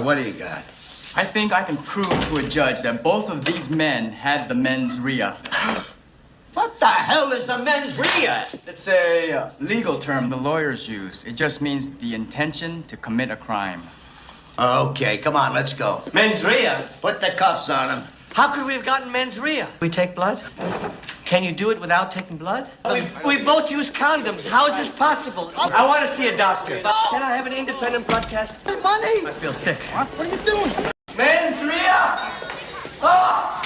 What do you got? I think I can prove to a judge that both of these men had the mens rea. What the hell is a mens rea? It's a legal term the lawyers use. It just means the intention to commit a crime. Okay, come on, let's go. Mens rea? Put the cuffs on him. How could we have gotten mens rea? We take blood? Can you do it without taking blood? We both use condoms. How is this possible? I want to see a doctor. Can I have an independent blood test? Money! I feel sick. What are you doing? Mens rea! Oh!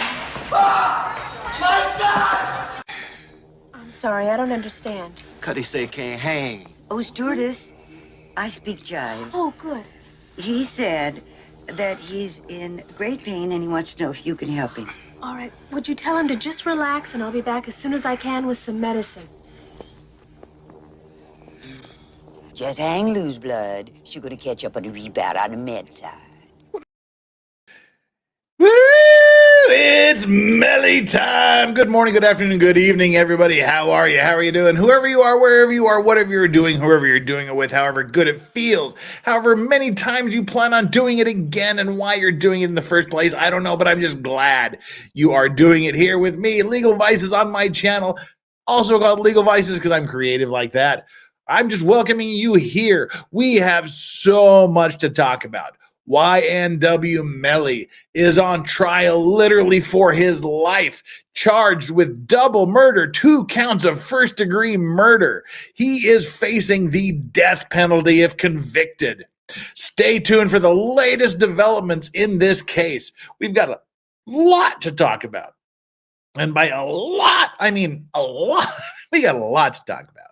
Oh! My God! I'm sorry, I don't understand. Cuddy say can't hang. Oh, stewardess, I speak jive. Oh, good. He said that he's in great pain and he wants to know if you can help him. All right, would you tell him to just relax and I'll be back as soon as I can with some medicine. Just hang loose, blood. She's gonna catch up on the rebound on the med side. Woo! It's Melly time. Good morning, good afternoon, good evening, everybody. How are you? How are you doing? Whoever you are, wherever you are, whatever you're doing, whoever you're doing it with, however good it feels, however many times you plan on doing it again, and why you're doing it in the first place, I don't know, but I'm just glad you are doing it here with me. Legal Vices on my channel, also called Legal Vices because I'm creative like that. I'm just welcoming you here. We have so much to talk about. YNW Melly is on trial literally for his life, charged with double murder, 2 counts of first-degree murder. He is facing the death penalty if convicted. Stay tuned for the latest developments in this case. We've got a lot to talk about. And by a lot, I mean a lot. We got a lot to talk about.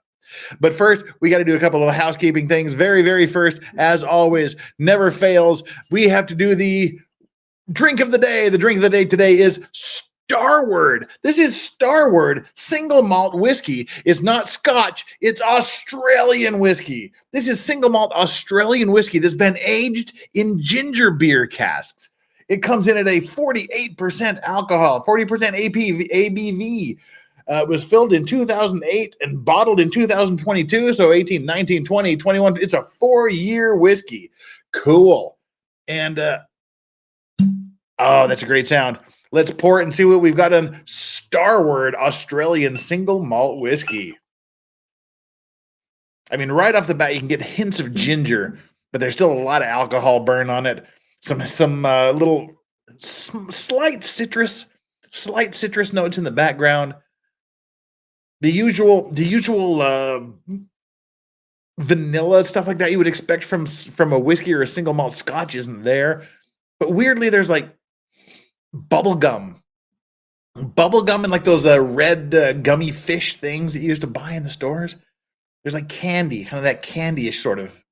But first, we got to do a couple of housekeeping things. Very first, as always, never fails. We have to do the drink of the day. The drink of the day today is Starward. This is Starward single malt whiskey. It's not Scotch. It's Australian whiskey. This is single malt Australian whiskey that's been aged in ginger beer casks. It comes in at a 48% alcohol, 40% ABV. It was filled in 2008 and bottled in 2022, so 18, 19, 20, 21. It's a 4-year whiskey. Cool. And, oh, that's a great sound. Let's pour it and see what we've got on Starward Australian single malt whiskey. I mean, right off the bat, you can get hints of ginger, but there's still a lot of alcohol burn on it. Some slight citrus notes in the background. The usual vanilla stuff like that you would expect from a whiskey or a single malt Scotch isn't there. But weirdly, there's like bubble gum and like those red gummy fish things that you used to buy in the stores. There's like candy, kind of that candy-ish sort of.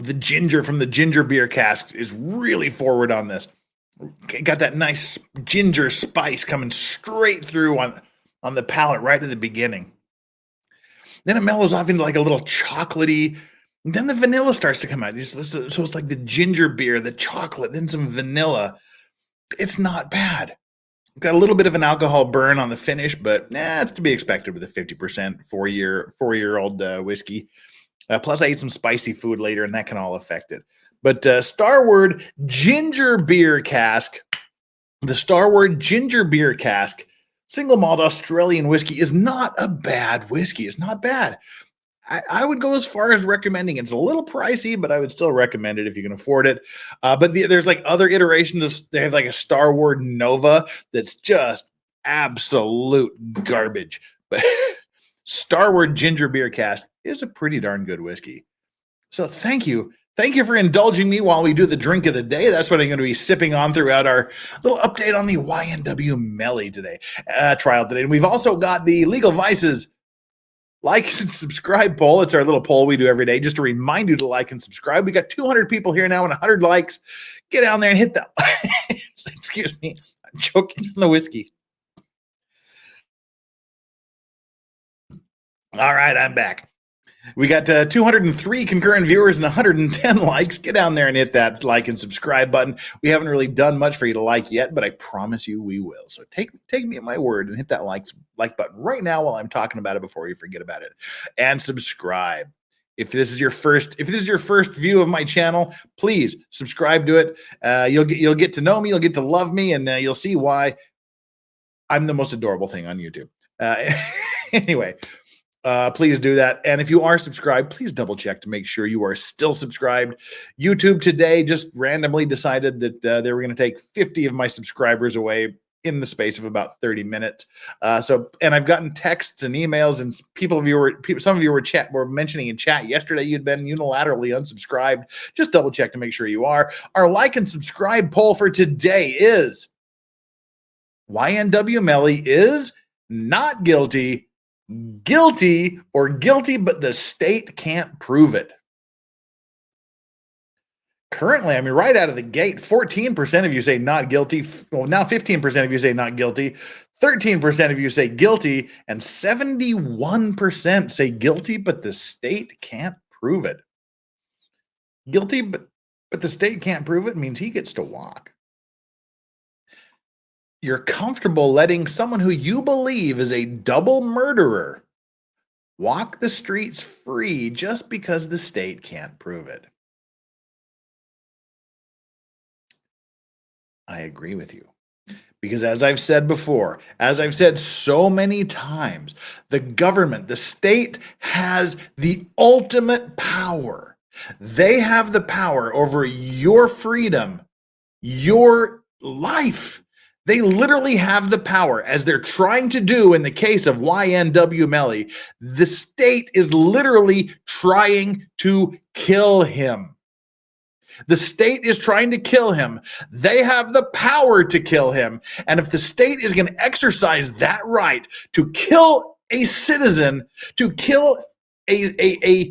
The ginger from the ginger beer casks is really forward on this. Got that nice ginger spice coming straight through on the palate right at the beginning. Then it mellows off into like a little chocolatey. Then the vanilla starts to come out. So it's like the ginger beer, the chocolate, then some vanilla. It's not bad. It's got a little bit of an alcohol burn on the finish, but it's to be expected with a 50% four-year-old whiskey. Plus, I ate some spicy food later, and that can all affect it. But Starward Ginger Beer Cask, the Starward Ginger Beer Cask, single malt Australian whiskey is not a bad whiskey. It's not bad. I would go as far as recommending it. It's a little pricey, but I would still recommend it if you can afford it. But there's like other iterations of, they have like a Starward Nova that's just absolute garbage. But Starward Ginger Beer Cask is a pretty darn good whiskey. So thank you. Thank you for indulging me while we do the drink of the day. That's what I'm going to be sipping on throughout our little update on the YNW Melly today, trial today. And we've also got the Legal Vices like and subscribe poll. It's our little poll we do every day just to remind you to like and subscribe. We got 200 people here now and 100 likes. Get down there and hit that. Excuse me. I'm choking on the whiskey. All right, I'm back. We got 203 concurrent viewers and 110 likes. Get down there and hit that like and subscribe button. We haven't really done much for you to like yet, but I promise you we will. So take me at my word and hit that like button right now while I'm talking about it before you forget about it. And subscribe. If this is your first view of my channel, please subscribe to it. You'll get to know me, you'll get to love me, and you'll see why I'm the most adorable thing on YouTube. Anyway. Please do that. And if you are subscribed, please double check to make sure you are still subscribed. YouTube today just randomly decided that they were going to take 50 of my subscribers away in the space of about 30 minutes. And I've gotten texts and emails, and some of you were mentioning in chat yesterday you'd been unilaterally unsubscribed. Just double check to make sure you are. Our like and subscribe poll for today is YNW Melly is not guilty, guilty, or guilty, but the state can't prove it. Currently, I mean, right out of the gate, 14% of you say not guilty. Well, now 15% of you say not guilty. 13% of you say guilty, and 71% say guilty, but the state can't prove it. Guilty, but the state can't prove it means he gets to walk. You're comfortable letting someone who you believe is a double murderer walk the streets free just because the state can't prove it. I agree with you. Because as I've said before, as I've said so many times, the government, the state has the ultimate power. They have the power over your freedom, your life. They literally have the power, as they're trying to do in the case of YNW Melly. The state is literally trying to kill him. The state is trying to kill him. They have the power to kill him. And if the state is going to exercise that right to kill a citizen, to kill a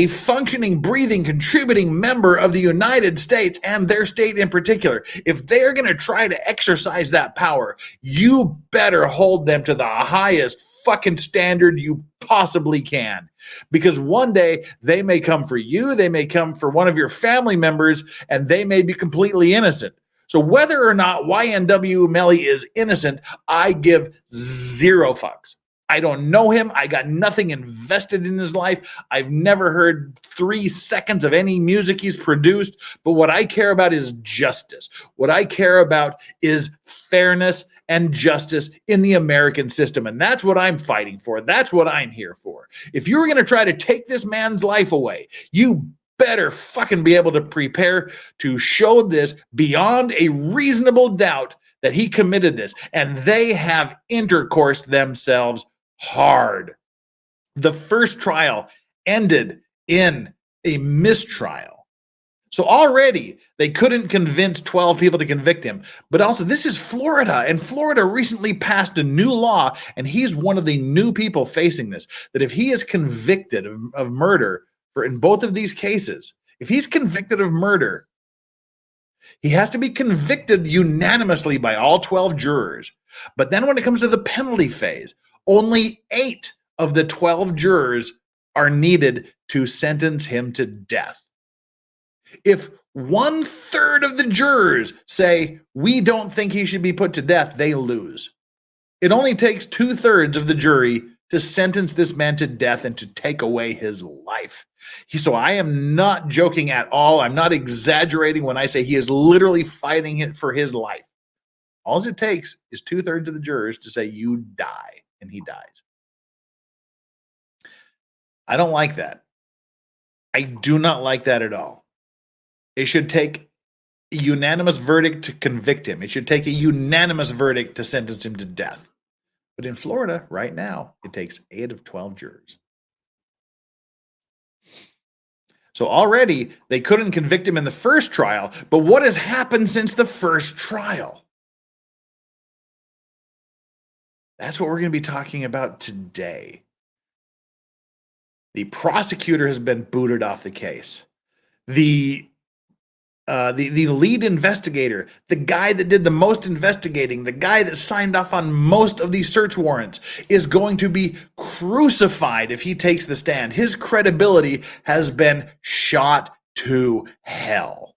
functioning, breathing, contributing member of the United States and their state in particular, if they're going to try to exercise that power, you better hold them to the highest fucking standard you possibly can. Because one day they may come for you, they may come for one of your family members, and they may be completely innocent. So whether or not YNW Melly is innocent, I give zero fucks. I don't know him. I got nothing invested in his life. I've never heard 3 seconds of any music he's produced. But what I care about is justice. What I care about is fairness and justice in the American system. And that's what I'm fighting for. That's what I'm here for. If you're going to try to take this man's life away, you better fucking be able to prepare to show this beyond a reasonable doubt that he committed this. And they have intercoursed themselves hard. The first trial ended in a mistrial. So already they couldn't convince 12 people to convict him. But also, this is Florida, and Florida recently passed a new law, and he's one of the new people facing this, that if he is convicted of murder in both of these cases, if he's convicted of murder, he has to be convicted unanimously by all 12 jurors. But then when it comes to the penalty phase, only 8 of the 12 jurors are needed to sentence him to death. If 1/3 of the jurors say, we don't think he should be put to death, they lose. It only takes 2/3 of the jury to sentence this man to death and to take away his life. So I am not joking at all. I'm not exaggerating when I say he is literally fighting for his life. All it takes is 2/3 of the jurors to say, you die, and he dies. I don't like that. I do not like that at all. It should take a unanimous verdict to convict him. It should take a unanimous verdict to sentence him to death. But in Florida, right now, it takes 8 of 12 jurors. So already, they couldn't convict him in the first trial, but what has happened since the first trial? That's what we're going to be talking about today. The prosecutor has been booted off the case. The the lead investigator, the guy that did the most investigating, the guy that signed off on most of these search warrants, is going to be crucified if he takes the stand. His credibility has been shot to hell.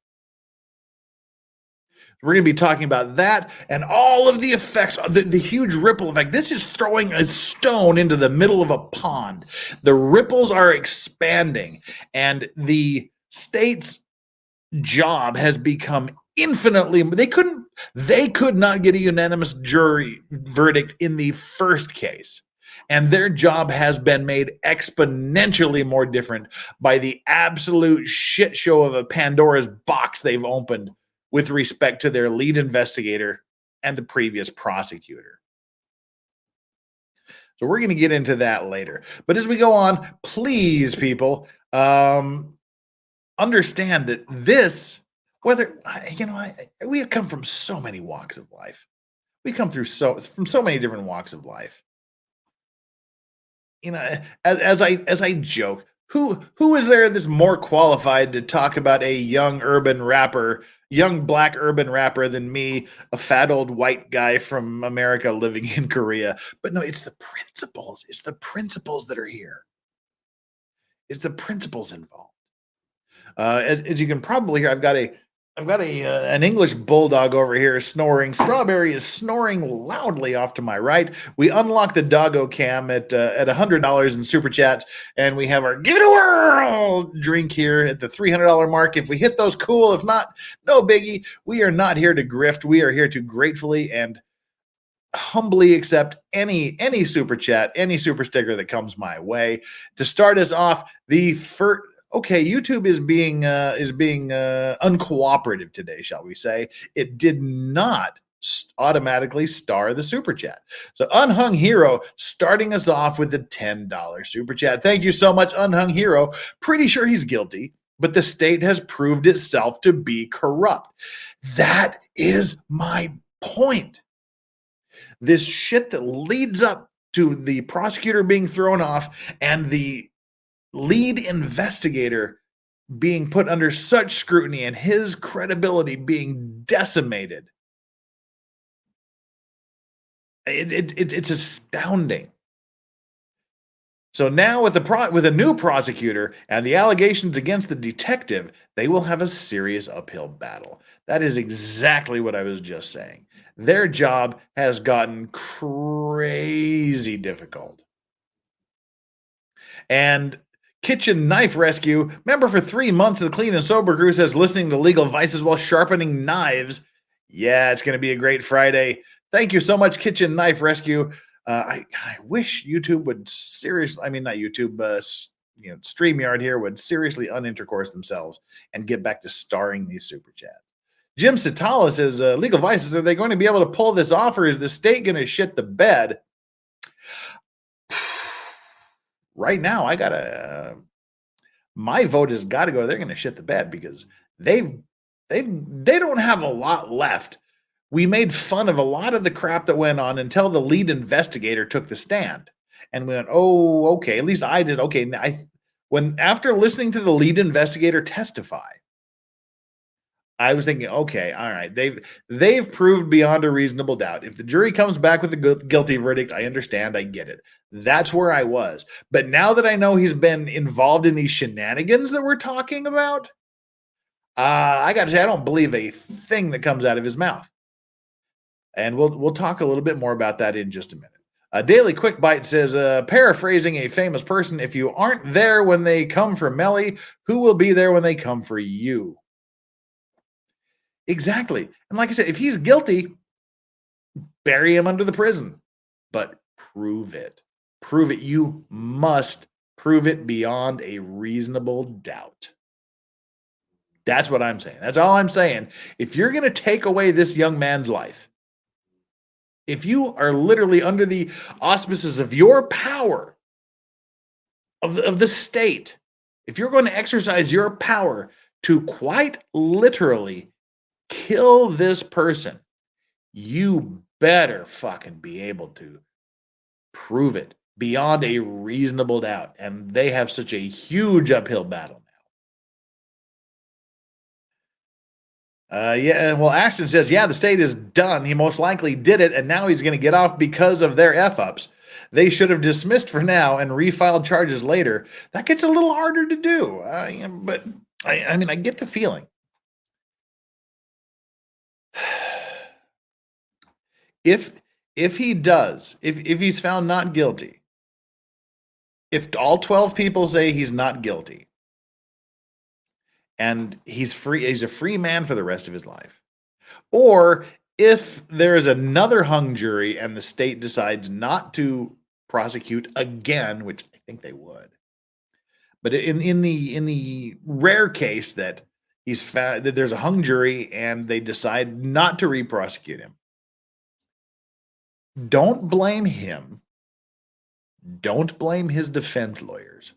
We're going to be talking about that and all of the effects, the huge ripple effect. This is throwing a stone into the middle of a pond. The ripples are expanding, and the state's job has become infinitely. They could not get a unanimous jury verdict in the first case, and their job has been made exponentially more different by the absolute shit show of a Pandora's box they've opened with respect to their lead investigator and the previous prosecutor. So we're going to get into that later. But as we go on, please, people, understand that this, whether, we have come from so many walks of life. We come through from so many different walks of life. As I joke, who is there that's more qualified to talk about a young black urban rapper than me, a fat old white guy from America living in Korea? But no, it's the principles. It's the principles that are here. It's the principles involved. As you can probably hear, I've got an English bulldog over here snoring. Strawberry is snoring loudly off to my right. We unlock the doggo cam at $100 in super chats, and we have our give it a whirl drink here at the $300 mark. If we hit those, cool. If not, no biggie. We are not here to grift. We are here to gratefully and humbly accept any super chat, any super sticker that comes my way. To start us off, the first. Okay, YouTube is being uncooperative today, shall we say? It did not automatically star the super chat. So Unhung Hero starting us off with the $10 super chat. Thank you so much, Unhung Hero. Pretty sure he's guilty, but the state has proved itself to be corrupt. That is my point. This shit that leads up to the prosecutor being thrown off and the lead investigator being put under such scrutiny and his credibility being decimated. It's astounding. So now with a new prosecutor and the allegations against the detective, they will have a serious uphill battle. That is exactly what I was just saying. Their job has gotten crazy difficult. And Kitchen Knife Rescue, member for 3 months of the Clean and Sober Crew, says listening to legal vices while sharpening knives. Yeah, it's going to be a great Friday. Thank you so much, Kitchen Knife Rescue. I wish YouTube would not YouTube, StreamYard here would seriously unintercourse themselves and get back to starring these super chats. Jim Satala says, legal vices, are they going to be able to pull this off, or is the state going to shit the bed? Right now, my vote has got to go. They're going to shit the bed because they don't have a lot left. We made fun of a lot of the crap that went on until the lead investigator took the stand, and we went, "Oh, okay." At least I did. Okay, after listening to the lead investigator testify, I was thinking, okay, all right, they've proved beyond a reasonable doubt. If the jury comes back with a guilty verdict, I understand, I get it. That's where I was. But now that I know he's been involved in these shenanigans that we're talking about, I got to say, I don't believe a thing that comes out of his mouth. And we'll talk a little bit more about that in just a minute. Daily Quick Bite says, paraphrasing a famous person, if you aren't there when they come for Melly, who will be there when they come for you? Exactly. And like I said, if he's guilty, bury him under the prison. But prove it. Prove it. You must prove it beyond a reasonable doubt. That's what I'm saying. That's all I'm saying. If you're going to take away this young man's life, if you are literally under the auspices of your power, of the state, if you're going to exercise your power to quite literally kill this person, you better fucking be able to prove it beyond a reasonable doubt. And they have such a huge uphill battle now. Yeah, well, Ashton says, yeah, the state is done. He most likely did it, and now he's going to get off because of their F-ups. They should have dismissed for now and refiled charges later. That gets a little harder to do, but I mean, I get the feeling. If he does, if he's found not guilty, if all 12 people say he's not guilty, and he's a free man for the rest of his life, or if there is another hung jury and the state decides not to prosecute again, which I think they would, but in the rare case that he's found that there's a hung jury and they decide not to re-prosecute him, don't blame him. Don't blame his defense lawyers.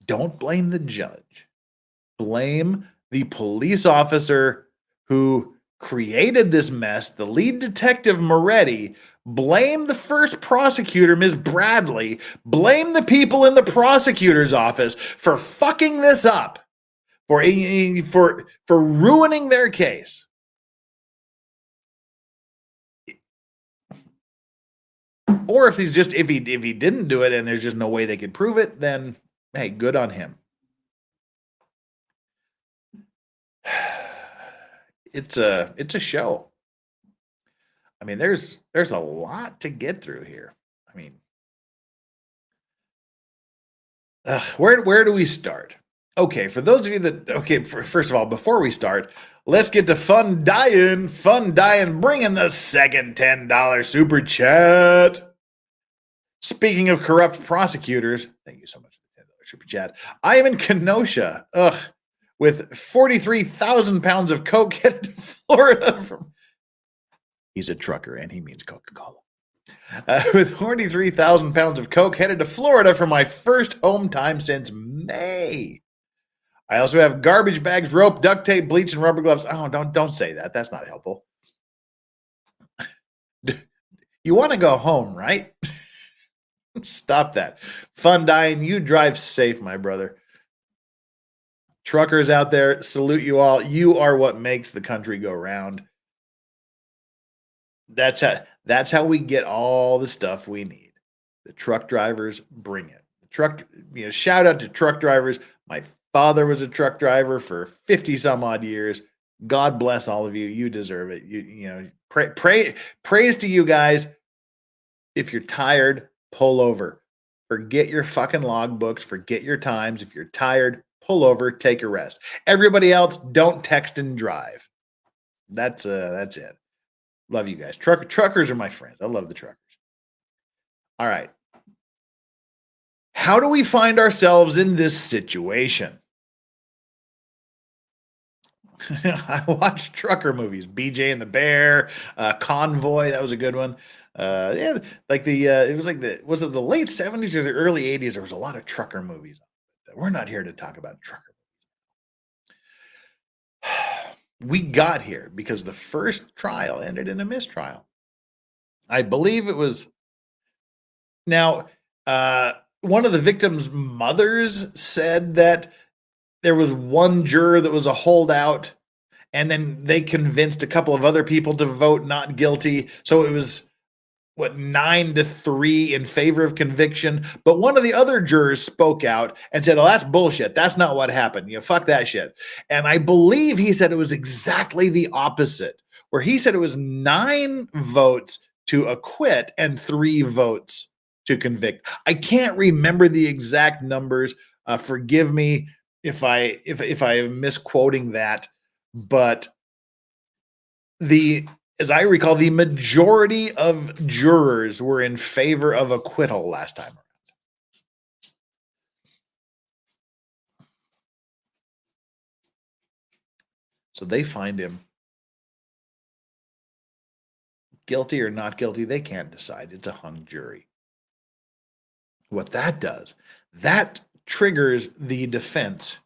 Don't blame the judge. Blame the police officer who created this mess, the lead detective Moretti. Blame the first prosecutor, Ms. Bradley. Blame the people in the prosecutor's office for fucking this up, for ruining their case. Or if he didn't do it and there's just no way they could prove it, then hey, good on him. It's a show. I mean, there's a lot to get through here. I mean, where do we start? Okay, for those of you that first of all, before we start, let's get to Fun Dying. Bring in the second $10 super chat. Speaking of corrupt prosecutors, thank you so much for the $10 super chat. I am in Kenosha, with 43,000 pounds of coke headed to Florida from. He's a trucker and he means Coca-Cola. With 43,000 pounds of coke headed to Florida for my first home time since May. I also have garbage bags, rope, duct tape, bleach, and rubber gloves. Oh, don't say that. That's not helpful. You want to go home, right? Stop that. Fun Dying, you drive safe, my brother. Truckers out there, salute you all. You are what makes the country go round. That's how we get all the stuff we need. The truck drivers bring it. Shout out to truck drivers. My father was a truck driver for 50 some odd years. God bless all of you. You deserve it. Praise to you guys. If you're tired, pull over. Forget your fucking logbooks. Forget your times. If you're tired, pull over, take a rest. Everybody else, don't text and drive. That's it. Love you guys. Truckers are my friends. I love the truckers. All right. How do we find ourselves in this situation? I watched trucker movies. BJ and the Bear, Convoy. That was a good one. It was it the late 70s or the early 80s? There was a lot of trucker movies. We're not here to talk about trucker movies. We got here because the first trial ended in a mistrial. I believe it was. Now, one of the victims' mothers said that there was one juror that was a holdout, and then they convinced a couple of other people to vote not guilty. So it was 9-3 in favor of conviction. But one of the other jurors spoke out and said, "Oh, that's bullshit. That's not what happened. Fuck that shit." And I believe he said it was exactly the opposite, where he said it was 9 votes to acquit and 3 votes to convict. I can't remember the exact numbers. Forgive me if I am misquoting that, but as I recall, the majority of jurors were in favor of acquittal last time around. So they find him guilty or not guilty. They can't decide. It's a hung jury. What that does, that triggers the defense.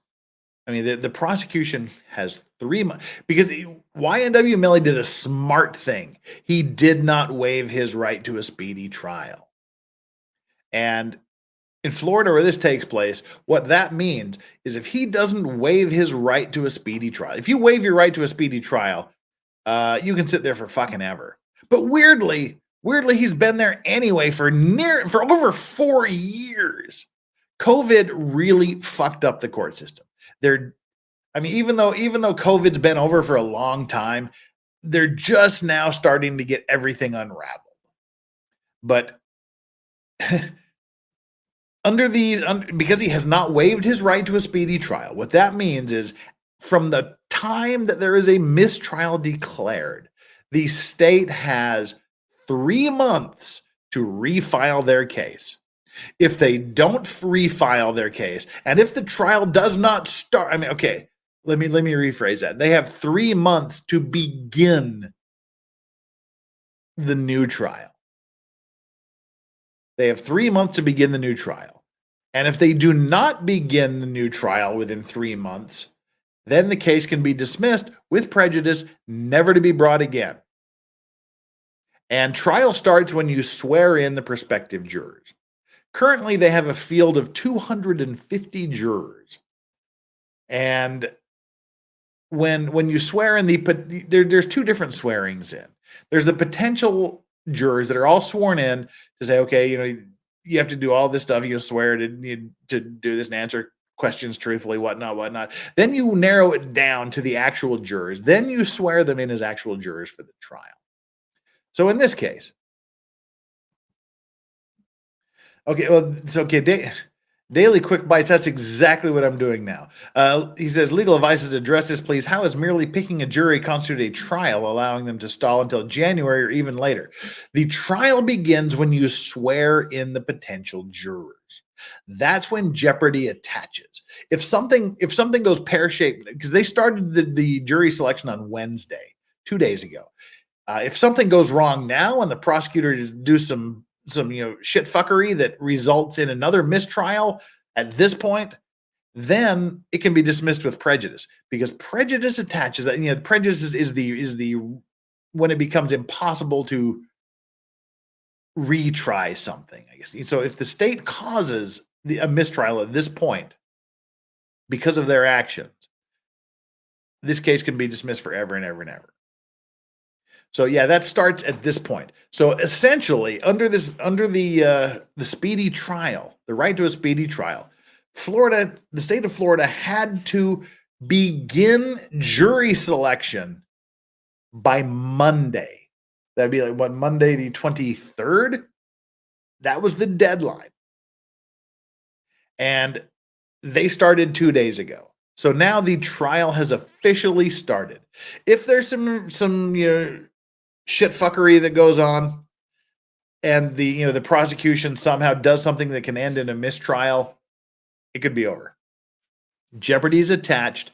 I mean, the prosecution has 3 months because YNW Melly did a smart thing. He did not waive his right to a speedy trial. And in Florida where this takes place, what that means is if he doesn't waive his right to a speedy trial, if you waive your right to a speedy trial, you can sit there for fucking ever. But weirdly, he's been there anyway for over 4 years. COVID really fucked up the court system. Even though COVID's been over for a long time, they're just now starting to get everything unraveled. But because he has not waived his right to a speedy trial, what that means is from the time that there is a mistrial declared, the state has 3 months to refile their case. If they don't refile their case, and if the trial does not start, let me rephrase that. They have 3 months to begin the new trial. They have 3 months to begin the new trial. And if they do not begin the new trial within 3 months, then the case can be dismissed with prejudice, never to be brought again. And trial starts when you swear in the prospective jurors. Currently, they have a field of 250 jurors. And when you swear in there's 2 different swearings in. There's the potential jurors that are all sworn in to say, okay, you have to do all this stuff. You swear to do this and answer questions truthfully, whatnot. Then you narrow it down to the actual jurors. Then you swear them in as actual jurors for the trial. So in this case, okay, well, it's okay. Daily quick bites. That's exactly what I'm doing now. He says, legal advice, address this, please. How is merely picking a jury constitute a trial, allowing them to stall until January or even later? The trial begins when you swear in the potential jurors. That's when jeopardy attaches. If something goes pear-shaped, because they started the jury selection on Wednesday, 2 days ago. If something goes wrong now and the prosecutor do some shit fuckery that results in another mistrial at this point, then it can be dismissed with prejudice, because prejudice attaches that. Prejudice is the when it becomes impossible to retry something, I guess. So if the state causes a mistrial at this point because of their actions, this case can be dismissed forever and ever and ever. So yeah, that starts at this point. So essentially, under the speedy trial, the right to a speedy trial, the state of Florida had to begin jury selection by Monday. That'd be like Monday the 23rd? That was the deadline. And they started 2 days ago. So now the trial has officially started. If there's some shit fuckery that goes on, and the prosecution somehow does something that can end in a mistrial, it could be over. Jeopardy is attached.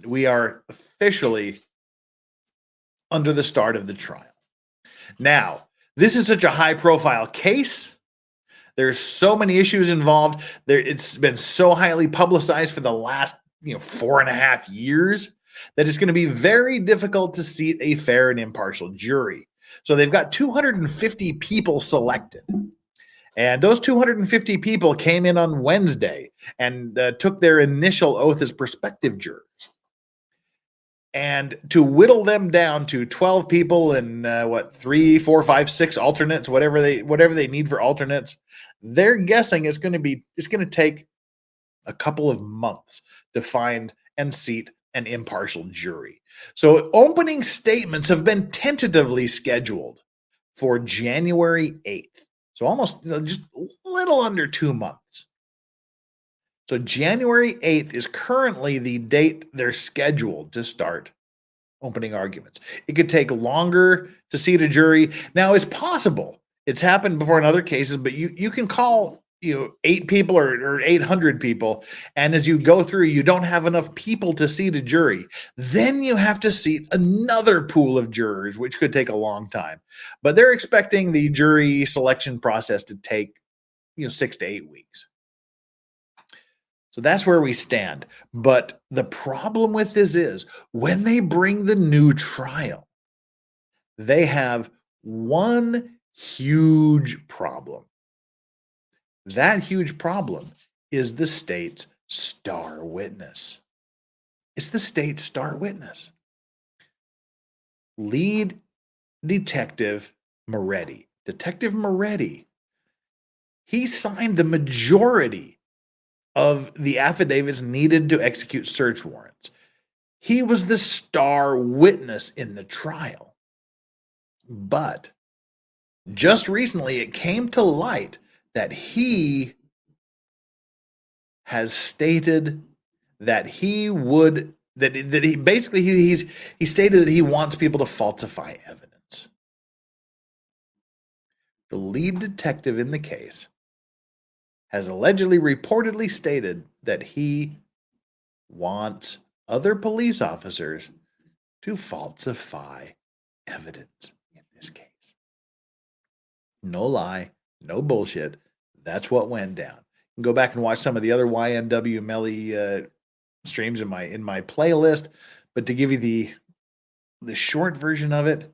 We are officially under the start of the trial. Now, this is such a high-profile case. There's so many issues involved. It's been so highly publicized for the last 4.5 years that it's going to be very difficult to seat a fair and impartial jury. So they've got 250 people selected. And those 250 people came in on Wednesday and took their initial oath as prospective jurors. And to whittle them down to 12 people and 3, 4, 5, 6 alternates, whatever they need for alternates, they're guessing it's going to take a couple of months to find and seat an impartial jury. So opening statements have been tentatively scheduled for January 8th. So almost just a little under 2 months. So January 8th is currently the date they're scheduled to start opening arguments. It could take longer to seat a jury. Now, it's possible. It's happened before in other cases, but you can call 8 people or 800 people, and as you go through, you don't have enough people to seat a jury. Then you have to seat another pool of jurors, which could take a long time. But they're expecting the jury selection process to take 6 to 8 weeks. So that's where we stand. But the problem with this is when they bring the new trial, they have one huge problem. That huge problem is the state's star witness. It's the state's star witness. Lead Detective Moretti. Detective Moretti, he signed the majority of the affidavits needed to execute search warrants. He was the star witness in the trial. But just recently it came to light that he has stated that he would that he basically he stated that he wants people to falsify evidence. The lead detective in the case has allegedly reportedly stated that he wants other police officers to falsify evidence in this case. No lie, no bullshit. That's what went down. You can go back and watch some of the other YNW Melly streams in my playlist, but to give you the short version of it,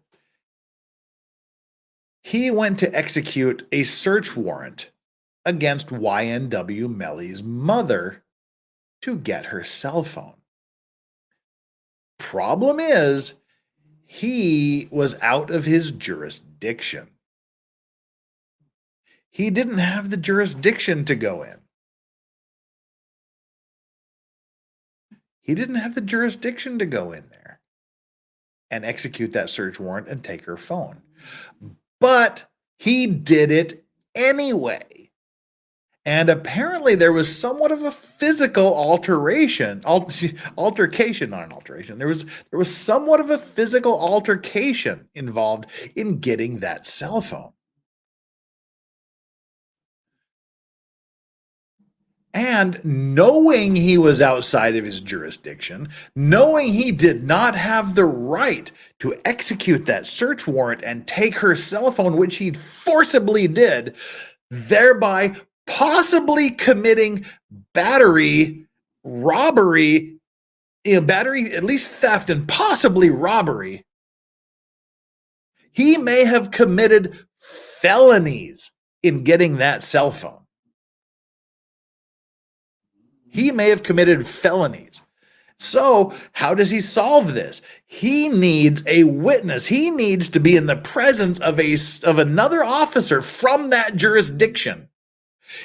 he went to execute a search warrant against YNW Melly's mother to get her cell phone. Problem is, he was out of his jurisdiction. He didn't have the jurisdiction to go in. He didn't have the jurisdiction to go in there and execute that search warrant and take her phone. But he did it anyway. And apparently there was somewhat of a physical altercation, not an alteration. There was somewhat of a physical altercation involved in getting that cell phone. And knowing he was outside of his jurisdiction, knowing he did not have the right to execute that search warrant and take her cell phone, which he forcibly did, thereby possibly committing battery, robbery, at least theft and possibly robbery, he may have committed felonies in getting that cell phone. He may have committed felonies. So how does he solve this? He needs a witness. He needs to be in the presence of another officer from that jurisdiction.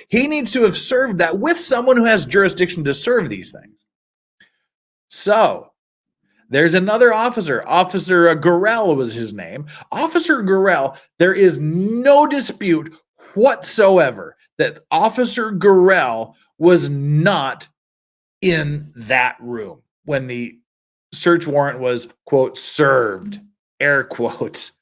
He needs to have served that with someone who has jurisdiction to serve these things. So there's another officer. Officer Gurrell was his name. Officer Gurrell, there is no dispute whatsoever that Officer Gurrell was not in that room when the search warrant was, quote, served, air quotes.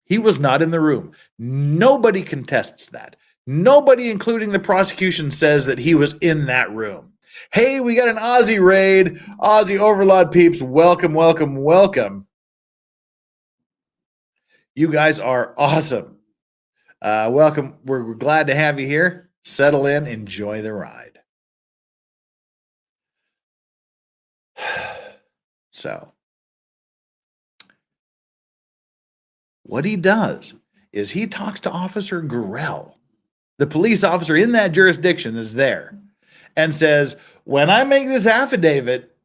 He was not in the room. Nobody contests that. Nobody, including the prosecution, says that he was in that room. Hey, we got an Aussie raid. Aussie Overlord peeps, welcome, welcome, welcome. You guys are awesome. Welcome. We're glad to have you here. Settle in, enjoy the ride. So, what he does is he talks to Officer Gurrell, the police officer in that jurisdiction is there, and says, when I make this affidavit,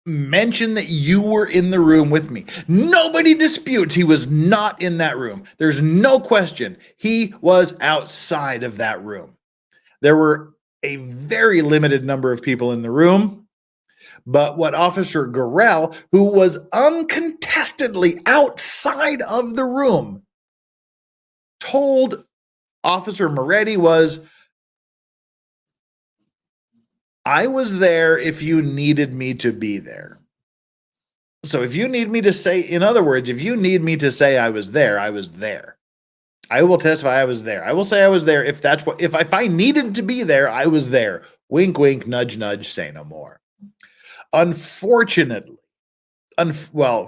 mention that you were in the room with me. Nobody disputes he was not in that room. There's no question. He was outside of that room. There were a very limited number of people in the room, but what Officer Gurrell, who was uncontestedly outside of the room, told Officer Moretti was, I was there if you needed me to be there. So if you need me to say, in other words, if you need me to say I was there, I was there. I will testify I was there. I will say I was there if I needed to be there, I was there. Wink, wink, nudge, nudge, say no more. Unfortunately,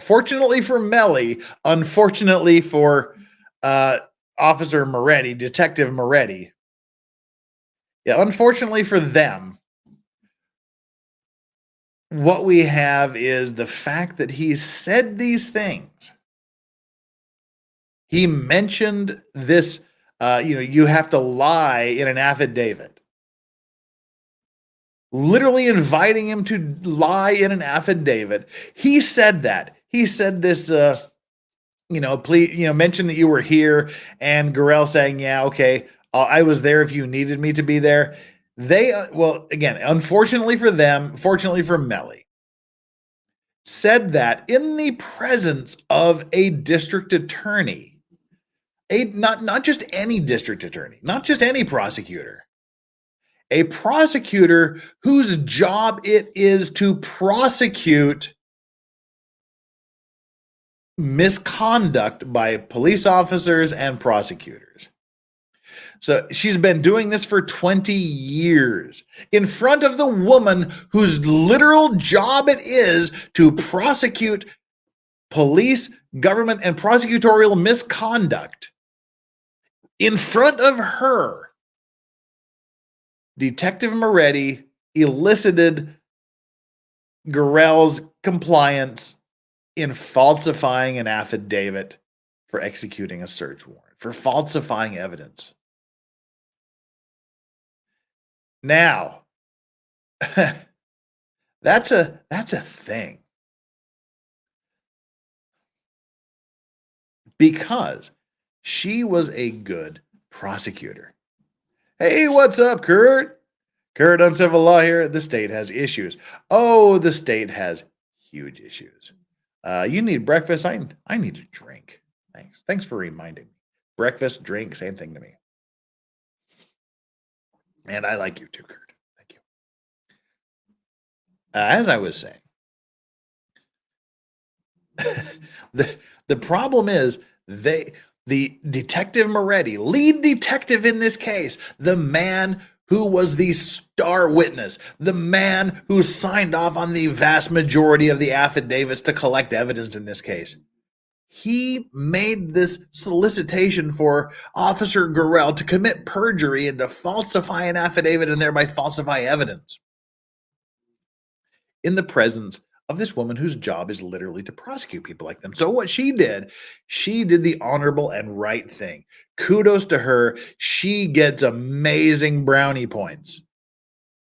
fortunately for Melly, unfortunately for Officer Moretti, Detective Moretti, unfortunately for them, what we have is the fact that he said these things. He mentioned this you have to lie in an affidavit. Literally inviting him to lie in an affidavit. He said that. He said this, please, mention that you were here, and Gurrell saying, yeah, okay, I was there if you needed me to be there. Again, unfortunately for them, fortunately for Melly, said that in the presence of a district attorney, not just any district attorney, not just any prosecutor, a prosecutor whose job it is to prosecute misconduct by police officers and prosecutors. So she's been doing this for 20 years in front of the woman whose literal job it is to prosecute police, government, and prosecutorial misconduct. In front of her, Detective Moretti elicited Gurrell's compliance in falsifying an affidavit for executing a search warrant, for falsifying evidence. Now, that's a thing. Because she was a good prosecutor. Hey, what's up, Kurt? Kurt, uncivil law here. The state has issues. Oh, the state has huge issues. You need breakfast? I need a drink. Thanks for reminding me. Breakfast, drink, same thing to me. And I like you too, Kurt. Thank you. As I was saying, the problem is the Detective Moretti, lead detective in this case, the man who was the star witness, the man who signed off on the vast majority of the affidavits to collect evidence in this case. He made this solicitation for Officer Gurrell to commit perjury and to falsify an affidavit and thereby falsify evidence in the presence of this woman whose job is literally to prosecute people like them. So what she did the honorable and right thing. Kudos to her. She gets amazing brownie points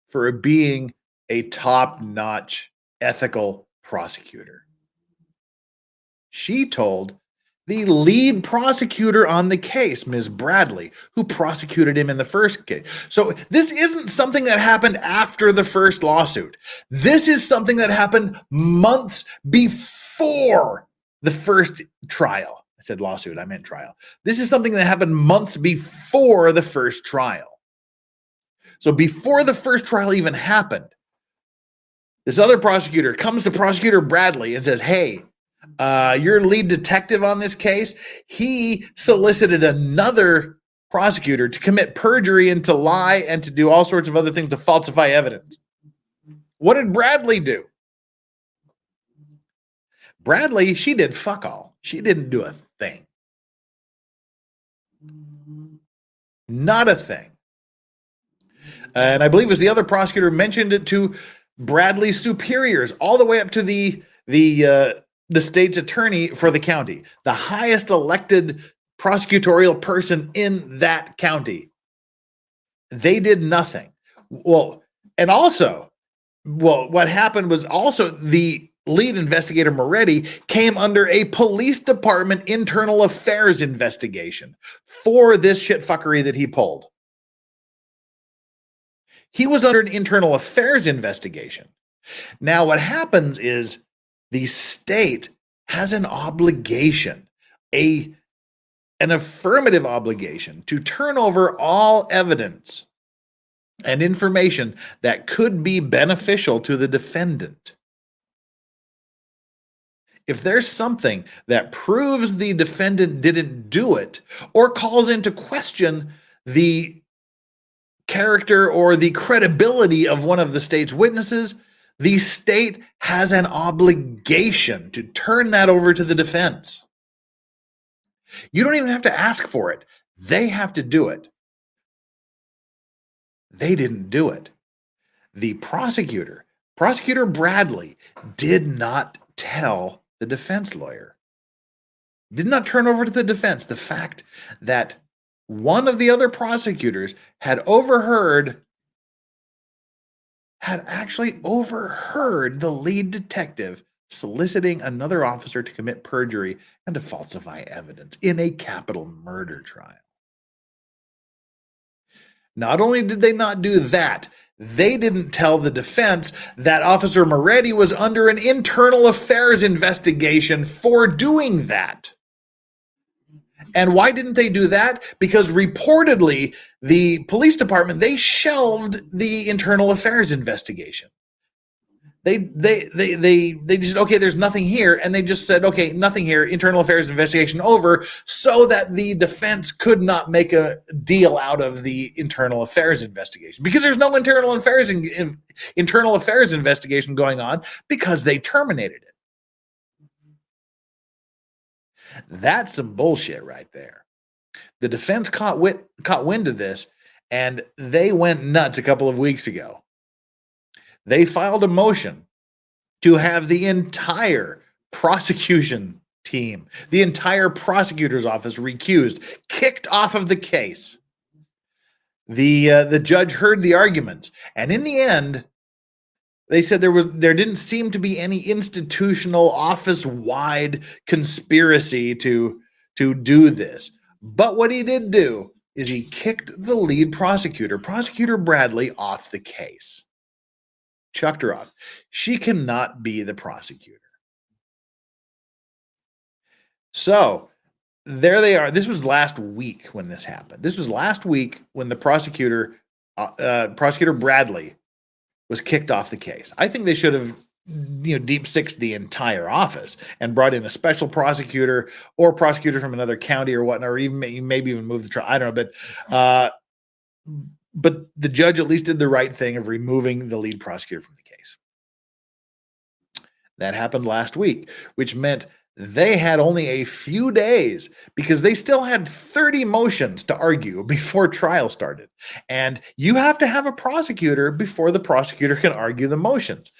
for being a top-notch ethical prosecutor. She told the lead prosecutor on the case, Ms. Bradley, who prosecuted him in the first case. So this isn't something that happened after the first lawsuit. This is something that happened months before the first trial. I said lawsuit, I meant trial. This is something that happened months before the first trial. So before the first trial even happened, this other prosecutor comes to Prosecutor Bradley and says, hey, your lead detective on this case, he solicited another prosecutor to commit perjury and to lie and to do all sorts of other things to falsify evidence. What did Bradley do? Bradley, she did fuck all. She didn't do a thing. Not a thing. And I believe it was the other prosecutor mentioned it to Bradley's superiors, all the way up to the state's attorney for the county, the highest elected prosecutorial person in that county. They did nothing. What happened was also the lead investigator, Moretti, came under a police department internal affairs investigation for this shitfuckery that he pulled. He was under an internal affairs investigation. Now, what happens is the state has an obligation, an affirmative obligation to turn over all evidence and information that could be beneficial to the defendant. If there's something that proves the defendant didn't do it or calls into question the character or the credibility of one of the state's witnesses, the state has an obligation to turn that over to the defense. You don't even have to ask for it. They have to do it. They didn't do it. The Prosecutor Bradley, did not tell the defense lawyer, did not turn over to the defense the fact that one of the other prosecutors had actually overheard the lead detective soliciting another officer to commit perjury and to falsify evidence in a capital murder trial. Not only did they not do that, they didn't tell the defense that Officer Moretti was under an internal affairs investigation for doing that. And why didn't they do that? Because reportedly, the police department, they shelved the internal affairs investigation. They just, okay, there's nothing here. And they just said, okay, nothing here, internal affairs investigation over, so that the defense could not make a deal out of the internal affairs investigation. Because there's no internal affairs investigation going on because they terminated it. That's some bullshit right there. The defense caught wind of this, and they went nuts a couple of weeks ago. They filed a motion to have the entire prosecution team, the entire prosecutor's office recused, kicked off of the case. The judge heard the arguments, and in the end, they said there didn't seem to be any institutional office-wide conspiracy to do this. But what he did do is he kicked the lead prosecutor, Prosecutor Bradley, off the case. Chucked her off. She cannot be the prosecutor. So there they are. This was last week when this happened. This was last week when the Prosecutor Bradley was kicked off the case. I think they should have, deep sixed the entire office and brought in a special prosecutor or prosecutor from another county or whatnot, or even maybe even move the trial. I don't know, but the judge at least did the right thing of removing the lead prosecutor from the case. That happened last week, which meant they had only a few days because they still had 30 motions to argue before trial started. And you have to have a prosecutor before the prosecutor can argue the motions.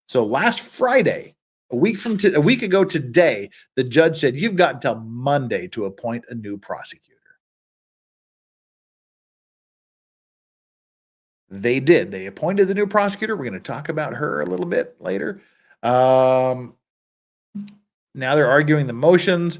So last Friday, a week ago today, the judge said, you've got until Monday to appoint a new prosecutor. They did. They appointed the new prosecutor. We're going to talk about her a little bit later. Now they're arguing the motions.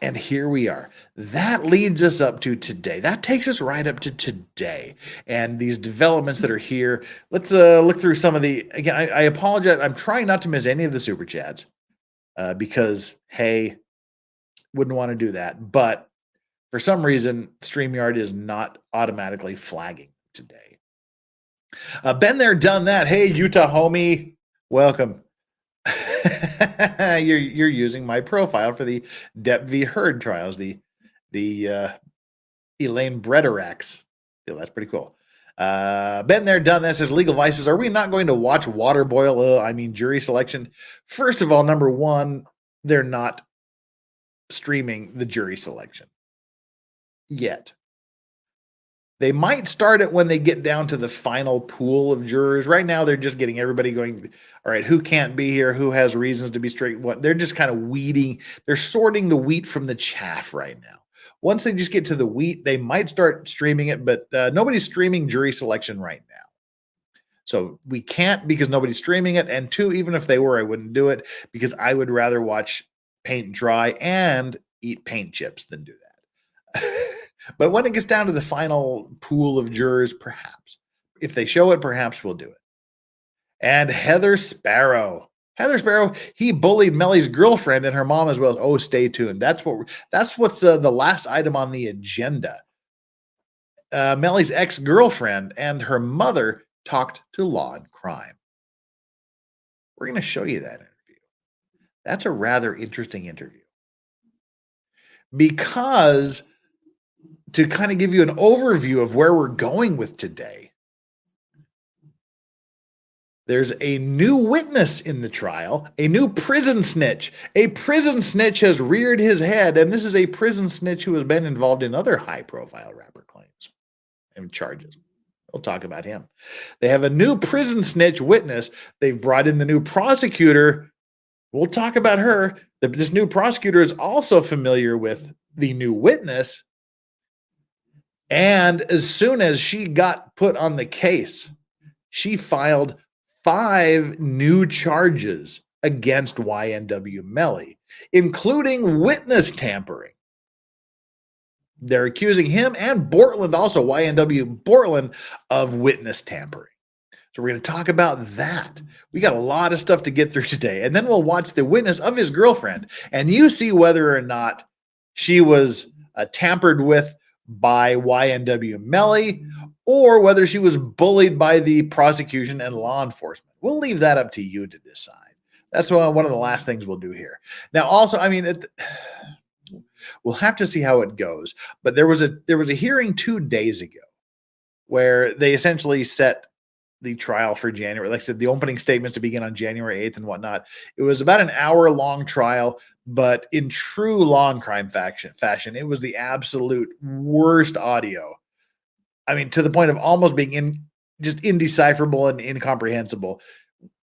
And here we are. That leads us up to today. That takes us right up to today. And these developments that are here. Let's look through some of the, again, I apologize. I'm trying not to miss any of the super chats because, hey, wouldn't want to do that. But for some reason, StreamYard is not automatically flagging today. Been there, done that. Hey, Utah homie, welcome. You're using my profile for the Depp v. Heard trials, the Elaine Brederax. Yeah, that's pretty cool. Been there, done that. Says Legal Vices. Are we not going to watch water boil? Jury selection. First of all, number one, they're not streaming the jury selection yet. They might start it when they get down to the final pool of jurors. Right now, they're just getting everybody going, all right, who can't be here? Who has reasons to be straight? What? They're just kind of weeding. They're sorting the wheat from the chaff right now. Once they just get to the wheat, they might start streaming it, but nobody's streaming jury selection right now. So we can't because nobody's streaming it. And two, even if they were, I wouldn't do it because I would rather watch paint dry and eat paint chips than do that. But when it gets down to the final pool of jurors, perhaps. If they show it, perhaps we'll do it. And Heather Sparrow, he bullied Melly's girlfriend and her mom as well. Oh, stay tuned. That's what's the last item on the agenda. Melly's ex-girlfriend and her mother talked to Law and Crime. We're going to show you that interview. That's a rather interesting interview. Because to kind of give you an overview of where we're going with today, there's a new witness in the trial, a new prison snitch. A prison snitch has reared his head, and this is a prison snitch who has been involved in other high-profile rapper claims and charges. We'll talk about him. They have a new prison snitch witness. They've brought in the new prosecutor, We'll talk about her. This new prosecutor is also familiar with the new witness. And as soon as she got put on the case, she filed 5 new charges against YNW Melly, including witness tampering. They're accusing him and Bortland, also YNW Bortland, of witness tampering. So we're going to talk about that. We got a lot of stuff to get through today. And then we'll watch the witness of his girlfriend. And you see whether or not she was tampered with by YNW Melly or whether she was bullied by the prosecution and law enforcement. We'll leave that up to you to decide. That's one of the last things we'll do here. Now, also, I mean, we'll have to see how it goes. But there was a hearing 2 days ago where they essentially set the trial for January. Like I said, the opening statements to begin on January 8th and whatnot. It was about an hour-long trial, but in true law and crime fashion, it was the absolute worst audio. I mean, to the point of almost being just indecipherable and incomprehensible.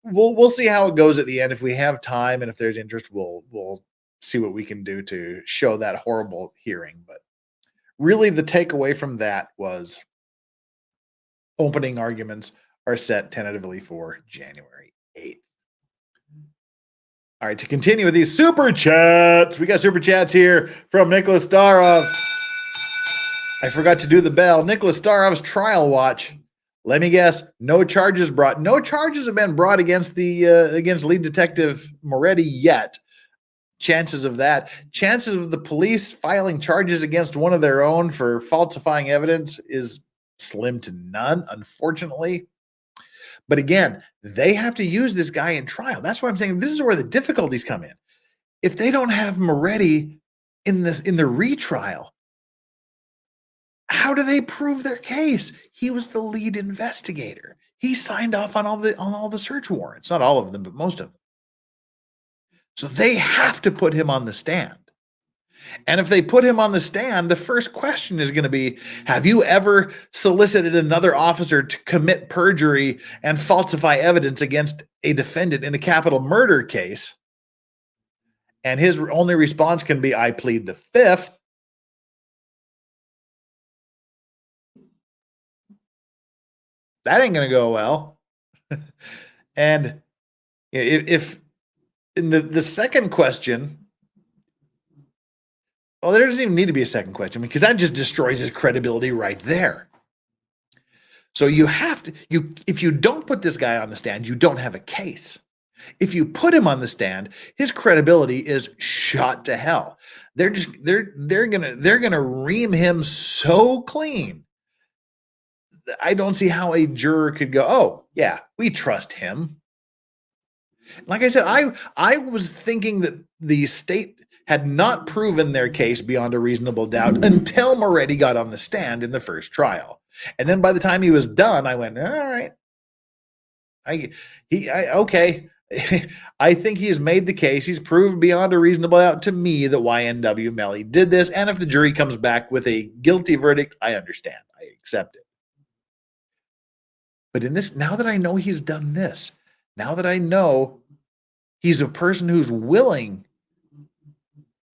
We'll see how it goes at the end. If we have time and if there's interest, we'll see what we can do to show that horrible hearing. But really, the takeaway from that was opening arguments are set tentatively for January 8th. All right, to continue with these super chats, we got super chats here from Nicholas Starov. I forgot to do the bell. Nicholas Starov's trial watch. Let me guess, no charges brought. No charges have been brought against against lead detective Moretti yet. Chances of that. Chances of the police filing charges against one of their own for falsifying evidence is slim to none, unfortunately. But again, they have to use this guy in trial. That's what I'm saying. This is where the difficulties come in. If they don't have Moretti in the retrial, how do they prove their case? He was the lead investigator. He signed off on all the search warrants. Not all of them, but most of them. So they have to put him on the stand. And if they put him on the stand, the first question is going to be, have you ever solicited another officer to commit perjury and falsify evidence against a defendant in a capital murder case? And his only response can be, I plead the fifth. That ain't going to go well. And if in the second question, well, there doesn't even need to be a second question because that just destroys his credibility right there. So you have to, if you don't put this guy on the stand, you don't have a case. If you put him on the stand, his credibility is shot to hell. They're gonna ream him so clean. I don't see how a juror could go, oh yeah, we trust him. Like I said, I was thinking that the state had not proven their case beyond a reasonable doubt until Moretti got on the stand in the first trial. And then by the time he was done, I went, all right. Okay. I think he's made the case. He's proved beyond a reasonable doubt to me that YNW Melly did this. And if the jury comes back with a guilty verdict, I understand. I accept it. But in this, now that I know he's done this, now that I know he's a person who's willing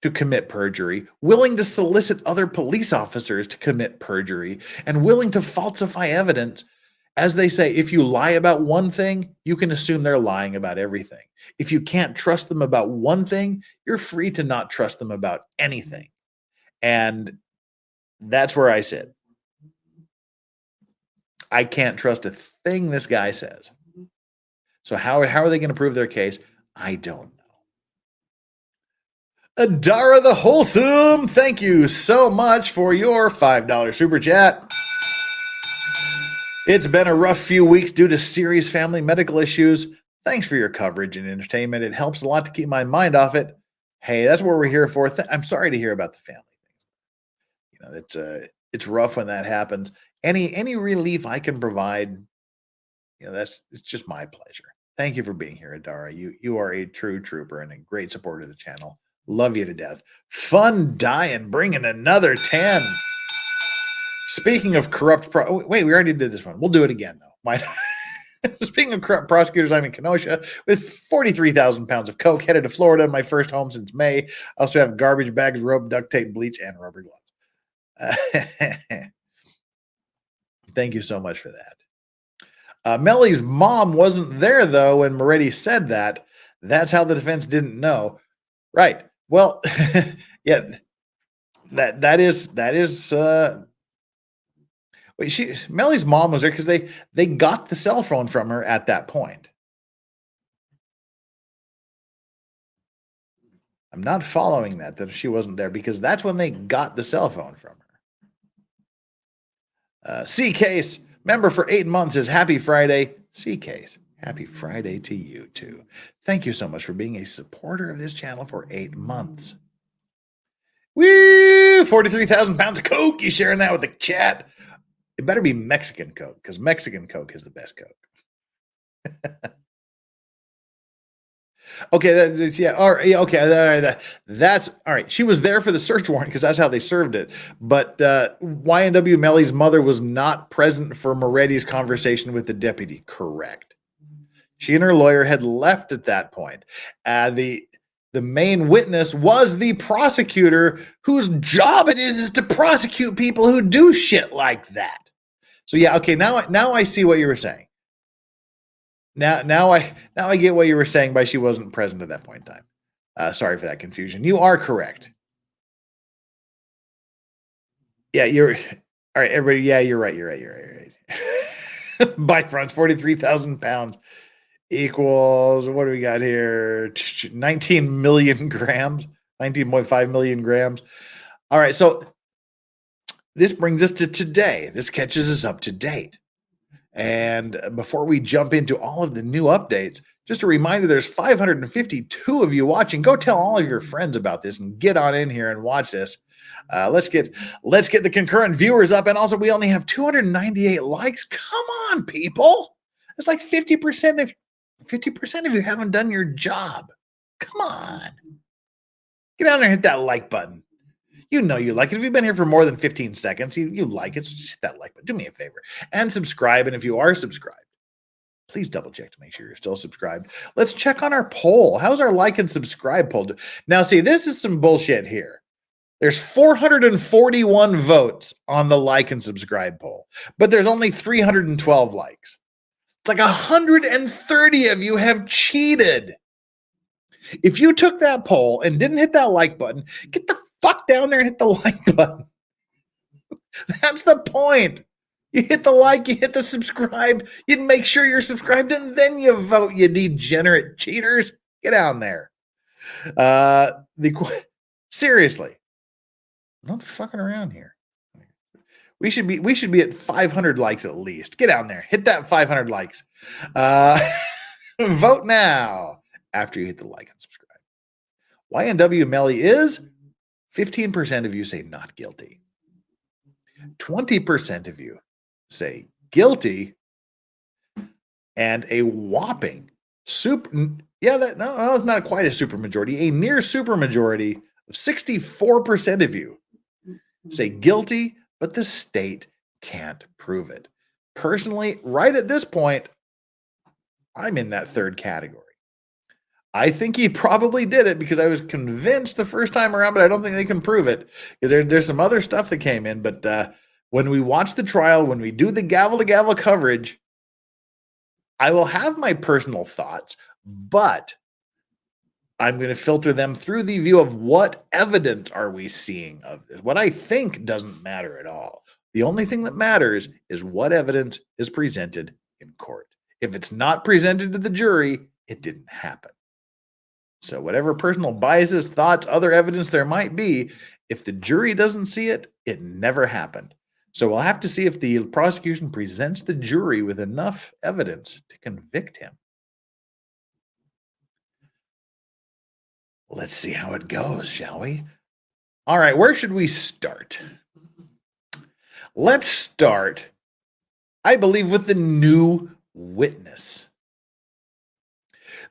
to commit perjury, willing to solicit other police officers to commit perjury, and willing to falsify evidence. As they say, if you lie about one thing, you can assume they're lying about everything. If you can't trust them about one thing, you're free to not trust them about anything. And that's where I sit. I can't trust a thing this guy says. So how are they going to prove their case? I don't know. Adara the Wholesome, thank you so much for your $5 super chat. It's been a rough few weeks due to serious family medical issues. Thanks for your coverage and entertainment. It helps a lot to keep my mind off it. Hey, that's what we're here for. I'm sorry to hear about the family things. You know, it's rough when that happens. Any relief I can provide, you know, it's just my pleasure. Thank you for being here, Adara. You are a true trooper and a great supporter of the channel. Love you to death. Fun dying, bringing another 10. Speaking of corrupt, wait, we already did this one. We'll do it again though. Speaking of prosecutors, I'm in Kenosha with 43,000 pounds of coke, headed to Florida, my first home since May. I also have garbage bags, rope, duct tape, bleach, and rubber gloves. Thank you so much for that. Melly's mom wasn't there, though, when Moretti said that. That's how the defense didn't know. Right. Well, yeah, that is wait, Melly's mom was there because they got the cell phone from her at that point. I'm not following that she wasn't there, because that's when they got the cell phone from her. C-Case, member for 8 months, is happy Friday. C-Case, happy Friday to you too. Thank you so much for being a supporter of this channel for 8 months. Woo! 43,000 pounds of coke. You sharing that with the chat? It better be Mexican coke, because Mexican coke is the best coke. Okay, yeah, all right, okay, that's all right. She was there for the search warrant because that's how they served it. But YNW Melly's mother was not present for Moretti's conversation with the deputy. Correct. She and her lawyer had left at that point. The main witness was the prosecutor, whose job it is to prosecute people who do shit like that. So yeah, okay, now I see what you were saying. Now I get what you were saying by she wasn't present at that point in time. Sorry for that confusion. You are correct. Yeah, you're all right, everybody. Yeah, you're right. Bike fronts, 43,000 pounds equals, what do we got here? 19 million grams, 19.5 million grams. All right, so this brings us to today. This catches us up to date. And before we jump into all of the new updates, just a reminder, there's 552 of you watching. Go tell all of your friends about this and get on in here and watch this. Let's get the concurrent viewers up. And also, we only have 298 likes. Come on, people. It's like 50% of you haven't done your job. Come on. Get down there and hit that like button. You know you like it. If you've been here for more than 15 seconds, you like it. So just hit that like button. Do me a favor. And subscribe. And if you are subscribed, please double check to make sure you're still subscribed. Let's check on our poll. How's our like and subscribe poll? Now, see, this is some bullshit here. There's 441 votes on the like and subscribe poll, but there's only 312 likes. It's like 130 of you have cheated. If you took that poll and didn't hit that like button, get the fuck down there and hit the like button. That's the point. You hit the like, you hit the subscribe, you make sure you're subscribed, and then you vote, you degenerate cheaters. Get down there. Seriously, I'm not fucking around here. We should be at 500 likes at least. Get down there, hit that 500 likes. Vote now after you hit the like and subscribe. YNW Melly is 15% of you say not guilty. 20% of you say guilty, and a whopping it's not quite a super majority, a near super majority of 64% of you say guilty, but the state can't prove it. Personally, right at this point, I'm in that third category. I think he probably did it because I was convinced the first time around, but I don't think they can prove it. There's some other stuff that came in, but when we watch the trial, when we do the gavel-to-gavel coverage, I will have my personal thoughts, but I'm going to filter them through the view of what evidence are we seeing of this. What I think doesn't matter at all. The only thing that matters is what evidence is presented in court. If it's not presented to the jury, it didn't happen. So whatever personal biases, thoughts, other evidence there might be, if the jury doesn't see it, it never happened. So we'll have to see if the prosecution presents the jury with enough evidence to convict him. Let's see how it goes, shall we? All right, where should we start? Let's start, I believe, with the new witness.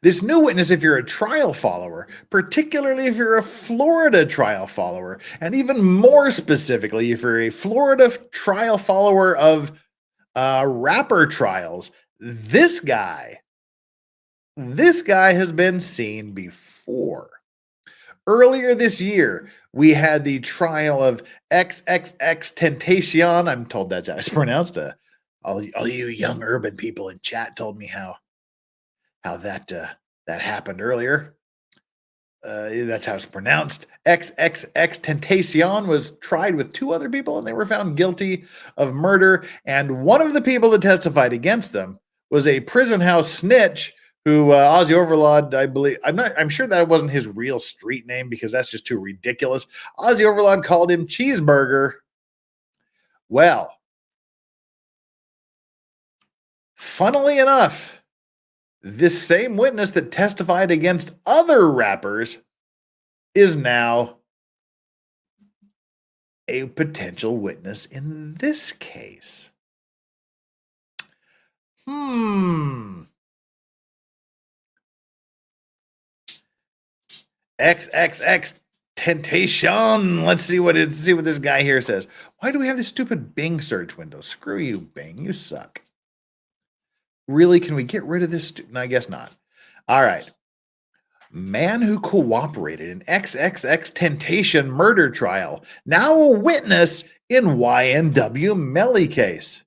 This new witness, if you're a trial follower, particularly if you're a Florida trial follower, and even more specifically, if you're a Florida trial follower of rapper trials, this guy has been seen before. Earlier this year, we had the trial of XXX Tentacion. I'm told that's how it's pronounced. All you young urban people in chat told me how that happened earlier. That's how it's pronounced. XXX Tentacion was tried with 2 other people, and they were found guilty of murder. And one of the people that testified against them was a prison house snitch who Ozzy Overlord, I believe. I'm sure that wasn't his real street name because that's just too ridiculous. Ozzy Overlord called him Cheeseburger. Well, funnily enough, this same witness that testified against other rappers is now a potential witness in this case. XXX Temptation. Let's see what this guy here says. Why do we have this stupid Bing search window? Screw you, Bing. You suck. Really? Can we get rid of this? No, I guess not. All right. Man who cooperated in XXX Temptation murder trial. Now a witness in YNW Melly case.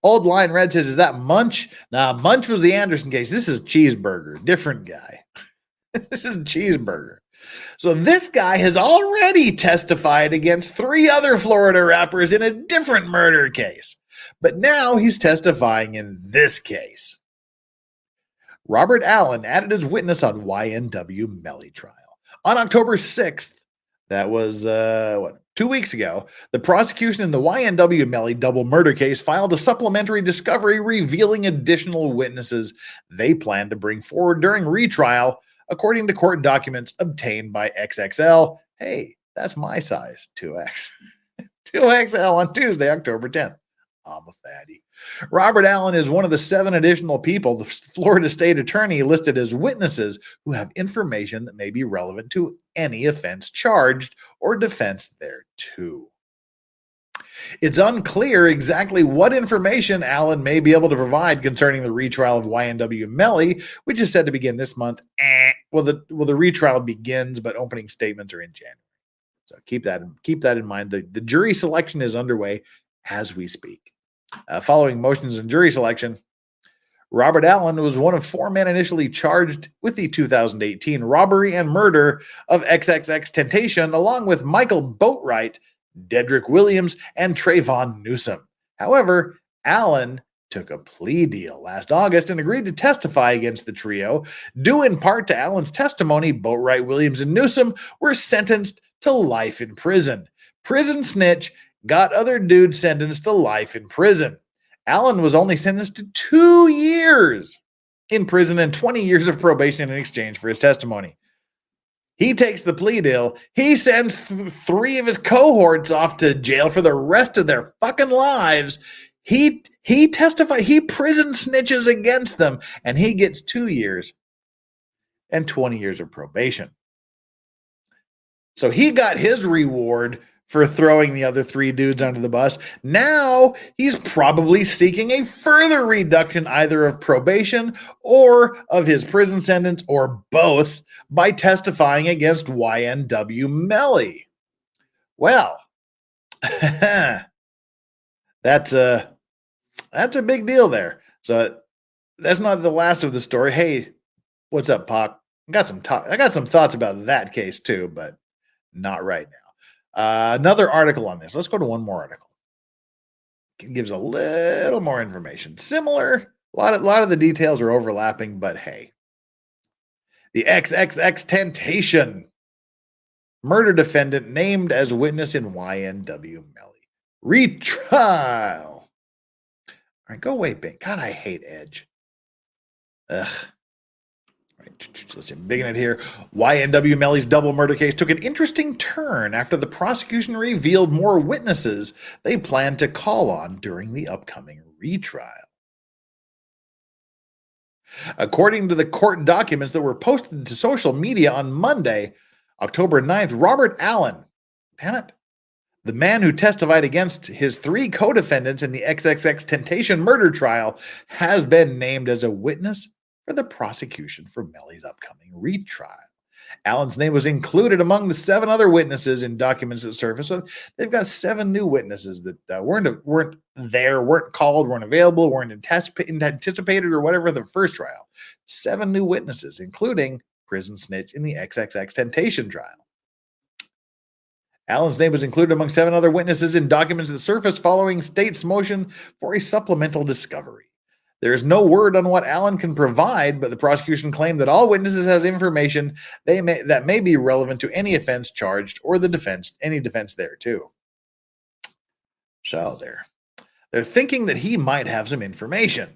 Old Line Red says, is that Munch? Nah, Munch was the Anderson case. This is Cheeseburger. Different guy. This is Cheeseburger. So this guy has already testified against 3 other Florida rappers in a different murder case. But now he's testifying in this case. Robert Allen added as witness on YNW Melly trial. On October 6th, that was 2 weeks ago, the prosecution in the YNW Melly double murder case filed a supplementary discovery revealing additional witnesses they plan to bring forward during retrial, according to court documents obtained by XXL. Hey, that's my size, 2X. 2XL on Tuesday, October 10th. I'm a fatty. Robert Allen is one of the 7 additional people the Florida State Attorney listed as witnesses who have information that may be relevant to any offense charged or defense thereto. It's unclear exactly what information Allen may be able to provide concerning the retrial of YNW Melly, which is set to begin this month. Well, the retrial begins, but opening statements are in January. So keep that in mind. The jury selection is underway as we speak. Following motions and jury selection, Robert Allen was one of 4 men initially charged with the 2018 robbery and murder of XXX Temptation, along with Michael Boatwright, Dedrick Williams, and Trayvon Newsom. However, Allen took a plea deal last August and agreed to testify against the trio. Due in part to Allen's testimony, Boatwright, Williams, and Newsom were sentenced to life in prison. Prison snitch got other dudes sentenced to life in prison. Allen was only sentenced to 2 years in prison and 20 years of probation in exchange for his testimony. He takes the plea deal. He sends 3 of his cohorts off to jail for the rest of their fucking lives. He testified. He prison snitches against them, and he gets 2 years and 20 years of probation. So he got his reward for throwing the other 3 dudes under the bus. Now he's probably seeking a further reduction either of probation or of his prison sentence or both by testifying against YNW Melly. Well, that's a big deal there. So that's not the last of the story. Hey, what's up, Pac? I got some thoughts about that case too, but not right now. Another article on this. Let's go to one more article. It gives a little more information. Similar. A lot of the details are overlapping, but hey. The XXX Temptation murder defendant named as witness in YNW Melly retrial. All right, go away, Bing. God, I hate Edge. Ugh. Let's begin it here. YNW Melly's double murder case took an interesting turn after the prosecution revealed more witnesses they plan to call on during the upcoming retrial. According to the court documents that were posted to social media on Monday, October 9th, Robert Allen, damn it, The man who testified against his 3 co-defendants in the XXX Temptation murder trial has been named as a witness for the prosecution for Melly's upcoming retrial. Allen's name was included among the 7 other witnesses in documents that surfaced. So they've got 7 new witnesses that weren't there, weren't called, weren't available, weren't anticipated, or whatever the first trial. 7 new witnesses, including prison snitch in the XXX Temptation trial. Allen's name was included among 7 other witnesses in documents that surfaced following state's motion for a supplemental discovery. There is no word on what Allen can provide, but the prosecution claimed that all witnesses has information that may be relevant to any offense charged or any defense there too. So they're thinking that he might have some information.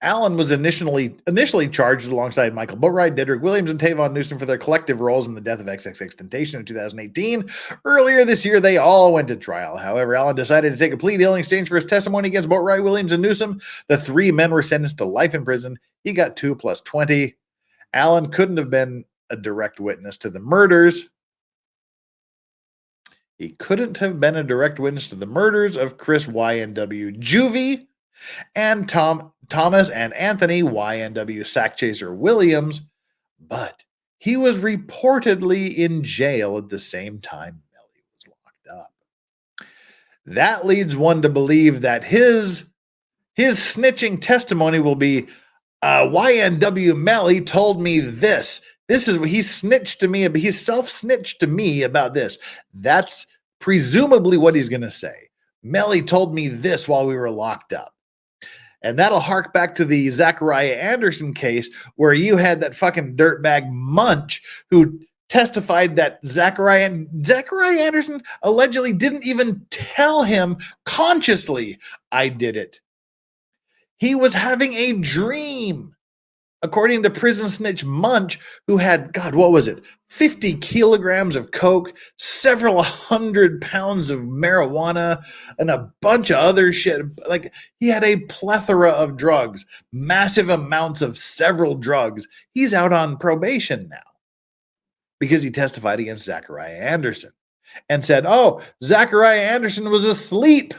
Allen was initially charged alongside Michael Boatwright, Dedrick Williams, and Tavon Newsom for their collective roles in the death of XXX Temptation in 2018. Earlier this year, they all went to trial. However, Allen decided to take a plea deal in exchange for his testimony against Boatwright, Williams, and Newsom. The 3 men were sentenced to life in prison. He got 2 plus 20. Allen couldn't have been a direct witness to the murders. He couldn't have been a direct witness to the murders of Chris YNW Juvie and Thomas and Anthony YNW Sackchaser Williams, but he was reportedly in jail at the same time Melly was locked up. That leads one to believe that his snitching testimony will be, YNW Melly told me this. This is what he snitched to me, but he self-snitched to me about this. That's presumably what he's going to say. Melly told me this while we were locked up. And that'll hark back to the Zachariah Anderson case where you had that fucking dirtbag Munch who testified that Zachariah Anderson allegedly didn't even tell him consciously, I did it. He was having a dream. According to prison snitch Munch, who had, 50 kilograms of coke, several hundred pounds of marijuana, and a bunch of other shit. Like, he had a plethora of drugs, massive amounts of several drugs. He's out on probation now because he testified against Zachariah Anderson and said, Zachariah Anderson was asleep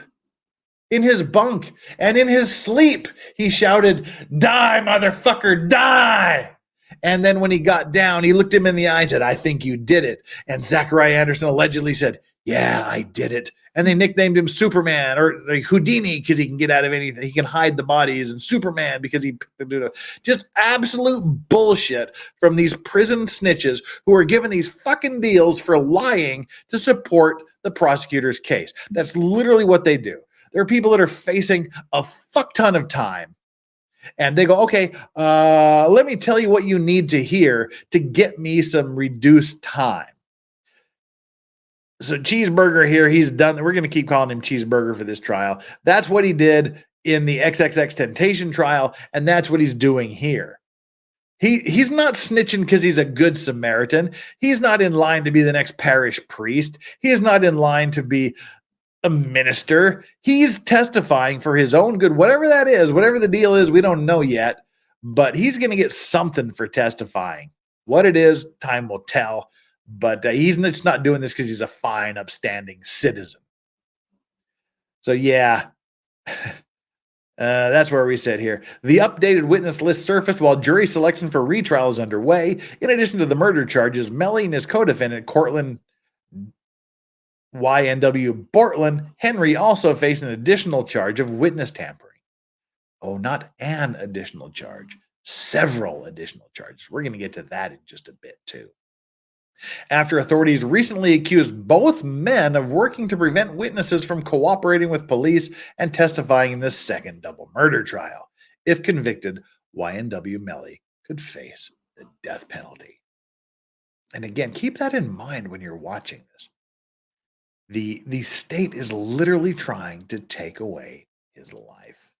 in his bunk, and in his sleep, he shouted, "Die, motherfucker, die!" And then when he got down, he looked him in the eye and said, "I think you did it." And Zachariah Anderson allegedly said, "Yeah, I did it." And they nicknamed him Superman or Houdini because he can get out of anything. He can hide the bodies, and Superman because he picked the dude up. Just absolute bullshit from these prison snitches who are given these fucking deals for lying to support the prosecutor's case. That's literally what they do. There are people that are facing a fuck ton of time. And they go, okay, let me tell you what you need to hear to get me some reduced time. So Cheeseburger here, he's done. We're going to keep calling him Cheeseburger for this trial. That's what he did in the XXX Temptation trial, and that's what he's doing here. He's not snitching because he's a good Samaritan. He's not in line to be the next parish priest. He is not in line to be a minister. He's testifying for his own good, whatever that is, whatever the deal is, we don't know yet, but he's going to get something for testifying. What it is, time will tell, but he's just not doing this because he's a fine, upstanding citizen. So yeah, that's where we sit here. The updated witness list surfaced while jury selection for retrial is underway. In addition to the murder charges, Melly and his co-defendant, Cortland YNW Bortland Henry, also face an additional charge of witness tampering. Oh, not an additional charge, several additional charges. We're going to get to that in just a bit too. After authorities recently accused both men of working to prevent witnesses from cooperating with police and testifying in this second double murder trial. If convicted, YNW Melly could face the death penalty. And again, keep that in mind when you're watching this. The state is literally trying to take away his life.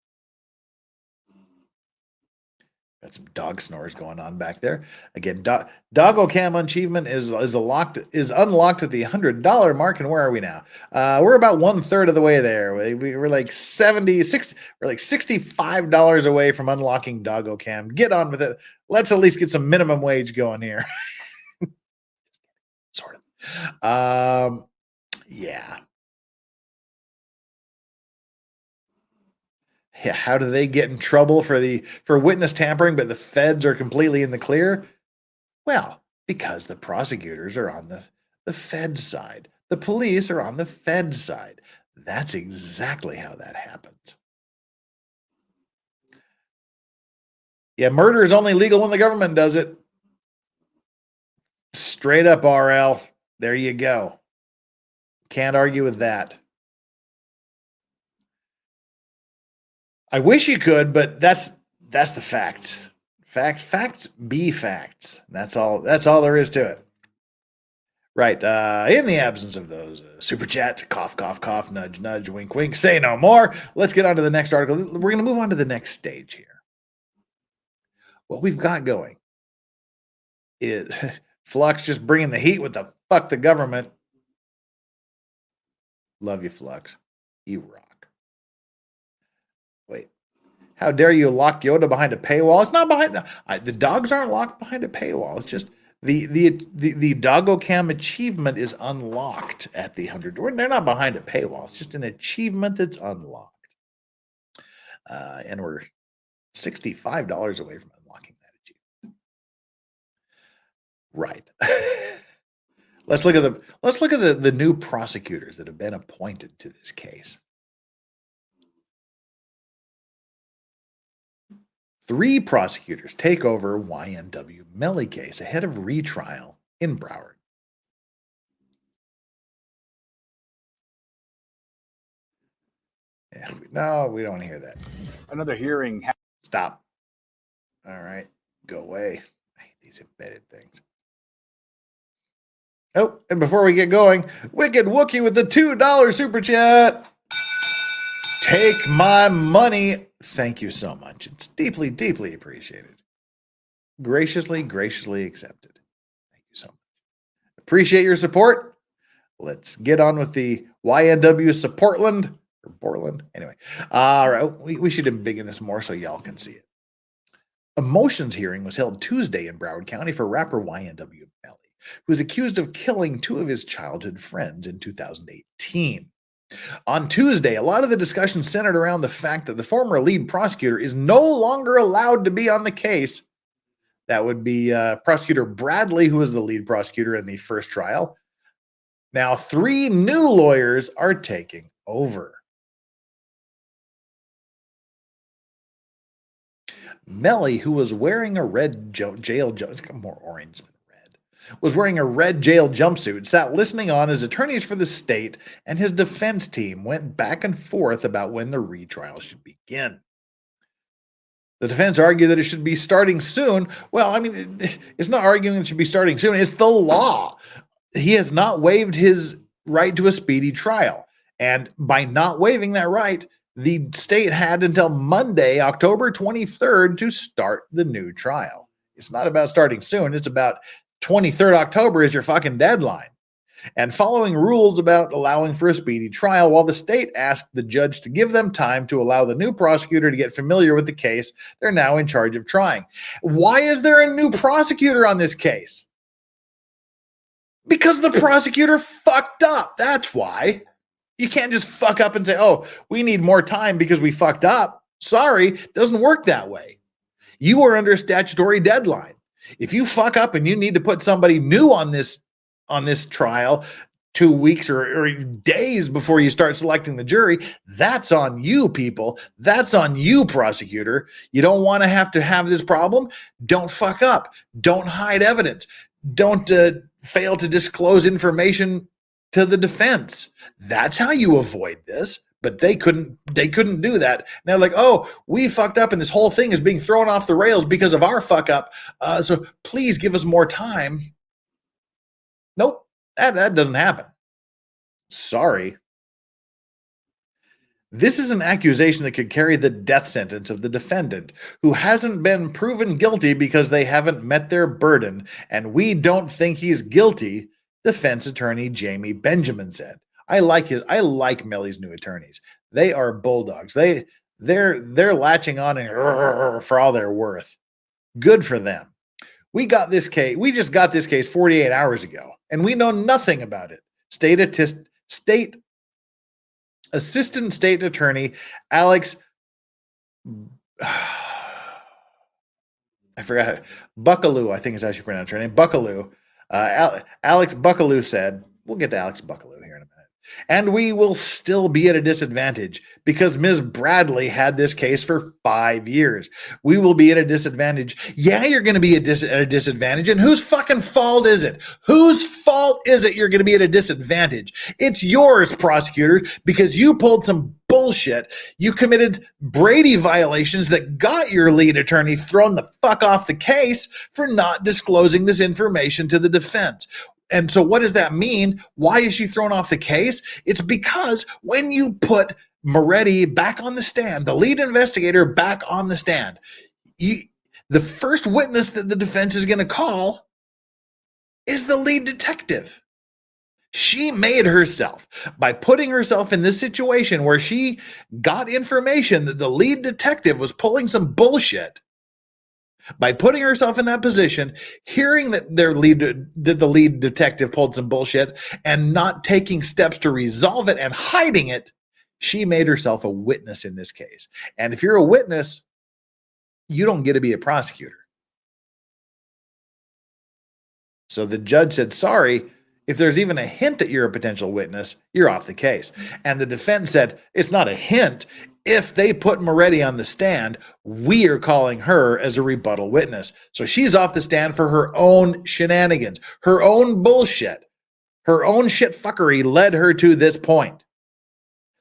Got some dog snores going on back there. Again, Doggo Cam achievement is unlocked at the $100 mark. And where are we now? We're about 1/3 of the way there. We're like $76. We're like $65 away from unlocking Doggo Cam. Get on with it. Let's at least get some minimum wage going here. Sort of. Yeah. Yeah, how do they get in trouble for witness tampering, but the feds are completely in the clear? Well, because the prosecutors are on the Fed's side. The police are on the Fed's side. That's exactly how that happens. Yeah, murder is only legal when the government does it. Straight up, RL. There you go. Can't argue with that. I wish you could, but that's the fact. Facts be facts. That's all there is to it. Right. In the absence of those super chats, cough, cough, cough, nudge, nudge, wink, wink, say no more. Let's get on to the next article. We're going to move on to the next stage here. What we've got going is Flux just bringing the heat with the fuck the government. Love you, Flux. You rock. Wait. How dare you lock Yoda behind a paywall? It's not behind. The dogs aren't locked behind a paywall. It's just the Doggo Cam achievement is unlocked at the 100. They're not behind a paywall. It's just an achievement that's unlocked. And we're $65 away from unlocking that achievement. Right. Let's look at the new prosecutors that have been appointed to this case. 3 prosecutors take over YNW Melly case ahead of retrial in Broward. Yeah, no, we don't want to hear that. Another hearing. Stop. All right, go away. I hate these embedded things. Oh, and before we get going, Wicked Wookie with the $2 super chat. Take my money. Thank you so much. It's deeply, deeply appreciated. Graciously, graciously accepted. Thank you so much. Appreciate your support. Let's get on with the YNW Supportland. Or Portland. Anyway. All right. We should embiggen this more so y'all can see it. A motions hearing was held Tuesday in Broward County for rapper YNW Melly, who was accused of killing 2 of his childhood friends in 2018. On Tuesday, a lot of the discussion centered around the fact that the former lead prosecutor is no longer allowed to be on the case. That would be Prosecutor Bradley, who was the lead prosecutor in the first trial. Now, 3 new lawyers are taking over. Melly, who was wearing a red jail jumpsuit, it's got more orange than was wearing a red jail jumpsuit, sat listening on as attorneys for the state and his defense team went back and forth about when the retrial should begin. The defense argued that it should be starting soon. Well, I mean, it's not arguing it should be starting soon. It's the law. He has not waived his right to a speedy trial. And by not waiving that right, the state had until Monday, October 23rd, to start the new trial. It's not about starting soon. It's about 23rd October is your fucking deadline. And following rules about allowing for a speedy trial, while the state asked the judge to give them time to allow the new prosecutor to get familiar with the case, they're now in charge of trying. Why is there a new prosecutor on this case? Because the prosecutor fucked up. That's why. You can't just fuck up and say, oh, we need more time because we fucked up. Sorry, it doesn't work that way. You are under a statutory deadline. If you fuck up and you need to put somebody new on this trial 2 weeks or days before you start selecting the jury, that's on you, people. That's on you, prosecutor. You don't want to have this problem? Don't fuck up. Don't hide evidence. Don't fail to disclose information to the defense. That's how you avoid this. But they couldn't do that. Now, like, oh, we fucked up and this whole thing is being thrown off the rails because of our fuck up. So please give us more time. Nope, that doesn't happen. Sorry. This is an accusation that could carry the death sentence of the defendant, who hasn't been proven guilty because they haven't met their burden, and we don't think he's guilty, defense attorney Jamie Benjamin said. I like Melly's new attorneys. They are bulldogs. They're latching on and for all they're worth. Good for them. We got this case. We just got this case 48 hours ago, and we know nothing about it. Assistant State Attorney Alex, I forgot, Buckaloo, I think is how she pronounced her name, Buckaloo. Alex Buckaloo said, we'll get to Alex Buckaloo here in a minute. And we will still be at a disadvantage because Ms. Bradley had this case for 5 years. We will be at a disadvantage. Yeah, you're going to be at a disadvantage. And whose fucking fault is it? Whose fault is it you're going to be at a disadvantage? It's yours, prosecutor, because you pulled some bullshit. You committed Brady violations that got your lead attorney thrown the fuck off the case for not disclosing this information to the defense. And so what does that mean? Why is she thrown off the case? It's because when you put Moretti back on the stand, the lead investigator back on the stand, the first witness that the defense is going to call is the lead detective. She made herself, by putting herself in this situation where she got information that the lead detective was pulling some bullshit. By putting herself in that position, hearing that the lead detective pulled some bullshit and not taking steps to resolve it and hiding it, she made herself a witness in this case. And if you're a witness, you don't get to be a prosecutor. So the judge said, sorry, if there's even a hint that you're a potential witness, you're off the case. And the defense said, it's not a hint. If they put Moretti on the stand, we are calling her as a rebuttal witness. So she's off the stand for her own shenanigans, her own bullshit, her own shit fuckery led her to this point.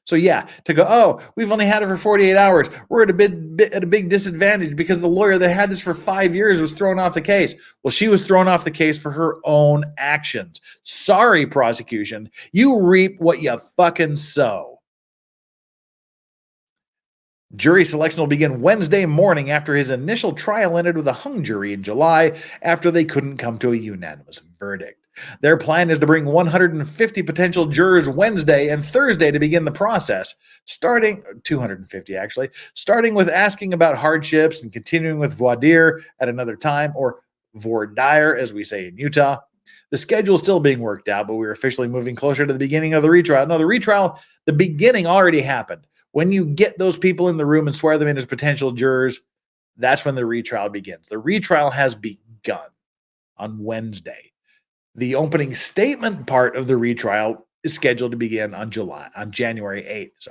So yeah, to go, oh, we've only had it for 48 hours. We're at a big disadvantage because the lawyer that had this for 5 years was thrown off the case. Well, she was thrown off the case for her own actions. Sorry, prosecution. You reap what you fucking sow. Jury selection will begin Wednesday morning after his initial trial ended with a hung jury in July after they couldn't come to a unanimous verdict. Their plan is to bring 150 potential jurors Wednesday and Thursday to begin the process, starting 250 actually, starting with asking about hardships and continuing with voir dire at another time, or voir dire as we say in Utah. The schedule is still being worked out, but we're officially moving closer to the beginning of the retrial. No, the retrial, the beginning already happened. When you get those people in the room and swear them in as potential jurors, that's when the retrial begins. The retrial has begun on Wednesday. The opening statement part of the retrial is scheduled to begin on January 8th.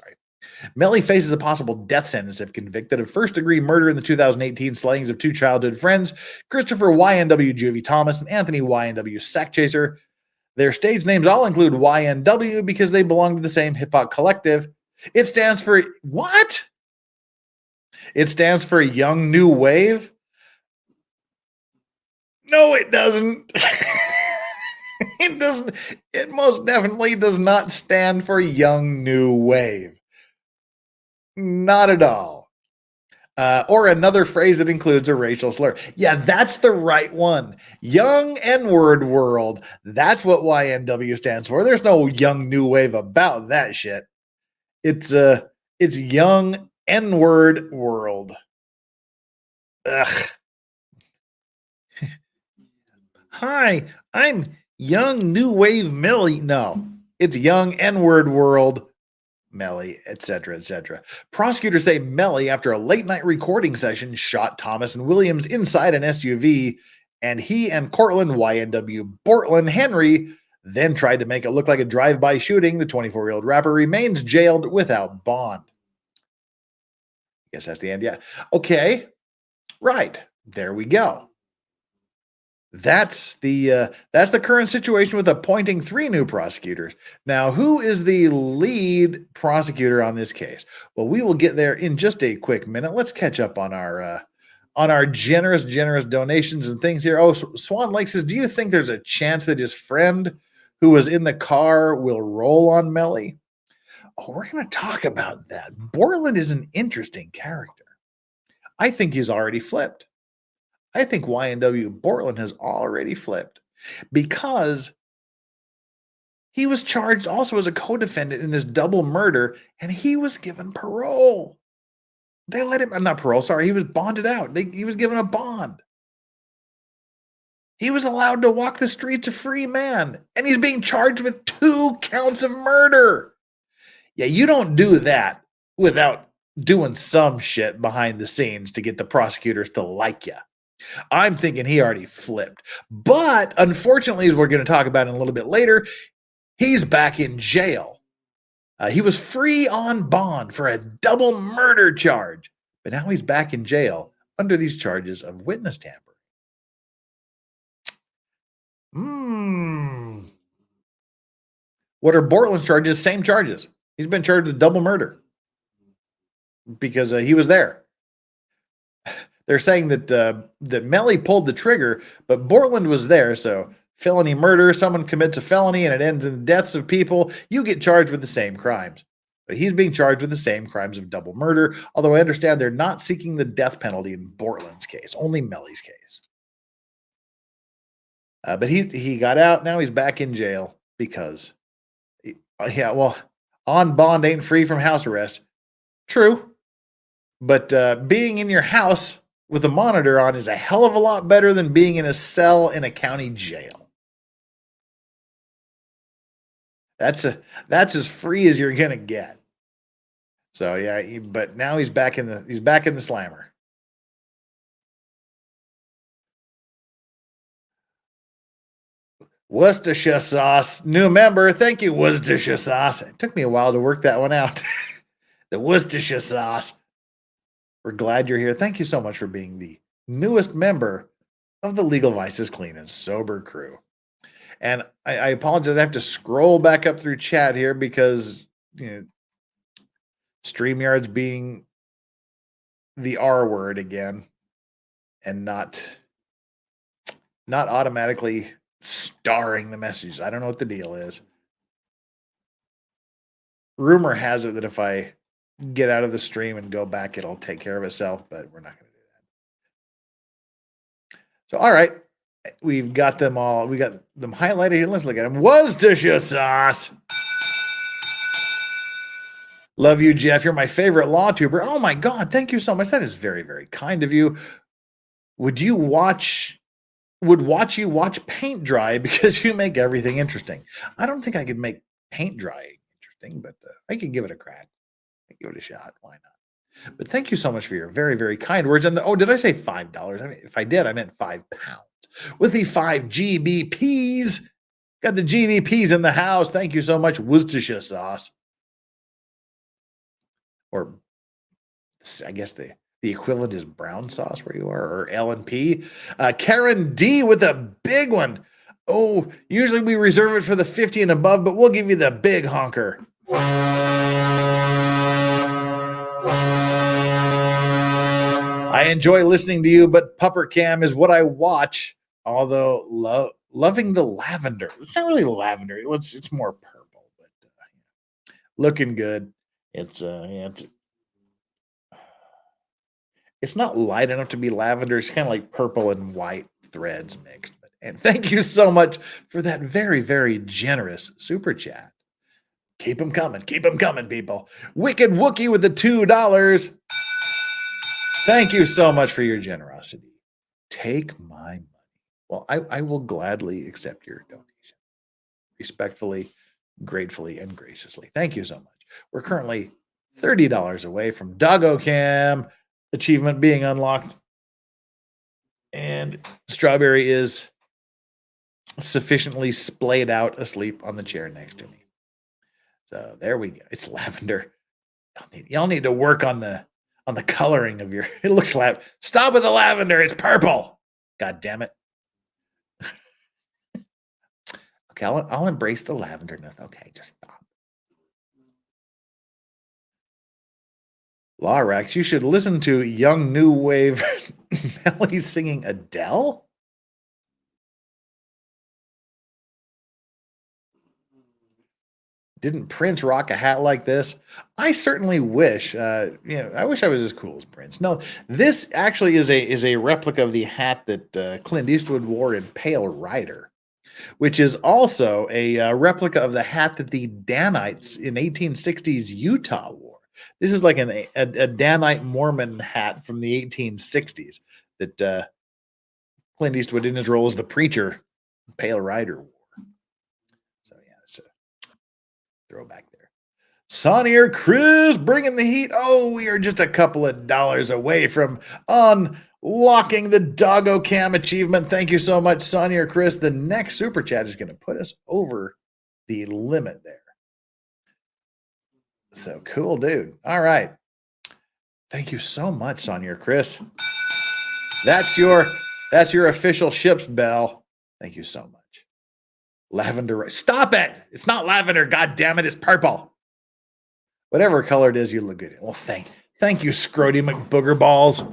Melly faces a possible death sentence if convicted of first-degree murder in the 2018 slayings of two childhood friends, Christopher YNW Juvie Thomas and Anthony YNW Sackchaser. Their stage names all include YNW because they belong to the same hip-hop collective. It stands for what? It stands for Young New Wave? No, it doesn't. It doesn't. It most definitely does not stand for Young New Wave. Not at all. Or another phrase that includes a racial slur. Yeah, that's the right one. Young N-word world. That's what YNW stands for. There's no Young New Wave about that shit. It's Young N-word world. Ugh. Hi, I'm Young New Wave Melly. No, it's Young N-word world Melly, etc., etc. Prosecutors say Melly, after a late-night recording session, shot Thomas and Williams inside an SUV, and he and Cortland YNW Bortland Henry then tried to make it look like a drive-by shooting. The 24-year-old rapper remains jailed without bond. Guess that's the end. Yeah. Okay. Right. There we go. That's the current situation with appointing 3 new prosecutors. Now, who is the lead prosecutor on this case? Well, we will get there in just a quick minute. Let's catch up on our generous donations and things here. Oh, Swan Lake says, do you think there's a chance that his friend who was in the car will roll on Melly? Oh, we're going to talk about that. Borland is an interesting character. I think he's already flipped. I think YNW Borland has already flipped because he was charged also as a co-defendant in this double murder, and he was given parole. They let him, not parole, sorry, he was bonded out. He was given a bond. He was allowed to walk the streets a free man, and he's being charged with 2 counts of murder. Yeah, you don't do that without doing some shit behind the scenes to get the prosecutors to like you. I'm thinking he already flipped. But unfortunately, as we're going to talk about in a little bit later, he's back in jail. He was free on bond for a double murder charge, but now he's back in jail under these charges of witness tampering. What are Bortland's charges? Same charges. He's been charged with double murder because he was there. They're saying that that Melly pulled the trigger, but Bortland was there. So felony murder, someone commits a felony and it ends in the deaths of people, you get charged with the same crimes. But he's being charged with the same crimes of double murder, although I understand they're not seeking the death penalty in Bortland's case, only Melly's case. But he got out. Now he's back in jail because, on bond ain't free from house arrest. True. But being in your house with a monitor on is a hell of a lot better than being in a cell in a county jail. That's as free as you're gonna get. So yeah, but now he's back in the slammer. Worcestershire sauce, new member. Thank you, Worcestershire sauce. It took me a while to work that one out. The Worcestershire sauce. We're glad you're here. Thank you so much for being the newest member of the Legal Vices Clean and Sober crew. And I apologize. I have to scroll back up through chat here because StreamYard's being the R word again and not automatically starring the messages. I don't know what the deal is. Rumor has it that if I get out of the stream and go back, it'll take care of itself, but we're not going to do that. So, all right. We've got them all. We got them highlighted here. Let's look at them. Worcestershire sauce. Love you, Jeff. You're my favorite law tuber. Oh my God. Thank you so much. That is very, very kind of you. Would you watch paint dry because you make everything interesting? I don't think I could make paint dry interesting, but I could give it a crack. Give it a shot. Why not? But thank you so much for your very, very kind words. And did I say $5? I mean, if I did, I meant £5 with the 5 GBPs. Got the GBPs in the house. Thank you so much, Worcestershire sauce. Or I guess the equivalent is brown sauce where you are, or L&P. Karen D with a big one. Oh, usually we reserve it for the 50 and above, but we'll give you the big honker. I enjoy listening to you, but Pupper Cam is what I watch, although loving the lavender. It's not really lavender. It's more purple, but looking good. It's not light enough to be lavender. It's kind of like purple and white threads mixed. And thank you so much for that very, very generous super chat. Keep them coming. Keep them coming, people. Wicked Wookie with the $2. Thank you so much for your generosity. Take my money. Well, I will gladly accept your donation. Respectfully, gratefully, and graciously. Thank you so much. We're currently $30 away from Doggo Cam achievement being unlocked. And Strawberry is sufficiently splayed out asleep on the chair next to me. So there we go. It's lavender. Y'all need to work on the coloring of your. It looks Stop with the lavender. It's purple. God damn it. Okay, I'll embrace the lavender. Okay, just stop. Lorax, you should listen to young new wave Melly singing Adele. Didn't Prince rock a hat like this? I certainly wish. I wish I was as cool as Prince. No, this actually is a replica of the hat that Clint Eastwood wore in Pale Rider, which is also a replica of the hat that the Danites in 1860s Utah wore. This is like a Danite Mormon hat from the 1860s that Clint Eastwood in his role as the preacher, Pale Rider War. So yeah, it's a throwback there. Sonny or Chris bringing the heat. Oh, we are just a couple of dollars away from unlocking the Doggo Cam achievement. Thank you so much, Sonny or Chris. The next super chat is going to put us over the limit there. So cool, dude. All right. Thank you so much, Sonny or Chris. That's your official ship's bell. Thank you so much. Lavender. Stop it. It's not lavender. God damn it. It's purple. Whatever color it is, you look good in. Well, thank you, Scrody McBooger Balls.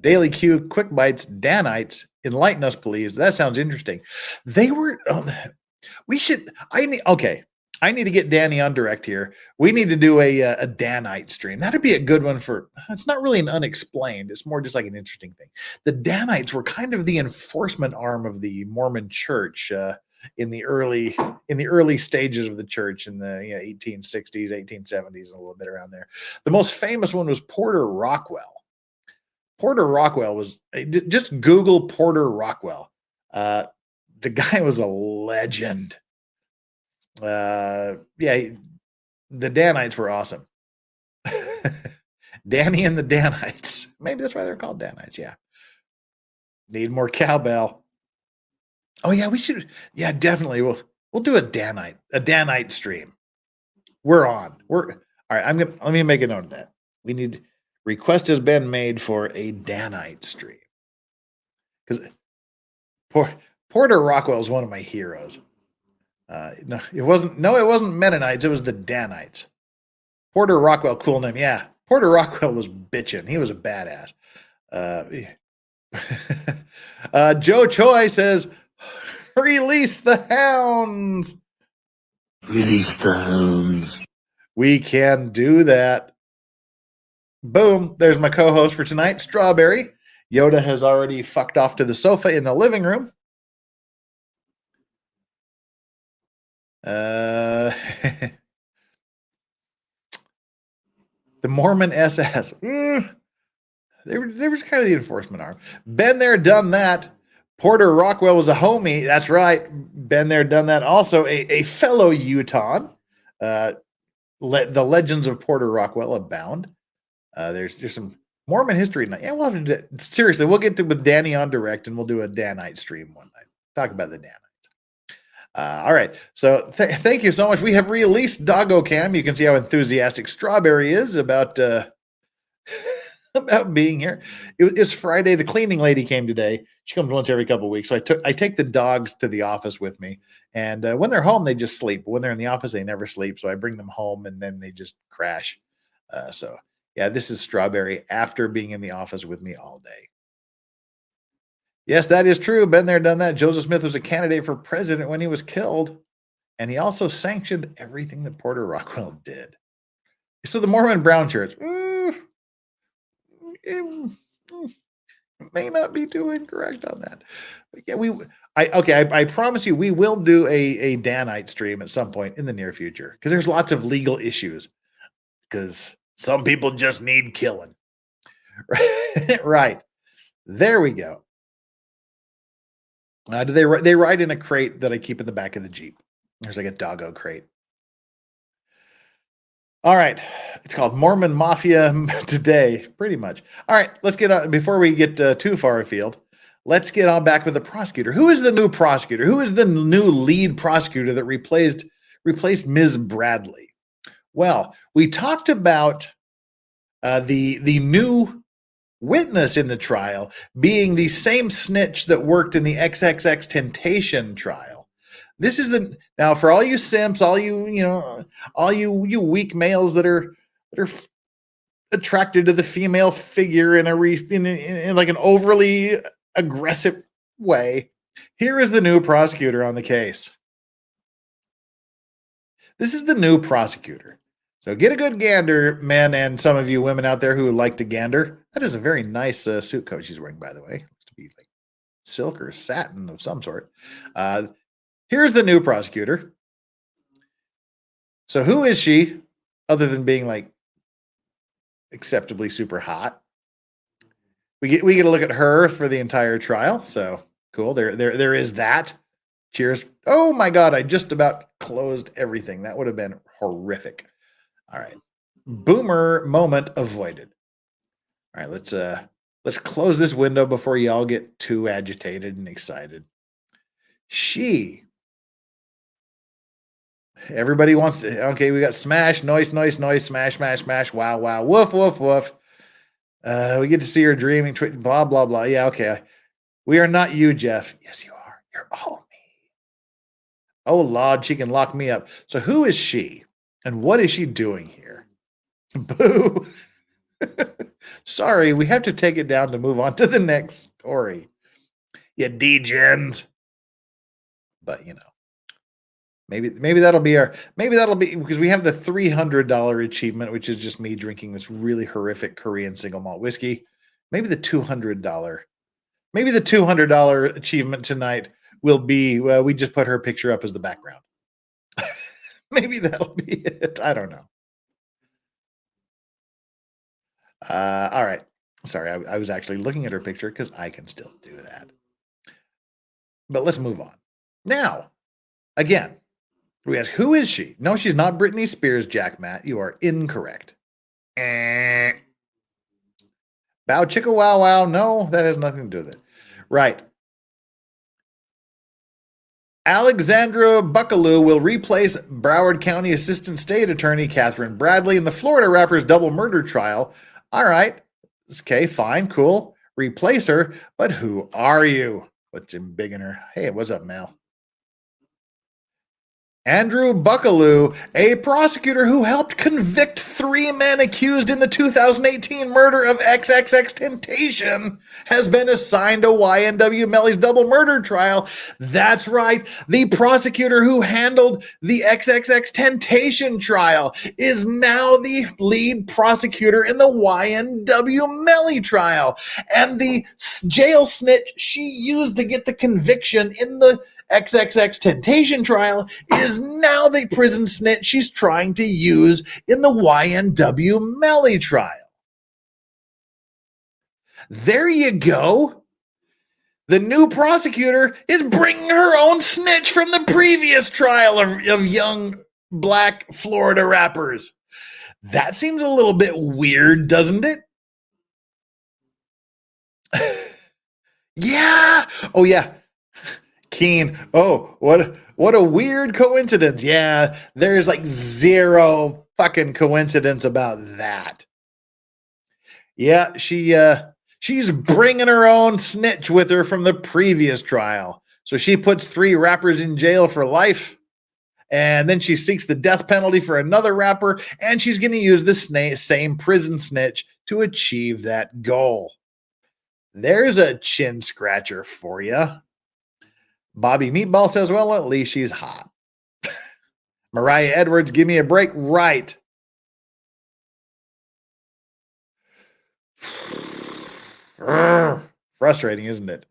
Daily Q, Quick Bites, Danites, enlighten us, please. That sounds interesting. They were. I need to get Danny on direct here. We need to do a Danite stream. That'd be a good one for. It's not really an unexplained. It's more just like an interesting thing. The Danites were kind of the enforcement arm of the Mormon Church in the early stages of the church in the 1860s, 1870s, a little bit around there. The most famous one was Porter Rockwell. Porter Rockwell was just Google Porter Rockwell. The guy was a legend. The Danites were awesome. Danny and the Danites. Maybe that's why they're called Danites. Yeah. Need more cowbell. Oh yeah, we should. Yeah, definitely. We'll do a Danite stream. We're on. All right. Let me make a note of that. We need request has been made for a Danite stream. Because Porter Rockwell is one of my heroes. No, it wasn't Mennonites. It was the Danites. Porter Rockwell, cool name. Yeah, Porter Rockwell was bitching. He was a badass. Joe Choi says, "Release the hounds." Release the hounds. We can do that. Boom. There's my co-host for tonight, Strawberry. Yoda has already fucked off to the sofa in the living room. The Mormon SS. They were kind of the enforcement arm. Been there, done that. Porter Rockwell was a homie. That's right. Been there, done that. Also a fellow Utah. The legends of Porter Rockwell abound. There's some Mormon history tonight. Yeah, we'll have to seriously. We'll get with Danny on direct, and we'll do a Danite stream one night. Talk about the Danites. All right. So thank you so much. We have released Doggo Cam. You can see how enthusiastic Strawberry is about about being here. It's Friday. The cleaning lady came today. She comes once every couple of weeks. So I take the dogs to the office with me. And when they're home, they just sleep. But when they're in the office, they never sleep. So I bring them home and then they just crash. So yeah, this is Strawberry after being in the office with me all day. Yes, that is true. Been there, done that. Joseph Smith was a candidate for president when he was killed. And he also sanctioned everything that Porter Rockwell did. So the Mormon brown shirts may not be too incorrect on that. But yeah, I promise you we will do a Danite stream at some point in the near future. Because there's lots of legal issues. Because some people just need killing. Right. There we go. They ride in a crate that I keep in the back of the Jeep. There's like a doggo crate. All right. It's called Mormon Mafia Today, pretty much. All right. Let's get on. Before we get too far afield, let's get on back with the prosecutor. Who is the new prosecutor? Who is the new lead prosecutor that replaced Ms. Bradley? Well, we talked about the new witness in the trial being the same snitch that worked in the XXX Temptation trial. This is now for all you simps, all you weak males that are attracted to the female figure in like an overly aggressive way. Here is the new prosecutor on the case. This is the new prosecutor. So get a good gander, men, and some of you women out there who like to gander. That is a very nice suit coat she's wearing, by the way. Looks to be like silk or satin of some sort. Here's the new prosecutor. So who is she, other than being like acceptably super hot? we get to look at her for the entire trial. So cool. There is that. Cheers. Oh my God, I just about closed everything. That would have been horrific. All right. Boomer moment avoided. All right, let's close this window before y'all get too agitated and excited. Everybody wants to, okay, we got smash, noise, smash, smash, wow, woof, woof. We get to see her dreaming, blah, blah, blah. Yeah, okay. We are not you, Jeff. Yes, you are. You're all me. Oh, Lord, she can lock me up. So who is she? And what is she doing here? Boo. Sorry, we have to take it down to move on to the next story. You degens. But, maybe that'll be because we have the $300 achievement, which is just me drinking this really horrific Korean single malt whiskey. Maybe the $200 achievement tonight will be, we just put her picture up as the background. Maybe that'll be it. I don't know. All right. Sorry, I was actually looking at her picture because I can still do that. But let's move on. Now, again, we ask, who is she? No, she's not Britney Spears, Jack Matt. You are incorrect. Bow chicka wow wow. No, that has nothing to do with it. Right. Alexandra Buckaloo will replace Broward County Assistant State Attorney Catherine Bradley in the Florida rapper's double murder trial. All right. Okay, fine, cool. Replace her, but who are you? Let's embiggen her. Hey, what's up, Mel? Andrew Buckaloo, a prosecutor who helped convict 3 men accused in the 2018 murder of XXXTentacion, has been assigned to YNW Melly's double murder trial. That's right. The prosecutor who handled the XXXTentacion trial is now the lead prosecutor in the YNW Melly trial. And the jail snitch she used to get the conviction in the XXXTentacion trial is now the prison snitch she's trying to use in the YNW Melly trial. There you go. The new prosecutor is bringing her own snitch from the previous trial of young black Florida rappers. That seems a little bit weird, doesn't it? Yeah. Oh, yeah. Keen. Oh, what a weird coincidence. Yeah, there's like zero fucking coincidence about that. Yeah, she's bringing her own snitch with her from the previous trial. So she puts 3 rappers in jail for life, and then she seeks the death penalty for another rapper, and she's going to use the same prison snitch to achieve that goal. There's a chin scratcher for you. Bobby Meatball says, well, at least she's hot. Mariah Edwards, give me a break. Right. Frustrating, isn't it?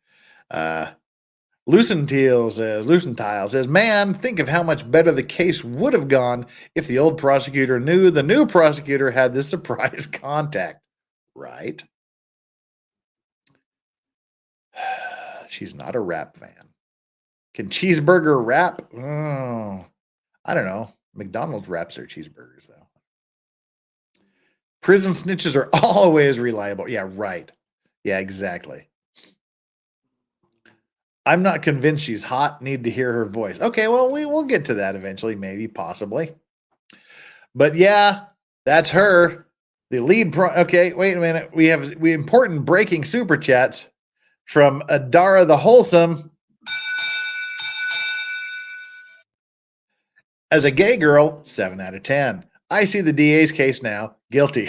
Lucentile says, man, think of how much better the case would have gone if the old prosecutor knew the new prosecutor had this surprise contact. Right. She's not a rap fan. Can cheeseburger wrap? Oh, I don't know. McDonald's wraps their cheeseburgers, though. Prison snitches are always reliable. Yeah, right. Yeah, exactly. I'm not convinced she's hot. Need to hear her voice. Okay, well, we'll get to that eventually, maybe, possibly. But yeah, that's her. The lead okay, wait a minute. We have important breaking super chats from Adara the Wholesome. As a gay girl, 7 out of 10. I see the DA's case now. Guilty.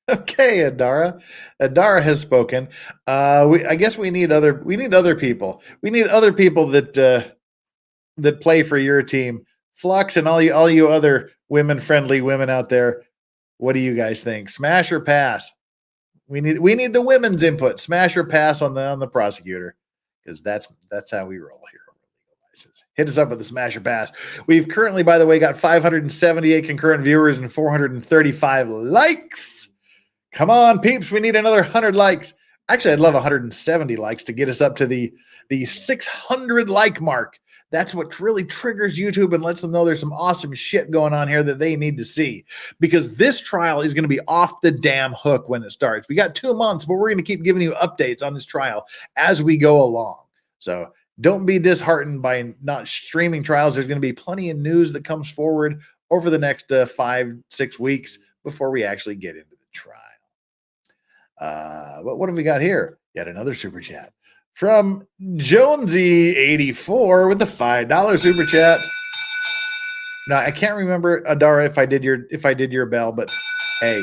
Okay, Adara. Adara has spoken. I guess we need other people. We need other people that play for your team. Flux and all you other women-friendly women out there. What do you guys think? Smash or pass? We need the women's input. Smash or pass on the prosecutor, because that's how we roll here. Hit us up with the smash or pass. We've currently, by the way, got 578 concurrent viewers and 435 likes. Come on, peeps. We need another 100 likes. Actually, I'd love 170 likes to get us up to the 600 like mark. That's what really triggers YouTube and lets them know there's some awesome shit going on here that they need to see. Because this trial is going to be off the damn hook when it starts. We got 2 months, but we're going to keep giving you updates on this trial as we go along. So don't be disheartened by not streaming trials. There's going to be plenty of news that comes forward over the next 5-6 weeks before we actually get into the trial. But what have we got here? Yet another super chat from Jonesy84 with the $5 super chat. Now I can't remember, Adara, if I did your bell, but hey,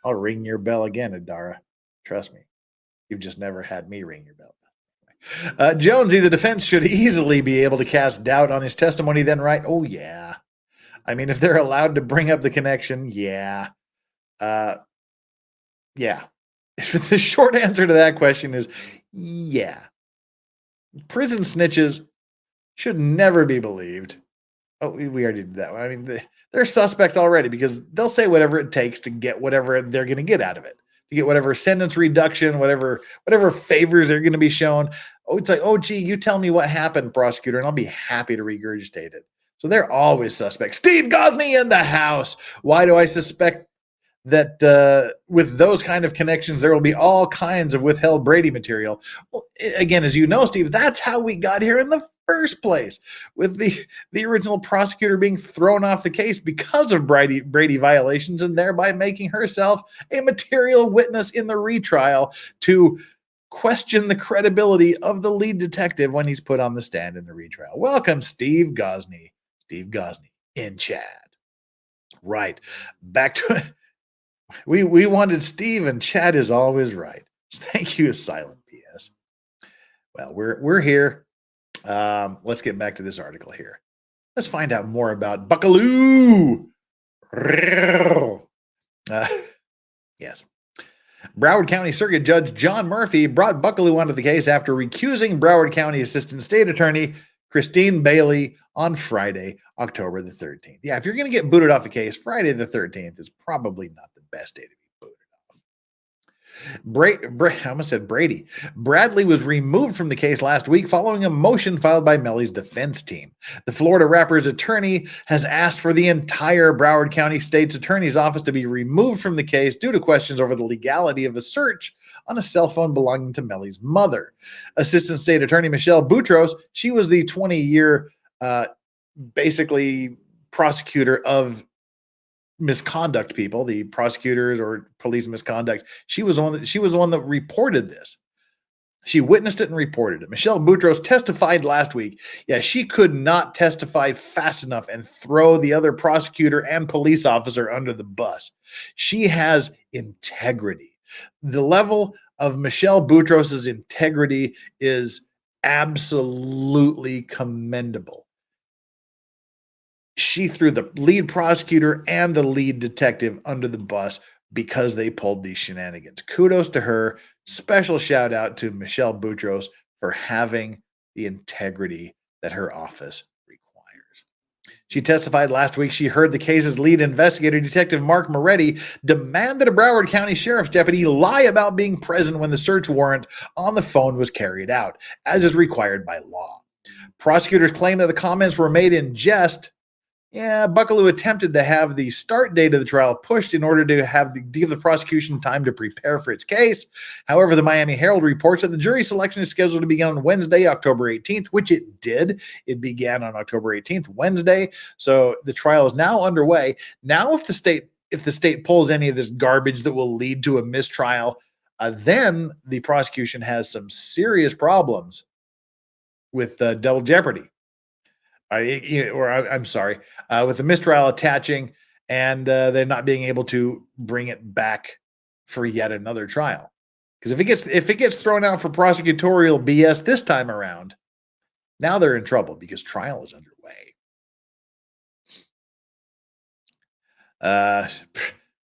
I'll ring your bell again, Adara. Trust me, you've just never had me ring your bell. Jonesy, the defense should easily be able to cast doubt on his testimony then, right? Oh yeah. I mean, if they're allowed to bring up the connection, yeah. Yeah. The short answer to that question is yeah. Prison snitches should never be believed. Oh, we already did that one. I mean, they're suspect already because they'll say whatever it takes to get whatever they're going to get out of it. To get whatever sentence reduction, whatever favors they're going to be shown. Oh, it's like, oh, gee, you tell me what happened, prosecutor, and I'll be happy to regurgitate it. So they're always suspects. Steve Gosney in the house. Why do I suspect that with those kind of connections, there will be all kinds of withheld Brady material? Well, again, as you know, Steve, that's how we got here in the first place, with the original prosecutor being thrown off the case because of Brady violations and thereby making herself a material witness in the retrial to question the credibility of the lead detective when he's put on the stand in the retrial. Welcome, Steve Gosney. Steve Gosney in chat. Right. Back to it. We wanted Steve, and Chad is always right. Thank you, Silent PS. Well, we're here. Let's get back to this article here. Let's find out more about Buckaloo. Yes. Broward County Circuit Judge John Murphy brought Buckaloo onto the case after recusing Broward County Assistant State Attorney Christine Bailey on Friday, October the 13th. Yeah, if you're going to get booted off a case, Friday the 13th is probably not the best day to be booted off. I almost said Brady. Bradley was removed from the case last week following a motion filed by Melly's defense team. The Florida rapper's attorney has asked for the entire Broward County State's Attorney's Office to be removed from the case due to questions over the legality of a search on a cell phone belonging to Melly's mother. Assistant State Attorney Michelle Boutros, she was the 20-year basically prosecutor of misconduct people, the prosecutors or police misconduct. She was the one that reported this. She witnessed it and reported it. Michelle Boutros testified last week. Yeah, she could not testify fast enough and throw the other prosecutor and police officer under the bus. She has integrity. The level of Michelle Boutros's integrity is absolutely commendable. She threw the lead prosecutor and the lead detective under the bus because they pulled these shenanigans. Kudos to her. Special shout out to Michelle Boutros for having the integrity that her office requires. She testified last week. She heard the case's lead investigator, Detective Mark Moretti, demand that a Broward County Sheriff's deputy lie about being present when the search warrant on the phone was carried out, as is required by law. Prosecutors claim that the comments were made in jest. Yeah, Buckaloo attempted to have the start date of the trial pushed in order to give the prosecution time to prepare for its case. However, the Miami Herald reports that the jury selection is scheduled to begin on Wednesday, October 18th, which it did. It began on October 18th, Wednesday. So the trial is now underway. Now, if the state pulls any of this garbage that will lead to a mistrial, then the prosecution has some serious problems with double jeopardy. I'm sorry, with the mistrial attaching and they're not being able to bring it back for yet another trial. Because if it gets thrown out for prosecutorial BS this time around, now they're in trouble because trial is underway.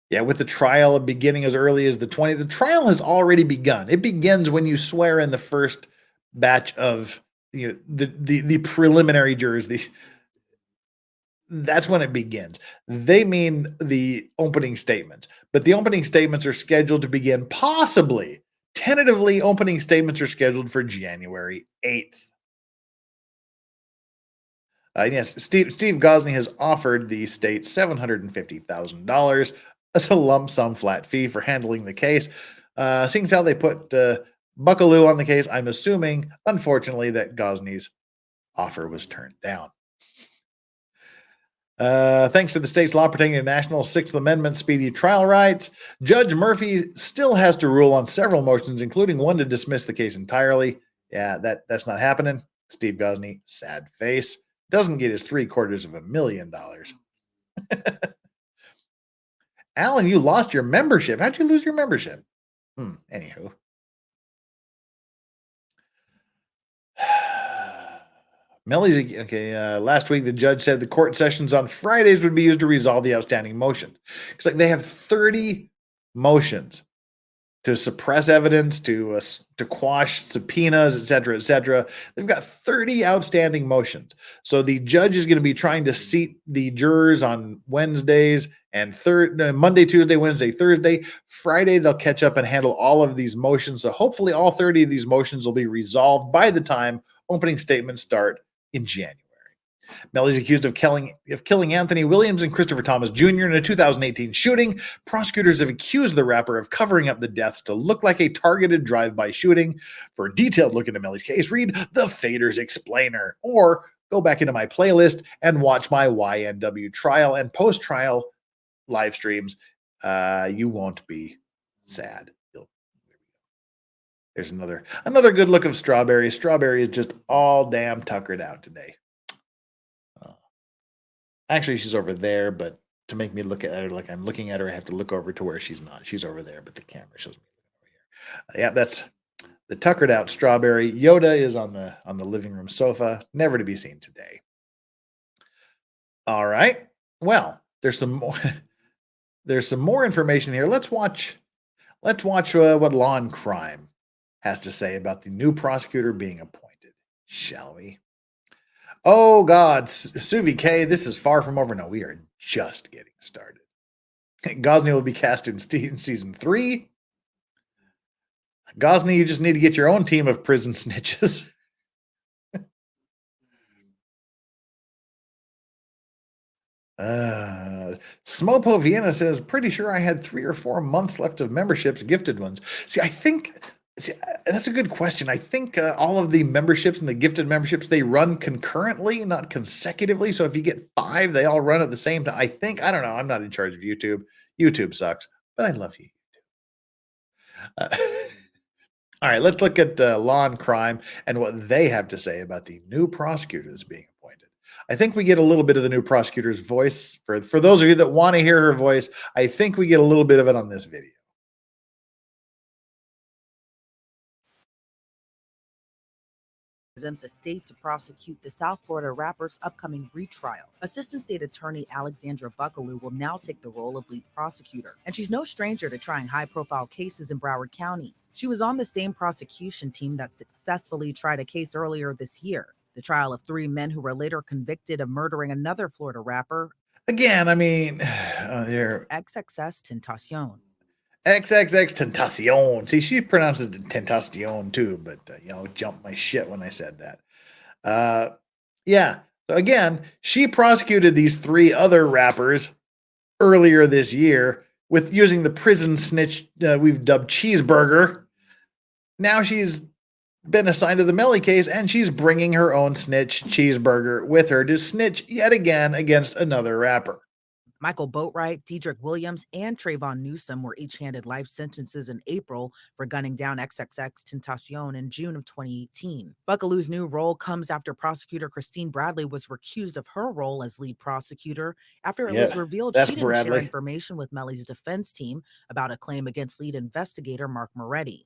Yeah, with the trial beginning as early as the 20th, the trial has already begun. It begins when you swear in the first batch of the preliminary jurors, that's when it begins. They mean the opening statements, but the opening statements are scheduled to begin possibly, tentatively, opening statements are scheduled for January 8th. Yes, Steve Gosney has offered the state $750,000 as a lump sum flat fee for handling the case. Seeing as how they put Buckaloo on the case, I'm assuming, unfortunately, that Gosney's offer was turned down. Thanks to the state's law protecting the national Sixth Amendment speedy trial rights, Judge Murphy still has to rule on several motions, including one to dismiss the case entirely. Yeah, that's not happening. Steve Gosney, sad face, doesn't get his $750,000. Alan, you lost your membership. How'd you lose your membership? Anywho. Melly's okay. Last week, the judge said the court sessions on Fridays would be used to resolve the outstanding motion. It's like they have 30 motions to suppress evidence, to quash subpoenas, et cetera, et cetera. They've got 30 outstanding motions. So the judge is going to be trying to seat the jurors on Wednesdays and Monday, Tuesday, Wednesday, Thursday. Friday, they'll catch up and handle all of these motions. So hopefully all 30 of these motions will be resolved by the time opening statements start in January. Melly's accused of killing Anthony Williams and Christopher Thomas Jr. in a 2018 shooting. Prosecutors have accused the rapper of covering up the deaths to look like a targeted drive-by shooting. For a detailed look into Melly's case, read The Faders Explainer, or go back into my playlist and watch my YNW trial and post-trial live streams. You won't be sad. There's another good look of Strawberry. Strawberry is just all damn tuckered out today. Actually, she's over there, but to make me look at her like I'm looking at her, I have to look over to where she's not. She's over there, but the camera shows me over here. Yeah, that's the tuckered out Strawberry. Yoda is on the living room sofa, never to be seen today. All right. Well, there's some more information here. Let's watch what Law and Crime has to say about the new prosecutor being appointed, shall we? Oh God, Suvi K, this is far from over. No, we are just getting started. Gosney will be cast in season 3. Gosney, you just need to get your own team of prison snitches. Smopo Vienna says, pretty sure I had 3 or 4 months left of memberships, gifted ones. See, that's a good question. I think all of the memberships and the gifted memberships, they run concurrently, not consecutively. So if you get 5, they all run at the same time. I don't know. I'm not in charge of YouTube. YouTube sucks, but I love you, YouTube. All right, let's look at Law and Crime and what they have to say about the new prosecutor that's being appointed. I think we get a little bit of the new prosecutor's voice. For those of you that want to hear her voice, I think we get a little bit of it on this video. The state to prosecute the South Florida rapper's upcoming retrial. Assistant State Attorney Alexandra Buckaloo will now take the role of lead prosecutor, and she's no stranger to trying high-profile cases in Broward County. She was on the same prosecution team that successfully tried a case earlier this year, the trial of 3 men who were later convicted of murdering another Florida rapper. Again, I mean, they're XXS Tentacion. XXX Tentacion. See, she pronounces it Tentacion too, but y'all jumped my shit when I said that. Yeah. So again, she prosecuted these 3 other rappers earlier this year with using the prison snitch we've dubbed Cheeseburger. Now she's been assigned to the Melly case, and she's bringing her own snitch Cheeseburger with her to snitch yet again against another rapper. Michael Boatwright, Dedrick Williams, and Trayvon Newsom were each handed life sentences in April for gunning down XXX Tentacion in June of 2018. Buckaloo's new role comes after prosecutor Christine Bradley was recused of her role as lead prosecutor after it was revealed she didn't share information with Melly's defense team about a claim against lead investigator Mark Moretti.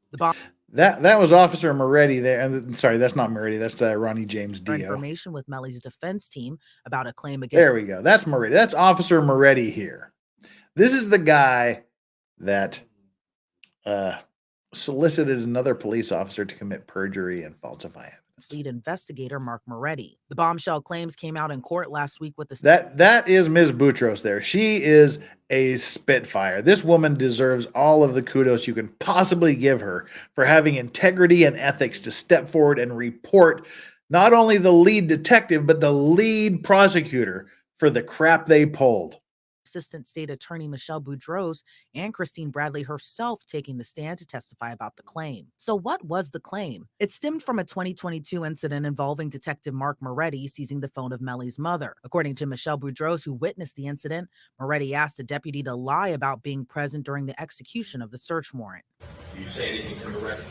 That was Officer Moretti there. And sorry, that's not Moretti. That's Ronnie James Dio. Information with Melly's defense team about a claim against. There we go. That's Moretti. That's Officer Moretti here. This is the guy that solicited another police officer to commit perjury and falsify evidence. lead investigator, Mark Moretti. The bombshell claims came out in court last week with the that is Ms. Boutros there. She is a spitfire. This woman deserves all of the kudos you can possibly give her for having integrity and ethics to step forward and report not only the lead detective, but the lead prosecutor for the crap they pulled. Assistant State Attorney Michelle Boudreaux and Christine Bradley herself taking the stand to testify about the claim. So what was the claim? It stemmed from a 2022 incident involving Detective Mark Moretti seizing the phone of Melly's mother. According to Michelle Boudreaux, who witnessed the incident, Moretti asked the deputy to lie about being present during the execution of the search warrant. Do you say anything to Moretti?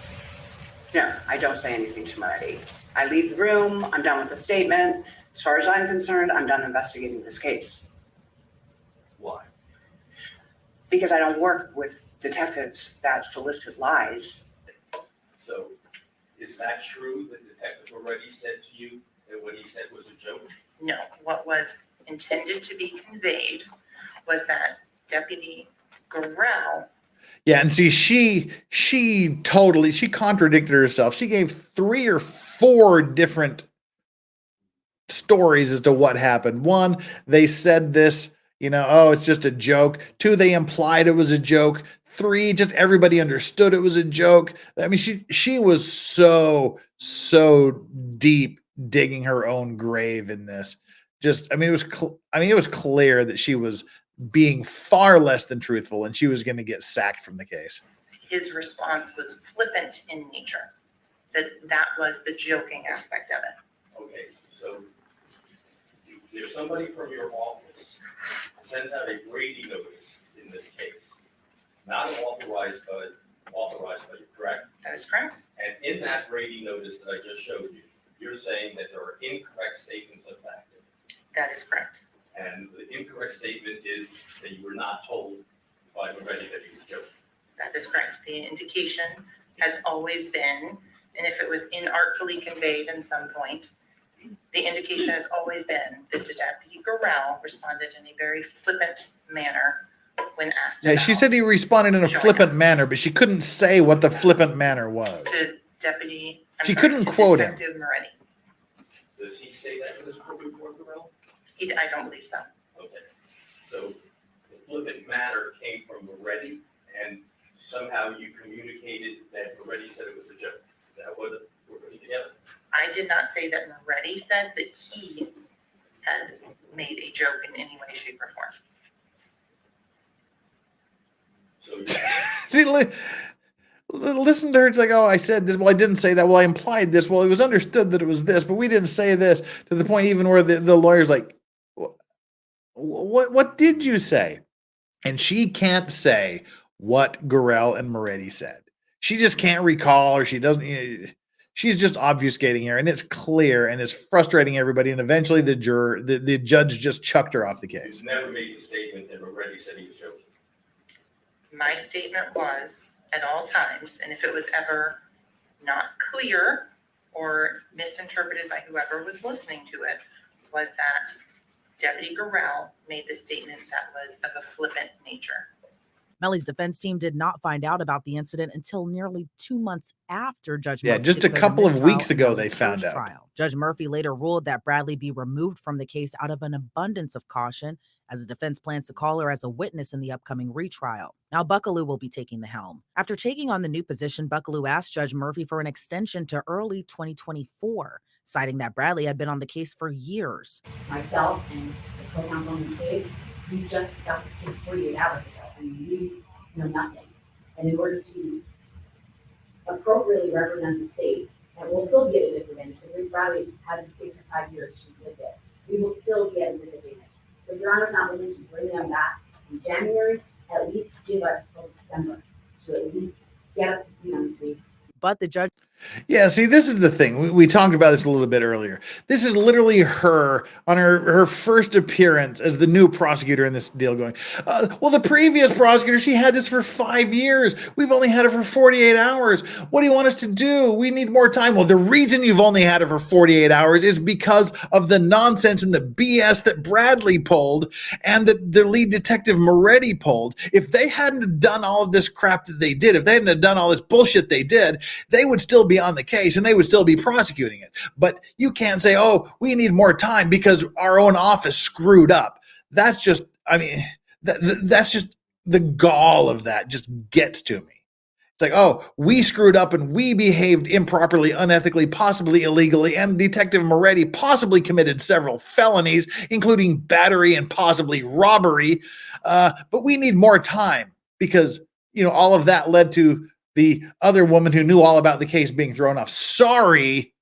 No, I don't say anything to Moretti. I leave the room, I'm done with the statement. As far as I'm concerned, I'm done investigating this case. Why? Because I don't work with detectives that solicit lies. So, is that true that Detective Moretti said to you that what he said was a joke? No, what was intended to be conveyed was that Deputy Gorell. Yeah, and see, she contradicted herself. She gave 3 or 4 different stories as to what happened. 1, they said this, oh, it's just a joke. 2, they implied it was a joke. 3, just everybody understood it was a joke. I mean, she was so deep digging her own grave in this. It was clear that she was being far less than truthful, and she was going to get sacked from the case. His response was flippant in nature. That was the joking aspect of it. Okay, so if somebody from your office sends out a Brady notice in this case, not authorized by you, correct? That is correct. And in that Brady notice that I just showed you, you're saying that there are incorrect statements of fact. That is correct. And the incorrect statement is that you were not told by Moretti that he was joking. That is correct. The indication has always been, and if it was inartfully conveyed in some point, the indication has always been that Deputy Gorell responded in a very flippant manner when asked. Yeah, she said he responded in a flippant manner, but she couldn't say what the flippant manner was. The deputy. She couldn't quote him. Detective Moretti. Does he say that in his report, Gorell? I don't believe so. Okay. So the flippant matter came from Moretti, and somehow you communicated that Moretti said it was a joke. Is that what we're putting together? I did not say that Moretti said that he had made a joke in any way, shape, or form. So See, listen to her. It's like, oh, I said this. Well, I didn't say that. Well, I implied this. Well, it was understood that it was this, but we didn't say this, to the point even where the lawyer's like, what did you say? And she can't say what Gorell and Moretti said. She just can't recall, or she doesn't. She's just obfuscating here, and it's clear, and it's frustrating everybody. And eventually, the judge just chucked her off the case. You never made the statement that Moretti said he was joking. My statement was at all times, and if it was ever not clear or misinterpreted by whoever was listening to it, was that Deputy Gorell made the statement that was of a flippant nature. Melly's defense team did not find out about the incident until nearly 2 months after Judge Murphy. Yeah, just a couple of weeks ago they found out. Judge Murphy later ruled that Bradley be removed from the case out of an abundance of caution, as the defense plans to call her as a witness in the upcoming retrial. Now, Buckaloo will be taking the helm. After taking on the new position, Buckaloo asked Judge Murphy for an extension to early 2024, citing that Bradley had been on the case for years. Myself and the co-counsel on the case, we just got this case 48 hours ago, and we know nothing. And in order to appropriately represent the state, and we'll still be at a disadvantage, because Bradley had this case for 5 years, she lived it. We will still be at a disadvantage. So if Your Honor's not willing to bring them back in January, at least give us till December to at least get up to speed on the case. But the judge... Yeah, see, this is the thing. We talked about this a little bit earlier. This is literally her on her first appearance as the new prosecutor in this deal going, well, the previous prosecutor, she had this for 5 years. We've only had it for 48 hours. What do you want us to do? We need more time. Well, the reason you've only had it for 48 hours is because of the nonsense and the BS that Bradley pulled and that the lead detective Moretti pulled. If they hadn't done all of this crap that they did, if they hadn't done all this bullshit they did, they would still be on the case and they would still be prosecuting it. But you can't say, oh, we need more time because our own office screwed up. That's just, I mean, that's just the gall of that just gets to me. It's like, oh, we screwed up and we behaved improperly, unethically, possibly illegally, and Detective Moretti possibly committed several felonies, including battery and possibly robbery. But we need more time because, you know, all of that led to the other woman who knew all about the case being thrown off. Sorry,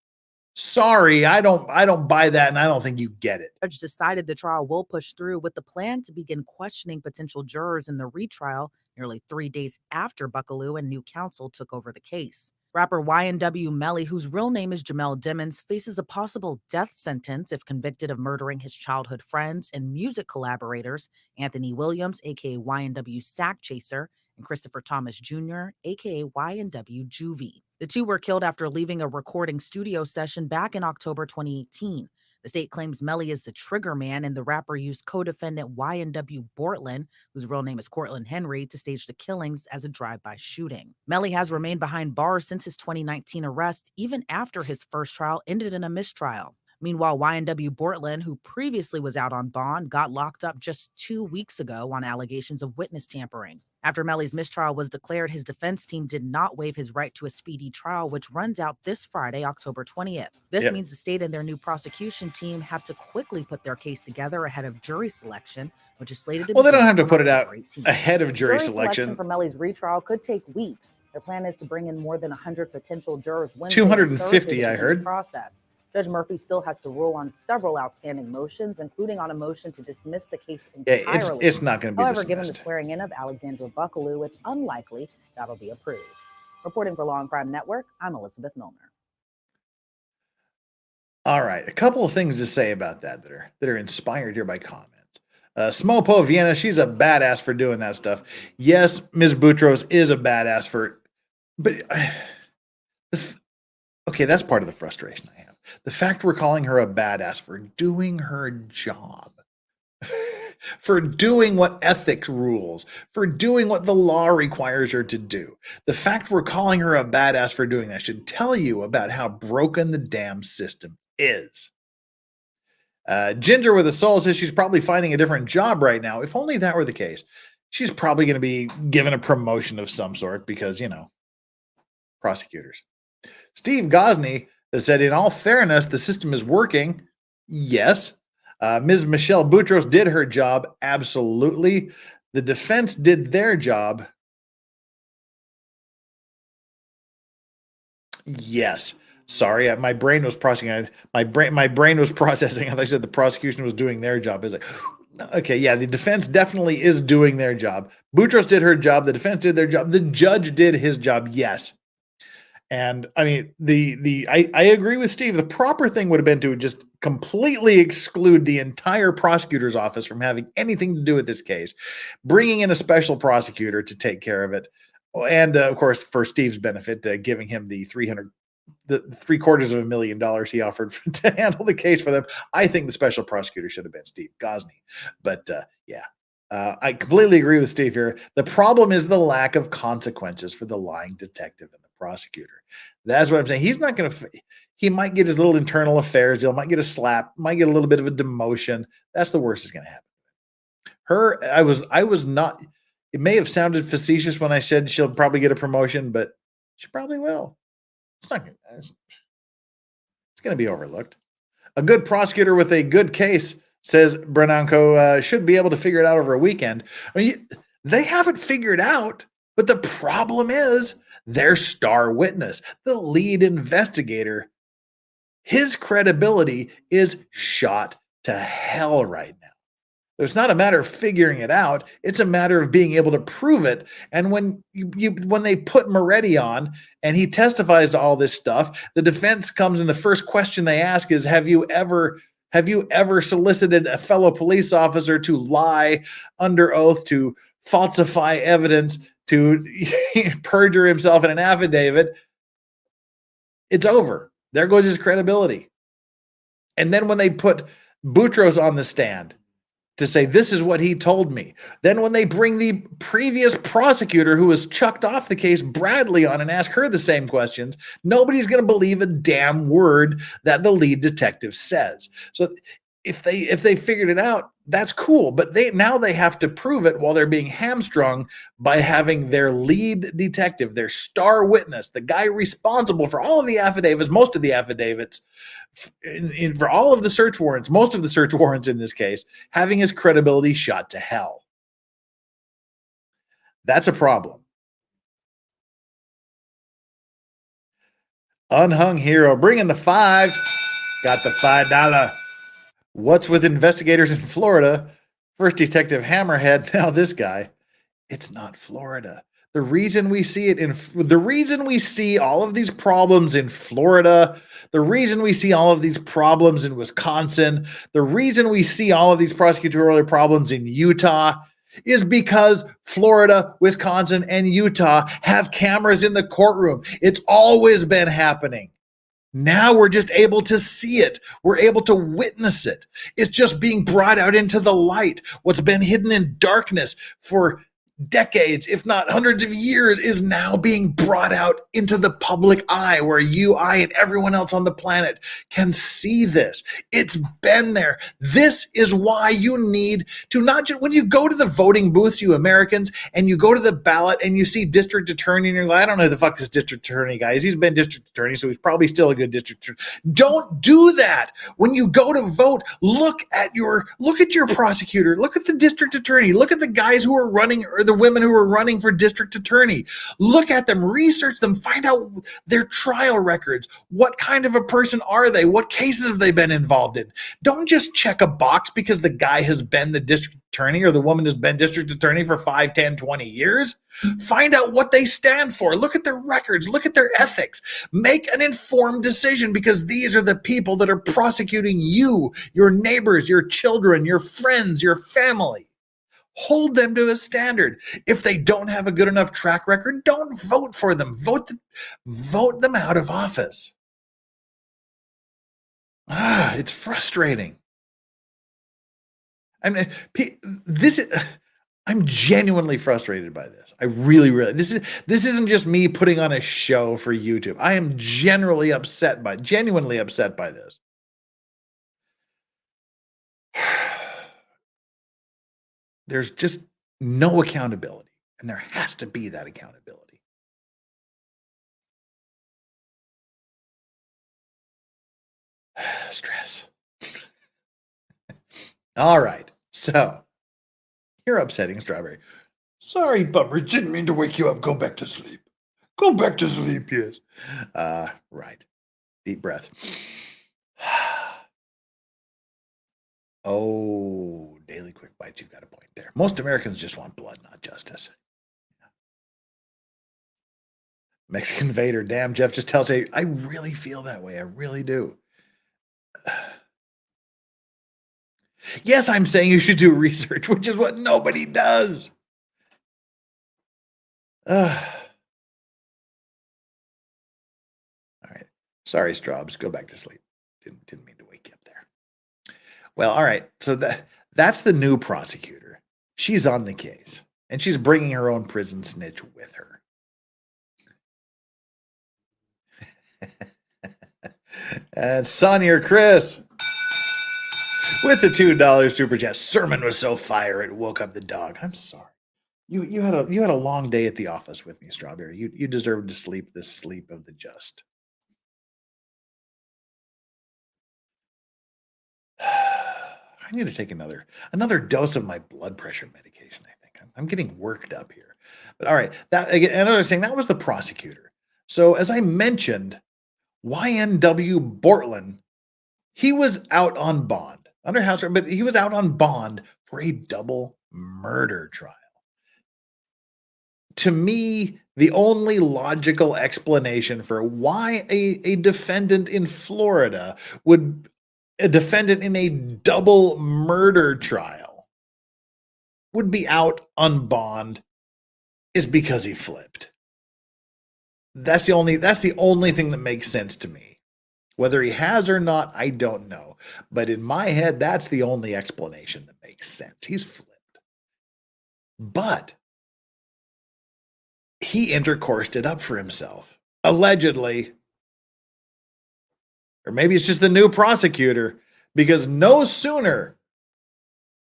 I don't buy that, and I don't think you get it. The judge decided the trial will push through with the plan to begin questioning potential jurors in the retrial nearly 3 days after Buckaloo and new counsel took over the case. Rapper YNW Melly, whose real name is Jamel Dimmons, faces a possible death sentence if convicted of murdering his childhood friends and music collaborators, Anthony Williams, aka YNW Sack Chaser, and Christopher Thomas Jr., aka YNW Juvie. The two were killed after leaving a recording studio session back in October 2018. The state claims Melly is the trigger man, and the rapper used co-defendant YNW Bortland, whose real name is Cortland Henry, to stage the killings as a drive-by shooting. Melly has remained behind bars since his 2019 arrest, even after his first trial ended in a mistrial. Meanwhile, YNW Bortland, who previously was out on bond, got locked up just 2 weeks ago on allegations of witness tampering. After Melly's mistrial was declared, his defense team did not waive his right to a speedy trial, which runs out this Friday, October 20th. This means the state and their new prosecution team have to quickly put their case together ahead of jury selection, which is slated to Well, they don't have to on put it out October 18th. ahead of jury selection. For Melly's retrial could take weeks. Their plan is to bring in more than 100 potential jurors Wednesday 250, I heard. Process. Judge Murphy still has to rule on several outstanding motions, including on a motion to dismiss the case entirely. It's not going to be However, dismissed. given the swearing in of Alexandra Buckaloo, it's unlikely that'll be approved. Reporting for Law and Crime Network, I'm Elizabeth Milner. All right, a couple of things to say about that that are inspired here by comments. Smopo Vienna, she's a badass for doing that stuff. Yes, Ms. Boutros is a badass for, but okay, that's part of the frustration I have. The fact we're calling her a badass for doing her job, for doing what ethics rules, for doing what the law requires her to do. The fact we're calling her a badass for doing that should tell you about how broken the damn system is. Ginger with a soul says she's probably finding a different job right now. If only that were the case. She's probably going to be given a promotion of some sort because, you know, prosecutors. Steve Gosney has said, in all fairness, the system is working. Yes. Ms. Michelle Boutros did her job. Absolutely. The defense did their job. Yes. Sorry, my brain was processing. My brain was processing. I thought I said the prosecution was doing their job. It's like, okay, yeah, the defense definitely is doing their job. Boutros did her job. The defense did their job. The judge did his job. Yes. And I mean, I agree with Steve. The proper thing would have been to just completely exclude the entire prosecutor's office from having anything to do with this case, bringing in a special prosecutor to take care of it. And of course, for Steve's benefit, giving him the $750,000 he offered to handle the case for them. I think the special prosecutor should have been Steve Gosney. But yeah, I completely agree with Steve here. The problem is the lack of consequences for the lying detective and the prosecutor. That's what I'm saying. He's not going to, he might get his little internal affairs deal, might get a slap, might get a little bit of a demotion. That's the worst that's going to happen. I was not, it may have sounded facetious when I said she'll probably get a promotion, but she probably will. It's not going to be overlooked. A good prosecutor with a good case, says Brananco, should be able to figure it out over a weekend. I mean, they haven't figured out, but the problem is their star witness, the lead investigator, his credibility is shot to hell right now. It's not a matter of figuring it out. It's a matter of being able to prove it. And when when they put Moretti on and he testifies to all this stuff, the defense comes and the first question they ask is, have you ever solicited a fellow police officer to lie under oath, to falsify evidence, to perjure himself in an affidavit? It's over. There goes his credibility. And then when they put Boutros on the stand, to say, this is what he told me. Then when they bring the previous prosecutor who was chucked off the case, Bradley, on and ask her the same questions, nobody's going to believe a damn word that the lead detective says. So if they figured it out, that's cool. But they have to prove it while they're being hamstrung by having their lead detective, their star witness, the guy responsible for all of the affidavits, most of the affidavits, for all of the search warrants, most of the search warrants in this case, having his credibility shot to hell. That's a problem. Unhung hero, bring in the $5. Got the $5. What's with investigators in Florida? First Detective Hammerhead, now this guy. It's not Florida. The reason we see all of these problems in Florida, the reason we see all of these problems in Wisconsin, the reason we see all of these prosecutorial problems in Utah is because Florida, Wisconsin, and Utah have cameras in the courtroom. It's always been happening. Now we're just able to see it. We're able to witness it. It's just being brought out into the light. What's been hidden in darkness for decades, if not hundreds of years, is now being brought out into the public eye where you, I, and everyone else on the planet can see this. It's been there. This is why you need to not just, when you go to the voting booths, you Americans, and you go to the ballot and you see district attorney and you're like, I don't know who the fuck this district attorney guy is. He's been district attorney, so he's probably still a good district attorney. Don't do that. When you go to vote, look at your prosecutor, look at the district attorney, look at the guys who are running, or the women who are running for district attorney. Look at them, research them, find out their trial records. What kind of a person are they? What cases have they been involved in? Don't just check a box because the guy has been the district attorney or the woman has been district attorney for 5, 10, 20 years. Find out what they stand for. Look at their records. Look at their ethics. Make an informed decision, because these are the people that are prosecuting you, your neighbors, your children, your friends, your family. Hold them to a standard. If they don't have a good enough track record, don't vote for them. Vote them out of office. It's frustrating. I mean, I'm genuinely frustrated by this. I really, this isn't just me putting on a show for YouTube. I am genuinely upset by this. There's just no accountability, and there has to be that accountability. Stress. All right, so you're upsetting Strawberry. Sorry, Bummers, didn't mean to wake you up. Go back to sleep. Go back to sleep, yes. Right. Deep breath. Oh, Daily Quick Bites, you've got a point there. Most Americans just want blood, not justice. Mexican Vader, damn, Jeff just tells you, I really feel that way. I really do. Yes, I'm saying you should do research, which is what nobody does. All right. Sorry, Straubs. Go back to sleep. Didn't mean to wake you up there. Well, all right. So that's the new prosecutor. She's on the case, and she's bringing her own prison snitch with her. And Sonia or Chris with the $2 super chat. Sermon was so fire it woke up the dog. I'm sorry. You had a long day at the office with me, Strawberry. You deserve to sleep the sleep of the just. I need to take another dose of my blood pressure medication. I think I'm getting worked up here. But all right, that again, another thing, that was the prosecutor. So as I mentioned, YNW Bortland, he was out on bond under house arrest, but he was out on bond for a double murder trial. To me, the only logical explanation for why a defendant in Florida a defendant in a double murder trial would be out on bond is because he flipped. That's the only thing that makes sense to me. Whether he has or not, I don't know. But in my head, that's the only explanation that makes sense. He's flipped. But he intercoursed it up for himself, allegedly. Or maybe it's just the new prosecutor, because no sooner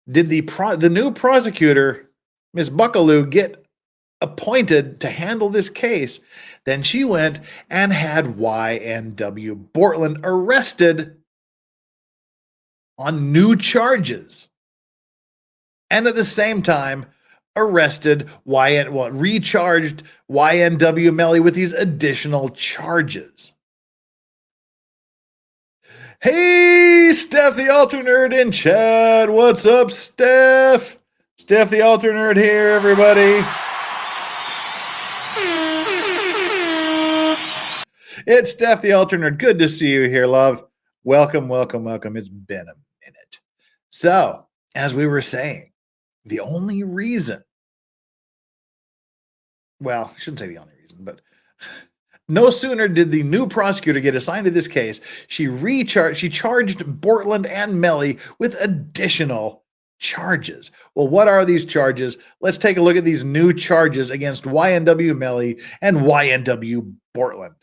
did the new prosecutor, Miss Buckaloo, get appointed to handle this case, then she went and had YNW Portland arrested on new charges. And at the same time, recharged YNW Melly with these additional charges. Hey, Steph the Alter Nerd in chat. What's up, Steph? Steph the Alter Nerd here, everybody. It's Steph the Alter Nerd. Good to see you here, love. Welcome, welcome, welcome. It's been a minute. So, as we were saying, the only reason, well, I shouldn't say the only reason, but no sooner did the new prosecutor get assigned to this case, she charged Portland and Melly with additional charges. Well, what are these charges? Let's take a look at these new charges against YNW Melly and YNW Portland.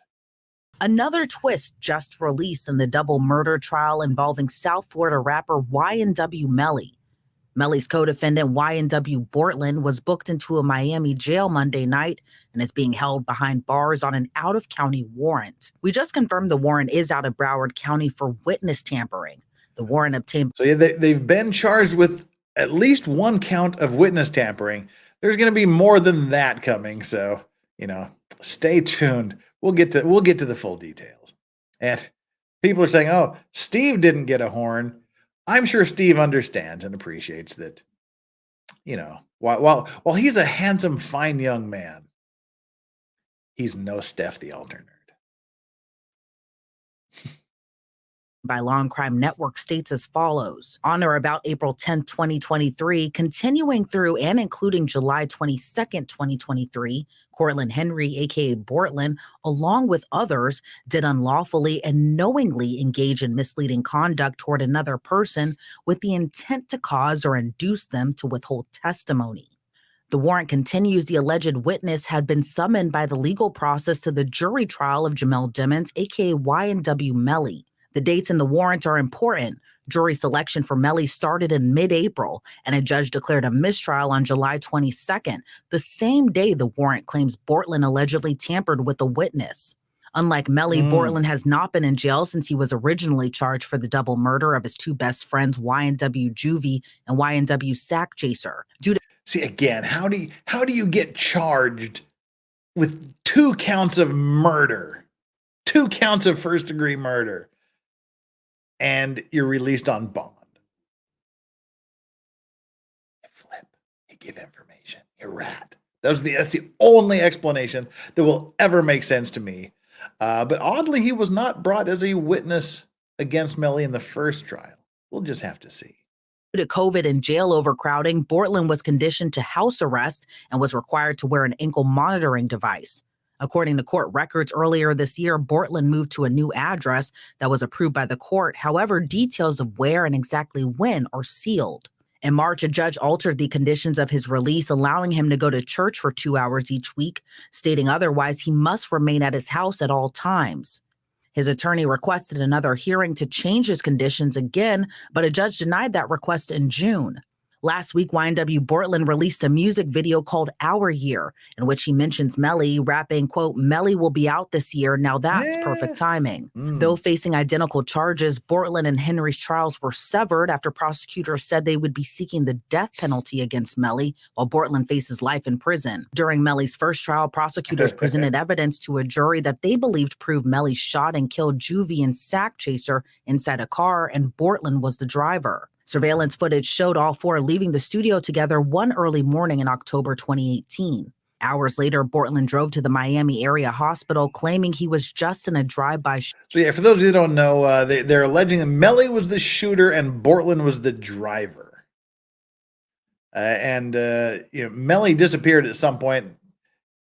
Another twist just released in the double murder trial involving South Florida rapper YNW Melly. Melly's co-defendant YNW Portland was booked into a Miami jail Monday night and is being held behind bars on an out-of-county warrant. We just confirmed the warrant is out of Broward County for witness tampering. The warrant obtained... So yeah, they've been charged with at least one count of witness tampering. There's going to be more than that coming, so, stay tuned. We'll get to the full details. And people are saying, oh, Steve didn't get a horn. I'm sure Steve understands and appreciates that, while he's a handsome, fine young man, he's no Steph the Alter Nerd. By Long Crime Network states as follows. On or about April 10, 2023, continuing through and including July 22, 2023, Cortland Henry, aka Portland, along with others, did unlawfully and knowingly engage in misleading conduct toward another person with the intent to cause or induce them to withhold testimony. The warrant continues the alleged witness had been summoned by the legal process to the jury trial of Jamel Dimmons, aka YNW Melly. The dates in the warrant are important. Jury selection for Melly started in mid-April, and a judge declared a mistrial on July 22nd, the same day the warrant claims Portland allegedly tampered with the witness. Unlike Melly, Portland has not been in jail since he was originally charged for the double murder of his two best friends, YNW Juvie and YNW Sack Chaser. See, again, how do you get charged with 2 counts of murder, 2 counts of first-degree murder, and you're released on bond? You flip. You give information. You rat. That's the only explanation that will ever make sense to me. But oddly, he was not brought as a witness against Melly in the first trial. We'll just have to see. Due to COVID and jail overcrowding, Portland was conditioned to house arrest and was required to wear an ankle monitoring device. According to court records earlier this year, Portland moved to a new address that was approved by the court. However, details of where and exactly when are sealed. In March, a judge altered the conditions of his release, allowing him to go to church for 2 hours each week, stating otherwise he must remain at his house at all times. His attorney requested another hearing to change his conditions again, but a judge denied that request in June. Last week, YNW Portland released a music video called Our Year, in which he mentions Melly, rapping, quote, "Melly will be out this year. Now that's perfect timing." Though facing identical charges, Portland and Henry's trials were severed after prosecutors said they would be seeking the death penalty against Melly, while Portland faces life in prison. During Melly's first trial, prosecutors presented evidence to a jury that they believed proved Melly shot and killed Juvie and Sack Chaser inside a car, and Portland was the driver. Surveillance footage showed all four leaving the studio together one early morning in October 2018. Hours later, Portland drove to the Miami area hospital, claiming he was just in a drive-by. So yeah, for those of you who don't know, they're alleging that Melly was the shooter and Portland was the driver. Melly disappeared at some point.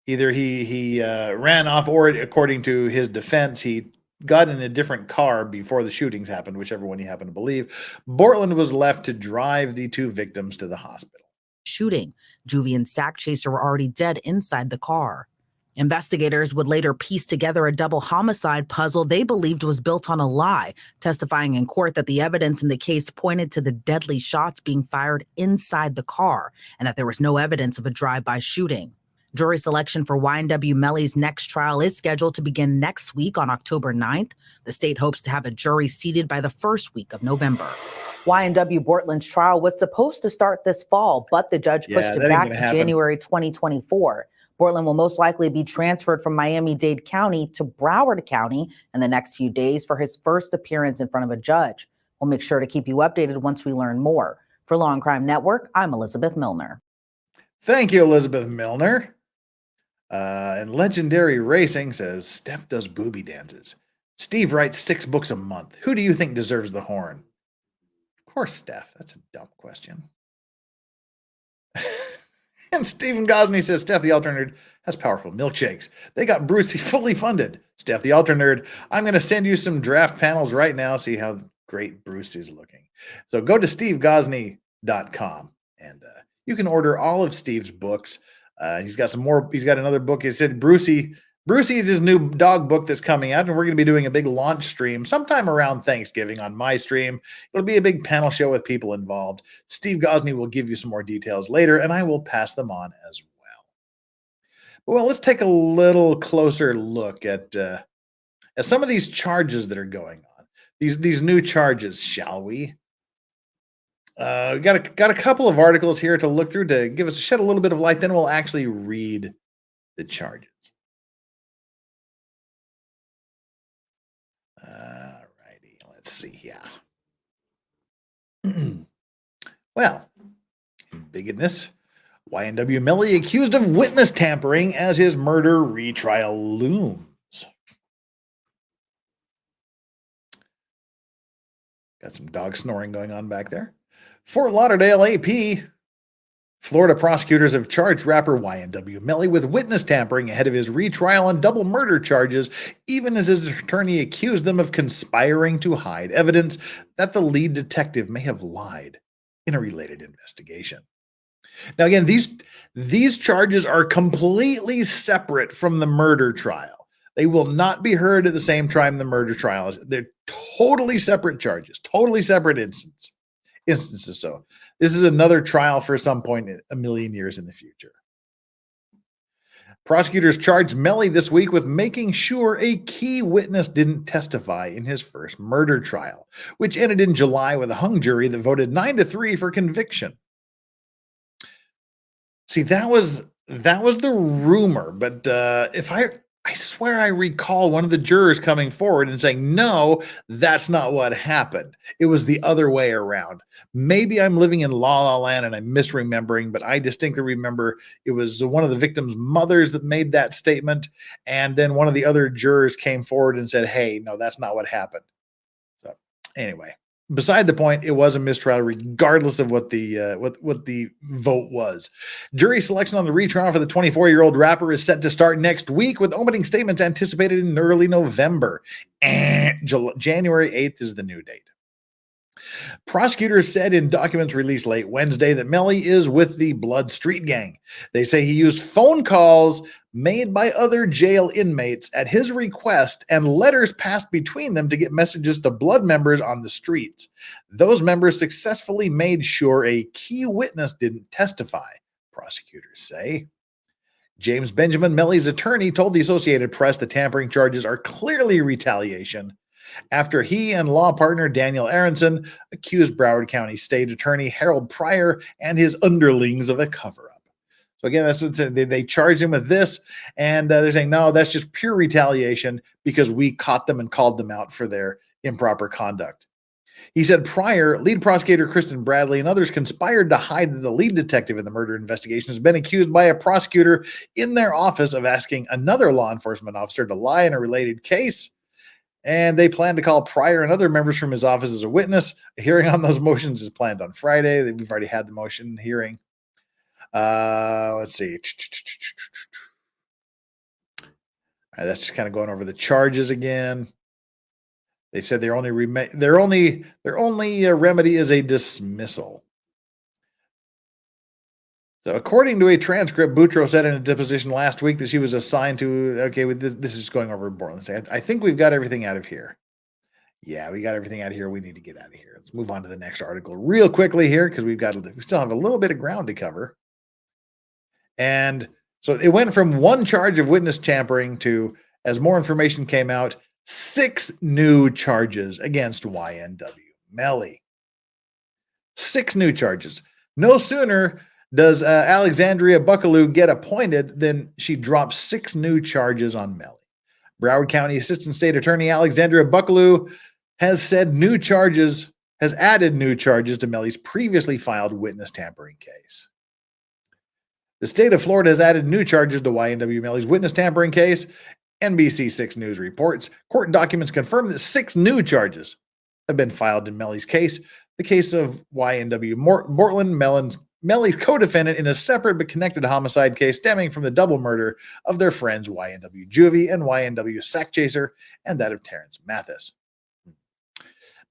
Either he ran off, or according to his defense, he got in a different car before the shootings happened, whichever one you happen to believe. Bortland was left to drive the two victims to the hospital. Shooting. Juvie and Sack Chaser were already dead inside the car. Investigators would later piece together a double homicide puzzle they believed was built on a lie, testifying in court that the evidence in the case pointed to the deadly shots being fired inside the car and that there was no evidence of a drive-by shooting. Jury selection for YNW Melly's next trial is scheduled to begin next week on October 9th. The state hopes to have a jury seated by the first week of November. YNW Bortland's trial was supposed to start this fall, but the judge pushed it back to January 2024. Bortland will most likely be transferred from Miami-Dade County to Broward County in the next few days for his first appearance in front of a judge. We'll make sure to keep you updated once we learn more. For Law and Crime Network, I'm Elizabeth Milner. Thank you, Elizabeth Milner. And Legendary Racing says, Steph does booby dances. Steve writes 6 books a month. Who do you think deserves the horn? Of course, Steph. That's a dumb question. And Stephen Gosney says, Steph the Alternerd has powerful milkshakes. They got Brucey fully funded. Steph the Alternerd, I'm going to send you some draft panels right now. See how great Bruce is looking. So go to stevegosney.com and you can order all of Steve's books. He's got some more. He's got another book. He said Brucey is his new dog book that's coming out, and we're going to be doing a big launch stream sometime around Thanksgiving on my stream. It'll be a big panel show with people involved. Steve Gosney will give you some more details later, and I will pass them on as well. Well, let's take a little closer look at some of these charges that are going on. These new charges, shall we? Got a couple of articles here to look through to shed a little bit of light. Then we'll actually read the charges. Alrighty, let's see here. Well, in bigness, YNW Melly accused of witness tampering as his murder retrial looms. Got some dog snoring going on back there. Fort Lauderdale AP. Florida prosecutors have charged rapper YNW Melly with witness tampering ahead of his retrial on double murder charges, even as his attorney accused them of conspiring to hide evidence that the lead detective may have lied in a related investigation. Now, again, these charges are completely separate from the murder trial. They will not be heard at the same time the murder trial is. They're totally separate charges, totally separate instances. So this is another trial for some point a million years in the future. Prosecutors charged Melly this week with making sure a key witness didn't testify in his first murder trial, which ended in July with a hung jury that voted 9-3 for conviction. See, that was the rumor, but if I swear I recall one of the jurors coming forward and saying, no, that's not what happened. It was the other way around. Maybe I'm living in La La Land and I'm misremembering, but I distinctly remember it was one of the victim's mothers that made that statement. And then one of the other jurors came forward and said, hey, no, that's not what happened. So anyway, beside the point, it was a mistrial regardless of what the vote was. Jury selection on the retrial for the 24-year-old rapper is set to start next week, with opening statements anticipated in early November. January 8th is the new date. Prosecutors said in documents released late Wednesday that Melly is with the Blood Street Gang. They say he used phone calls made by other jail inmates at his request and letters passed between them to get messages to Blood members on the streets. Those members successfully made sure a key witness didn't testify, prosecutors say. James Benjamin, Melly's attorney, told the Associated Press the tampering charges are clearly retaliation after he and law partner Daniel Aronson accused Broward County State Attorney Harold Pryor and his underlings of a cover-up. So again, that's what they charged him with this, and they're saying, no, that's just pure retaliation because we caught them and called them out for their improper conduct. He said Pryor, lead prosecutor Kristen Bradley, and others conspired to hide that the lead detective in the murder investigation has been accused by a prosecutor in their office of asking another law enforcement officer to lie in a related case. And they plan to call Pryor and other members from his office as a witness. A hearing on those motions is planned on Friday. We've already had the motion hearing. Let's see. All right, that's just kind of going over the charges again. They've said their only remedy is a dismissal. So according to a transcript, Boutros said in a deposition last week that she was assigned to, okay, with this is going over Portland. I think we've got everything out of here. Yeah, we got everything out of here. We need to get out of here. Let's move on to the next article real quickly here because we still have a little bit of ground to cover. And so it went from one charge of witness tampering to, as more information came out, 6 new charges against YNW Melly. 6 new charges. No sooner does Alexandria Buckaloo get appointed than she drops 6 new charges on Melly. Broward County Assistant State Attorney Alexandria Buckaloo has added new charges to Melly's previously filed witness tampering case. The state of Florida has added new charges to YNW Melly's witness tampering case. NBC 6 News reports court documents confirm that 6 new charges have been filed in Melly's case, the case of YNW Bortland, Melly's co-defendant in a separate but connected homicide case stemming from the double murder of their friends YNW Juvie and YNW Sackchaser, and that of Terrence Mathis.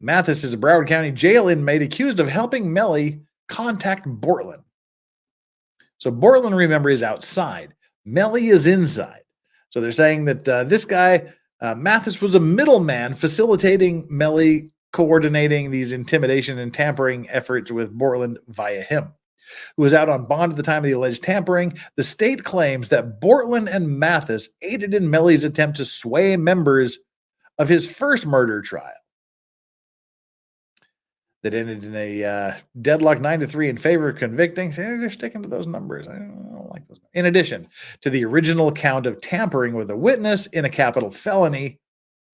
Mathis is a Broward County jail inmate accused of helping Melly contact Bortland. So Bortland, remember, is outside. Melly is inside. So they're saying that this guy, Mathis, was a middleman facilitating Melly coordinating these intimidation and tampering efforts with Bortland via him, who was out on bond at the time of the alleged tampering. The state claims that Bortland and Mathis aided in Melly's attempt to sway members of his first murder trial that ended in a deadlock 9-3 in favor of convicting. They're sticking to those numbers. I don't like those. In addition to the original count of tampering with a witness in a capital felony,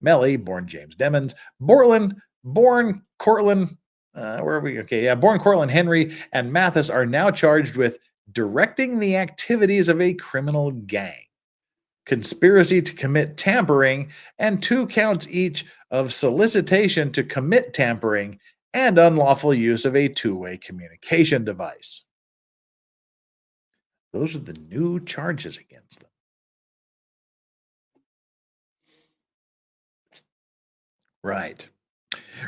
Melly, born James Demmons, Bortland, born Cortland, born Cortland Henry, and Mathis are now charged with directing the activities of a criminal gang, conspiracy to commit tampering, and 2 counts each of solicitation to commit tampering and unlawful use of a 2-way communication device. Those are the new charges against them. Right.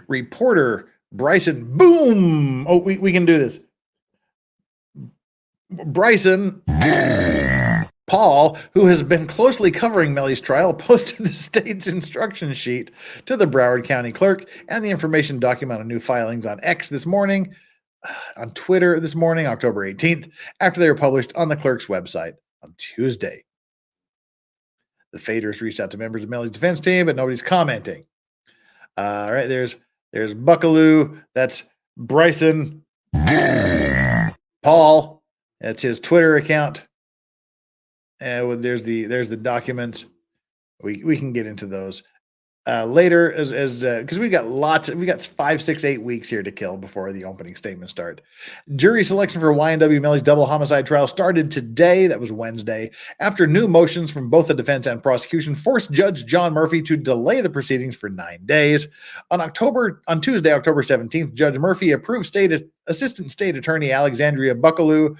Reporter Bryson, boom! Oh, we can do this. Bryson Paul, who has been closely covering Melly's trial, posted the state's instruction sheet to the Broward County clerk and the information document on new filings on X this morning, on Twitter this morning, October 18th, after they were published on the clerk's website on Tuesday. The faders reached out to members of Melly's defense team, but nobody's commenting. All right, there's Buckaloo. That's Bryson Paul. That's his Twitter account. And there's the documents. We can get into those later as because we got 5, 6, 8 weeks here to kill before the opening statements start. Jury selection for YNW Melly's double homicide trial started today. That was Wednesday, after new motions from both the defense and prosecution forced Judge John Murphy to delay the proceedings for 9 days. On Tuesday, October 17th, Judge Murphy approved Assistant State Attorney Alexandria Buckaloo,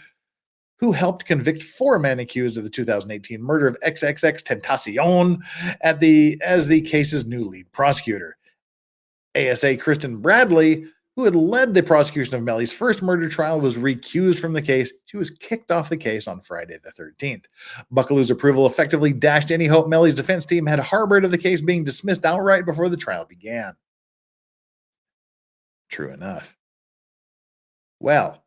who helped convict 4 men accused of the 2018 murder of XXX Tentacion as the case's new lead prosecutor. ASA Kristen Bradley, who had led the prosecution of Melly's first murder trial, was recused from the case. She was kicked off the case on Friday the 13th. Buckaloo's approval effectively dashed any hope Melly's defense team had harbored of the case being dismissed outright before the trial began. True enough. Well,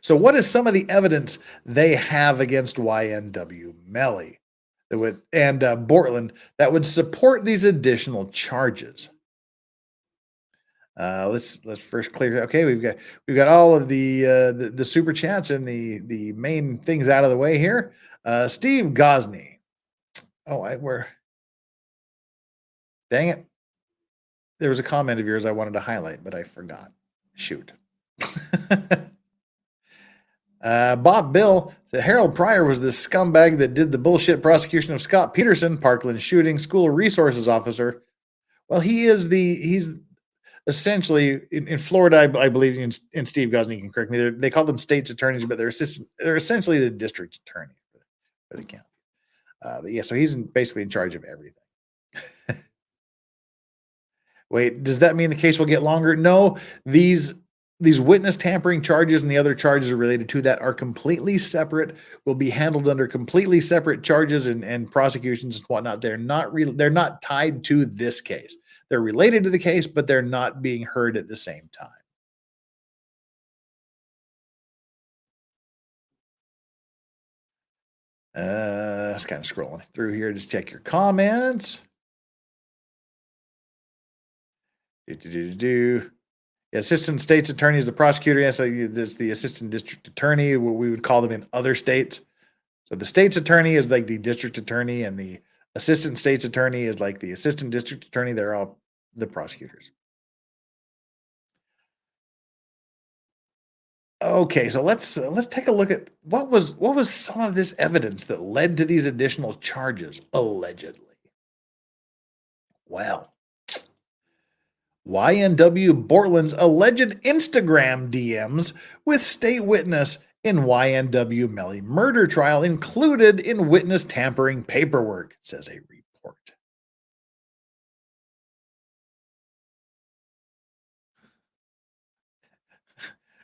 so what is some of the evidence they have against YNW Melly and Bortland that would support these additional charges? Let's first clear. Okay, we've got all of the super chats and the main things out of the way here. Steve Gosney. Dang it. There was a comment of yours I wanted to highlight, but I forgot. Shoot. Bob Bill said Harold Pryor was the scumbag that did the bullshit prosecution of Scott Peterson, Parkland shooting school resources officer. Well, he's essentially in Florida, I believe, and Steve Gosney can correct me. They call them state's attorneys, but they're essentially the district attorney for the county. But yeah, so he's basically in charge of everything. Wait, does that mean the case will get longer? No, these witness tampering charges and the other charges related to that are completely separate, will be handled under completely separate charges and prosecutions and whatnot. They're not tied to this case. They're related to the case, but they're not being heard at the same time. Just kind of scrolling through here to check your comments. Assistant state's attorney is the prosecutor. Yes, it's the assistant district attorney. We would call them in other states. So the state's attorney is like the district attorney, and the assistant state's attorney is like the assistant district attorney. They're all the prosecutors. Okay, so let's take a look at what was some of this evidence that led to these additional charges, allegedly. Well, YNW Bortland's alleged Instagram DMs with state witness in YNW Melly murder trial included in witness tampering paperwork, says a report.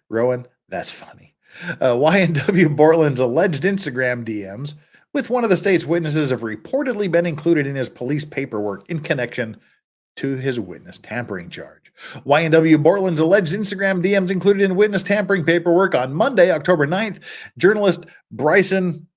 Rowan, that's funny. YNW Bortland's alleged Instagram DMs with one of the state's witnesses have reportedly been included in his police paperwork in connection to his witness tampering charge. YNW Bortland's alleged Instagram DMs included in witness tampering paperwork on Monday, October 9th. Journalist Bryson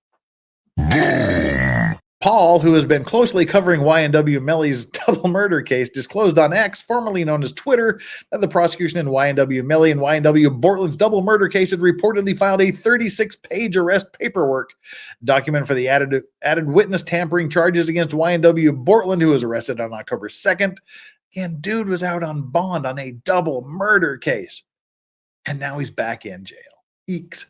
Paul, who has been closely covering YNW Melly's double murder case, disclosed on X, formerly known as Twitter, that the prosecution in YNW Melly and YNW Bortland's double murder case had reportedly filed a 36-page arrest paperwork document for the added witness tampering charges against YNW Bortland, who was arrested on October 2nd. Again, dude was out on bond on a double murder case, and now he's back in jail. Eeks.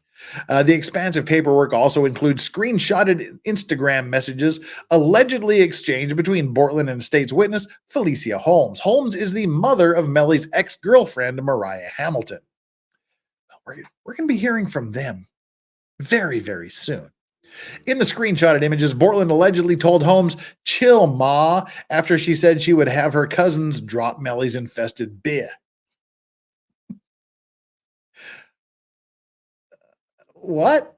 The expansive paperwork also includes screenshotted Instagram messages allegedly exchanged between Bortland and state's witness, Felicia Holmes. Holmes is the mother of Melly's ex-girlfriend, Mariah Hamilton. We're going to be hearing from them very, very soon. In the screenshotted images, Bortland allegedly told Holmes, "Chill, Ma," after she said she would have her cousins drop Melly's infested beer. What?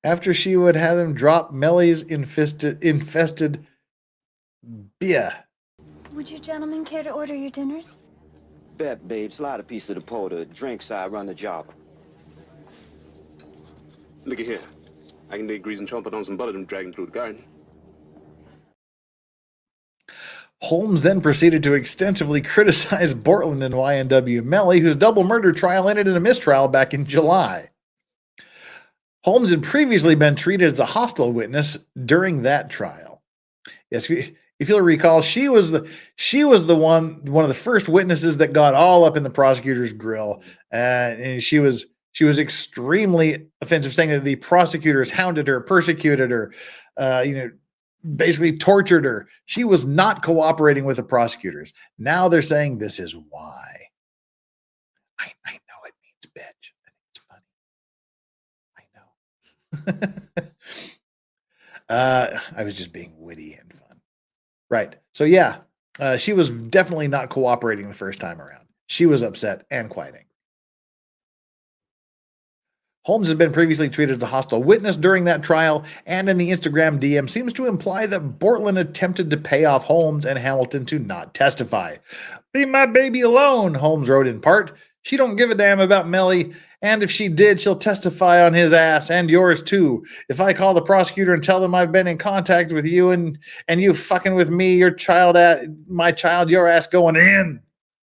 After she would have them drop Melly's infested beer. Would you gentlemen care to order your dinners? Bet, babe. Slide a piece of the porter. Drinks, I run the job. Look at here. I can dig grease and trumpet on some butter and drag him through the garden. Holmes then proceeded to extensively criticize Bortland and YNW Melly, whose double murder trial ended in a mistrial back in July. Holmes had previously been treated as a hostile witness during that trial. Yes, if you'll recall, she was the one of the first witnesses that got all up in the prosecutor's grill, and she was extremely offensive, saying that the prosecutors hounded her, persecuted her, basically tortured her. She was not cooperating with the prosecutors. Now they're saying this is why. I know it means bitch. I think it's funny. I know. I was just being witty and fun. Right. So yeah, she was definitely not cooperating the first time around. She was upset and quite angry. Holmes had been previously treated as a hostile witness during that trial, and in the Instagram DM seems to imply that Bortland attempted to pay off Holmes and Hamilton to not testify. "Leave my baby alone," Holmes wrote in part. "She don't give a damn about Melly, and if she did, she'll testify on his ass and yours too. If I call the prosecutor and tell them I've been in contact with you and you fucking with me, my child, your ass going in."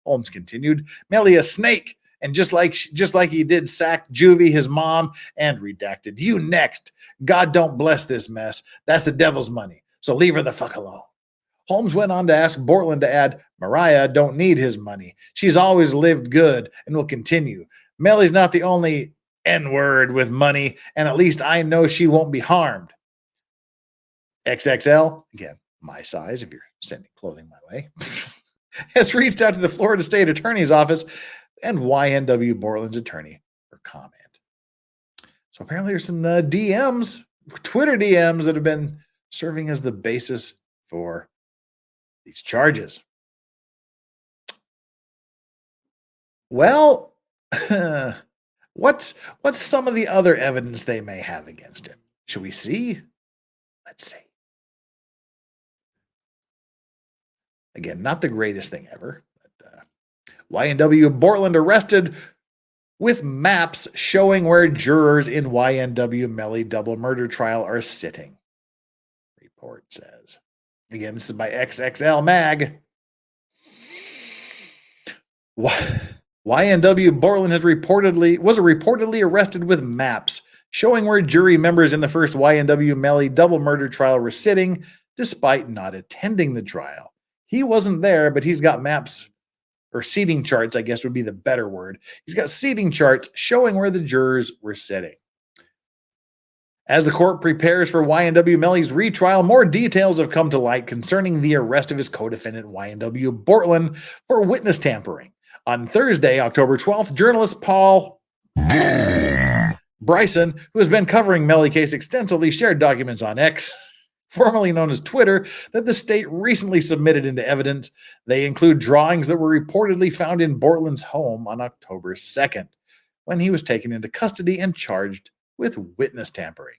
Holmes continued, "Melly a snake. And just like he did sack Juvie, his mom, and redacted you next. God don't bless this mess. That's the devil's money. So leave her the fuck alone." Holmes went on to ask Bortland to add, "Mariah don't need his money. She's always lived good and will continue. Melly's not the only N-word with money, and at least I know she won't be harmed." XXL, again, my size if you're sending clothing my way, has reached out to the Florida State Attorney's Office and YNW Bortland's attorney for comment. So apparently there's some DMs, Twitter DMs that have been serving as the basis for these charges. Well, what's some of the other evidence they may have against him? Should we see? Let's see. Again, not the greatest thing ever. But, YNW Portland arrested with maps showing where jurors in YNW Melly double murder trial are sitting. Report says. Again, this is by XXL Mag. YNW Portland was reportedly arrested with maps showing where jury members in the first YNW Melly double murder trial were sitting, despite not attending the trial. He wasn't there, but he's got maps, or seating charts, I guess would be the better word. He's got seating charts showing where the jurors were sitting. As the court prepares for YNW Melly's retrial, more details have come to light concerning the arrest of his co-defendant YNW Portland for witness tampering. On Thursday, October 12th, journalist Paul Bryson, who has been covering Melly case extensively, shared documents on X, formerly known as Twitter, that the state recently submitted into evidence. They include drawings that were reportedly found in Portland's home on October 2nd, when he was taken into custody and charged with witness tampering.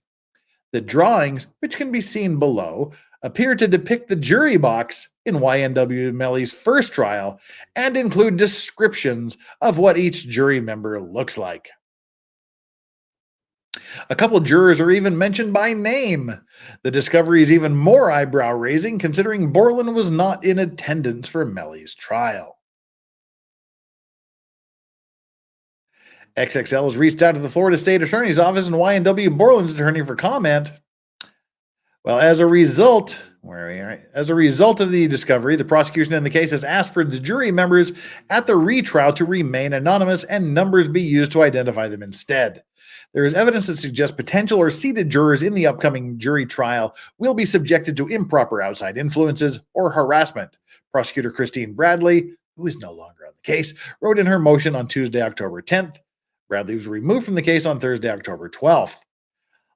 The drawings, which can be seen below, appear to depict the jury box in YNW Melly's first trial and include descriptions of what each jury member looks like. A couple jurors are even mentioned by name. The discovery is even more eyebrow-raising considering Portland was not in attendance for Melly's trial. XXL has reached out to the Florida State Attorney's Office and YNW Portland's attorney for comment. Well, as a result of the discovery, the prosecution in the case has asked for the jury members at the retrial to remain anonymous and numbers be used to identify them instead. There is evidence that suggests potential or seated jurors in the upcoming jury trial will be subjected to improper outside influences or harassment. Prosecutor Christine Bradley, who is no longer on the case, wrote in her motion on Tuesday, October 10th. Bradley was removed from the case on Thursday, October 12th.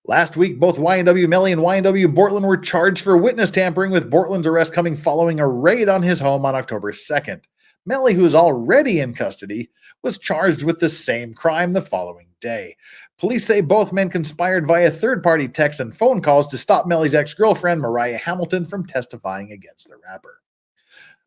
Last week, both YNW Melly and YNW Portland were charged for witness tampering, with Portland's arrest coming following a raid on his home on October 2nd. Melly, who is already in custody, was charged with the same crime the following day. Police say both men conspired via third-party texts and phone calls to stop Melly's ex-girlfriend, Mariah Hamilton, from testifying against the rapper.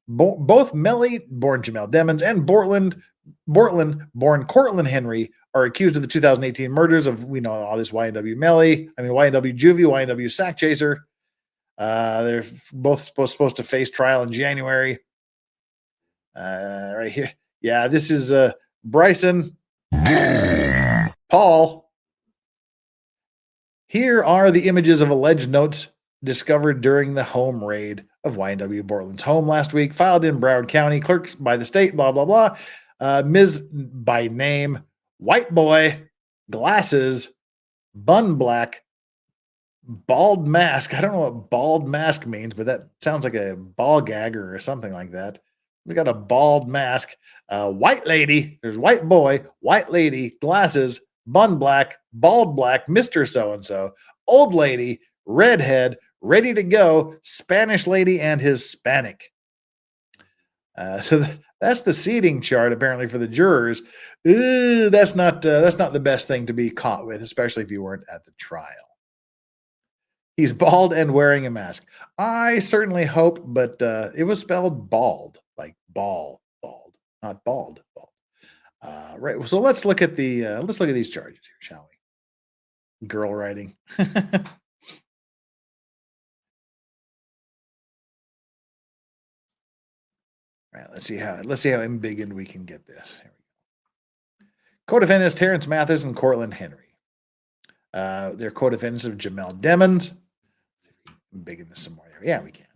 Both Melly, born Jamel Demons, and Portland, born Cortland Henry, are accused of the 2018 murders of, we know all this, YNW Juvie, YNW Sack Chaser. They're both supposed to face trial in January. Right here. Yeah, this is Bryson. Paul. Here are the images of alleged notes discovered during the home raid of YNW Portland's home last week, filed in Broward County, clerks by the state, blah, blah, blah. Ms. by name, white boy, glasses, bun black, bald mask. I don't know what bald mask means, but that sounds like a ball gagger or something like that. We got a bald mask, white lady, there's white boy, white lady, glasses, bun black, bald black, Mr. So-and-so, old lady, redhead, ready to go, Spanish lady, and Hispanic. So that's the seating chart apparently for the jurors. That's not the best thing to be caught with, especially if you weren't at the trial. He's bald and wearing a mask. I certainly hope, but it was spelled bald, like bald, not bald, bald. Right. So let's look at these charges here, shall we? Girl writing. All right, let's see how embiggened we can get this. Here we go. Co-defendants Terrence Mathis and Cortland Henry. They're co-defendants of Jamel Demons. Embiggen this some more there. Yeah, we can.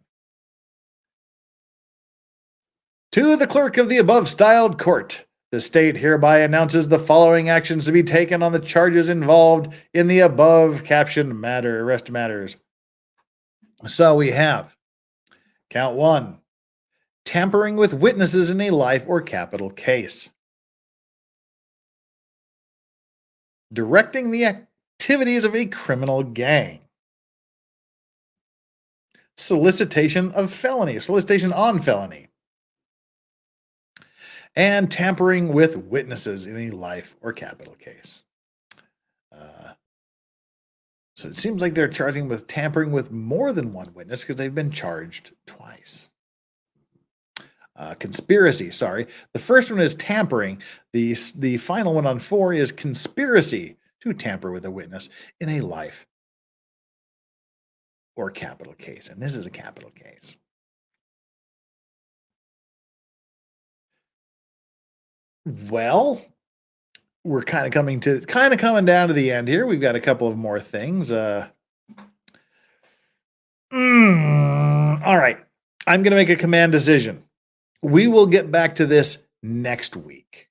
To the clerk of the above-styled court, the state hereby announces the following actions to be taken on the charges involved in the above-captioned arrest matters. So we have count 1. Tampering with witnesses in a life or capital case. Directing the activities of a criminal gang. solicitation on felony, and tampering with witnesses in a life or capital case. So it seems like they're charging with tampering with more than one witness because they've been charged twice. Conspiracy, sorry. The first one is tampering. The final one on 4 is conspiracy to tamper with a witness in a life or capital case. And this is a capital case. Well, we're kind of coming down to the end here. We've got a couple of more things. All right. I'm going to make a command decision. We will get back to this next week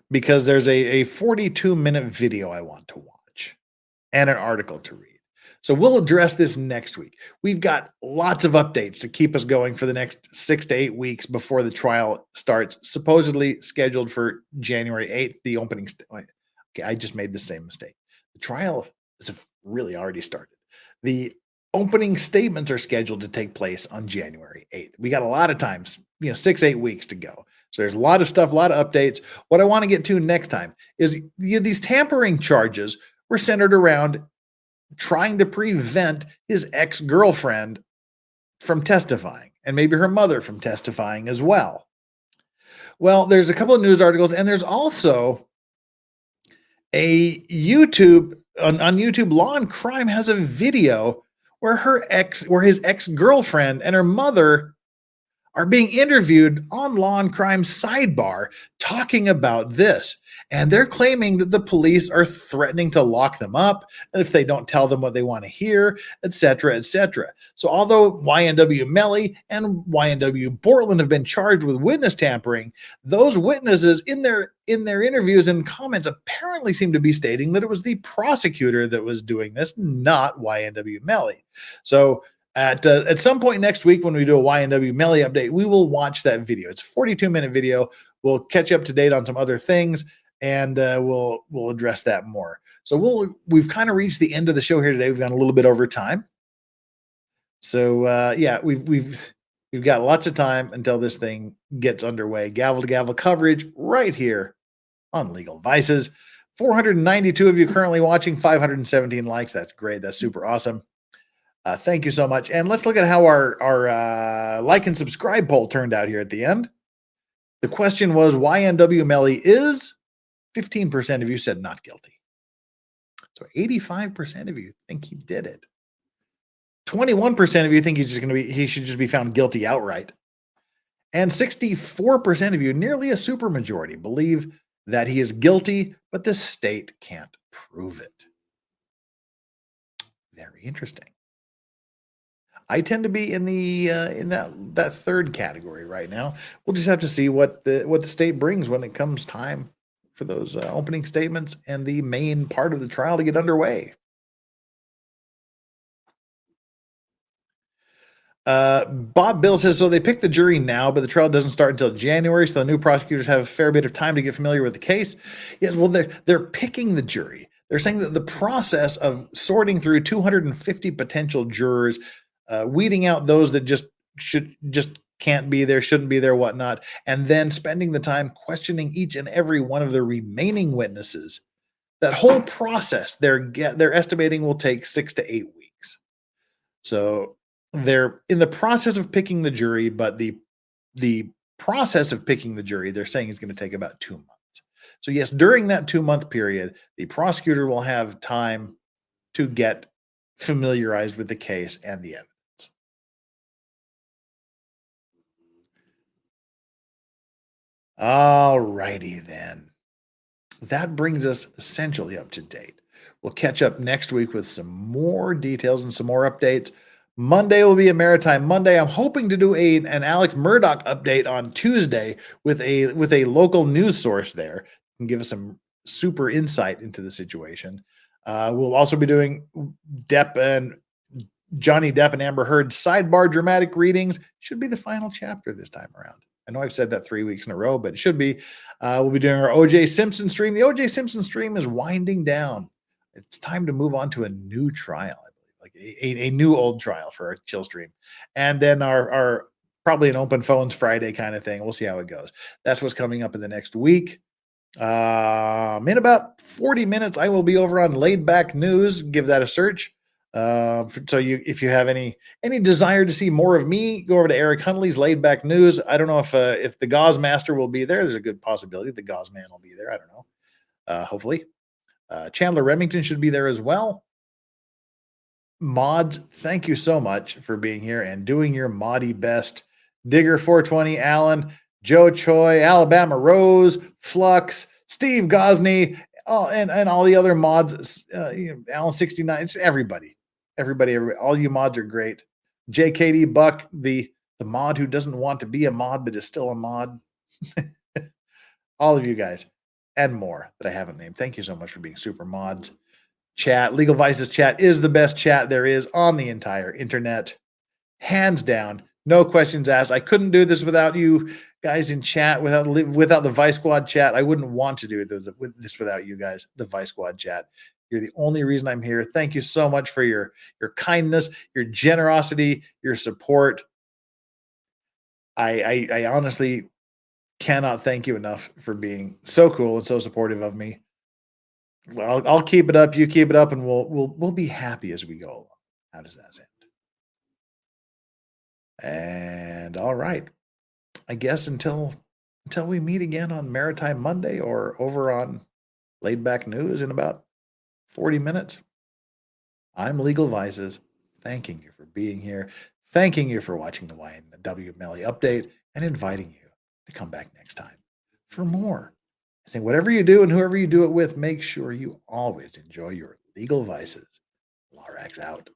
because there's a 42-minute video I want to watch and an article to read. So we'll address this next week. We've got lots of updates to keep us going for the next 6 to 8 weeks before the trial starts, supposedly scheduled for January 8th, the opening. Okay, I just made the same mistake. The trial is really already started. The opening statements are scheduled to take place on January 8th. We got a lot of times, 6, 8 weeks to go. So there's a lot of stuff, a lot of updates. What I want to get to next time is these tampering charges were centered around trying to prevent his ex-girlfriend from testifying and maybe her mother from testifying as well. Well, there's a couple of news articles and there's also a YouTube on YouTube. Law and Crime has a video where his ex-girlfriend and her mother are being interviewed on Law and Crime Sidebar talking about this. And they're claiming that the police are threatening to lock them up if they don't tell them what they want to hear, etc., etc. So although YNW Melly and YNW Portland have been charged with witness tampering, those witnesses in their interviews and comments apparently seem to be stating that it was the prosecutor that was doing this, not YNW Melly. So at some point next week, when we do a YNW Melly update, we will watch that video. It's a 42-minute video. We'll catch up to date on some other things, and we'll address that more. So we've kind of reached the end of the show here today. We've gone a little bit over time. So yeah, we've got lots of time until this thing gets underway. Gavel to gavel coverage right here on Legal Vices. 492 of you currently watching, 517 likes. That's great. That's super awesome. Thank you so much. And let's look at how our like and subscribe poll turned out here at the end. The question was, YNW Melly is 15% of you said not guilty. So 85% of you think he did it. 21% of you think he should just be found guilty outright. And 64% of you, nearly a supermajority, believe that he is guilty, but the state can't prove it. Very interesting. I tend to be in that third category right now. We'll just have to see what the state brings when it comes time for those opening statements and the main part of the trial to get underway. Bob Bill says, so they picked the jury now, but the trial doesn't start until January, so the new prosecutors have a fair bit of time to get familiar with the case. Yes, well, they're picking the jury. They're saying that the process of sorting through 250 potential jurors, weeding out those that just can't be there, shouldn't be there, whatnot, and then spending the time questioning each and every one of the remaining witnesses. That whole process, they're estimating will take 6 to 8 weeks. So they're in the process of picking the jury, but the process of picking the jury, they're saying is going to take about 2 months. So yes, during that 2-month period, the prosecutor will have time to get familiarized with the case and the evidence. All righty then. That brings us essentially up to date. We'll catch up next week with some more details and some more updates. Monday will be a Maritime Monday. I'm hoping to do an Alex Murdoch update on Tuesday with a local news source there and give us some super insight into the situation. We'll also be doing Johnny Depp and Amber Heard sidebar dramatic readings. Should be the final chapter this time around. I know I've said that 3 weeks in a row, but it should be. We'll be doing our O.J. Simpson stream. The O.J. Simpson stream is winding down. It's time to move on to a new trial, I believe. Like a new old trial for our chill stream. And then our probably an open phones Friday kind of thing. We'll see how it goes. That's what's coming up in the next week. In about 40 minutes, I will be over on Laid Back News. Give that a search. So if you have any desire to see more of me, go over to Eric Huntley's Laid Back News. I don't know if the Gauze Master will be there. There's a good possibility the Gauze Man will be there. I don't know. Hopefully. Chandler Remington should be there as well. Mods, thank you so much for being here and doing your moddy best. Digger 420, Alan, Joe Choi, Alabama Rose, Flux, Steve Gosney, and all the other mods, Alan 69, it's everybody, all you mods are great. JKD Buck, the mod who doesn't want to be a mod but is still a mod. All of you guys and more that I haven't named. Thank you so much for being super mods. Chat, Legal Vices chat is the best chat there is on the entire internet. Hands down, no questions asked. I couldn't do this without you guys in chat, without the Vice Squad chat. I wouldn't want to do this without you guys, the Vice Squad chat. You're the only reason I'm here. Thank you so much for your kindness, your generosity, your support. I honestly cannot thank you enough for being so cool and so supportive of me. Well, I'll keep it up. You keep it up, and we'll be happy as we go along. How does that sound? And all right, I guess until we meet again on Maritime Monday or over on Laid Back News in about 40 minutes, I'm Legal Vices, thanking you for being here, thanking you for watching the YNW Melly update, and inviting you to come back next time for more. I think whatever you do and whoever you do it with, make sure you always enjoy your legal vices. Larax out.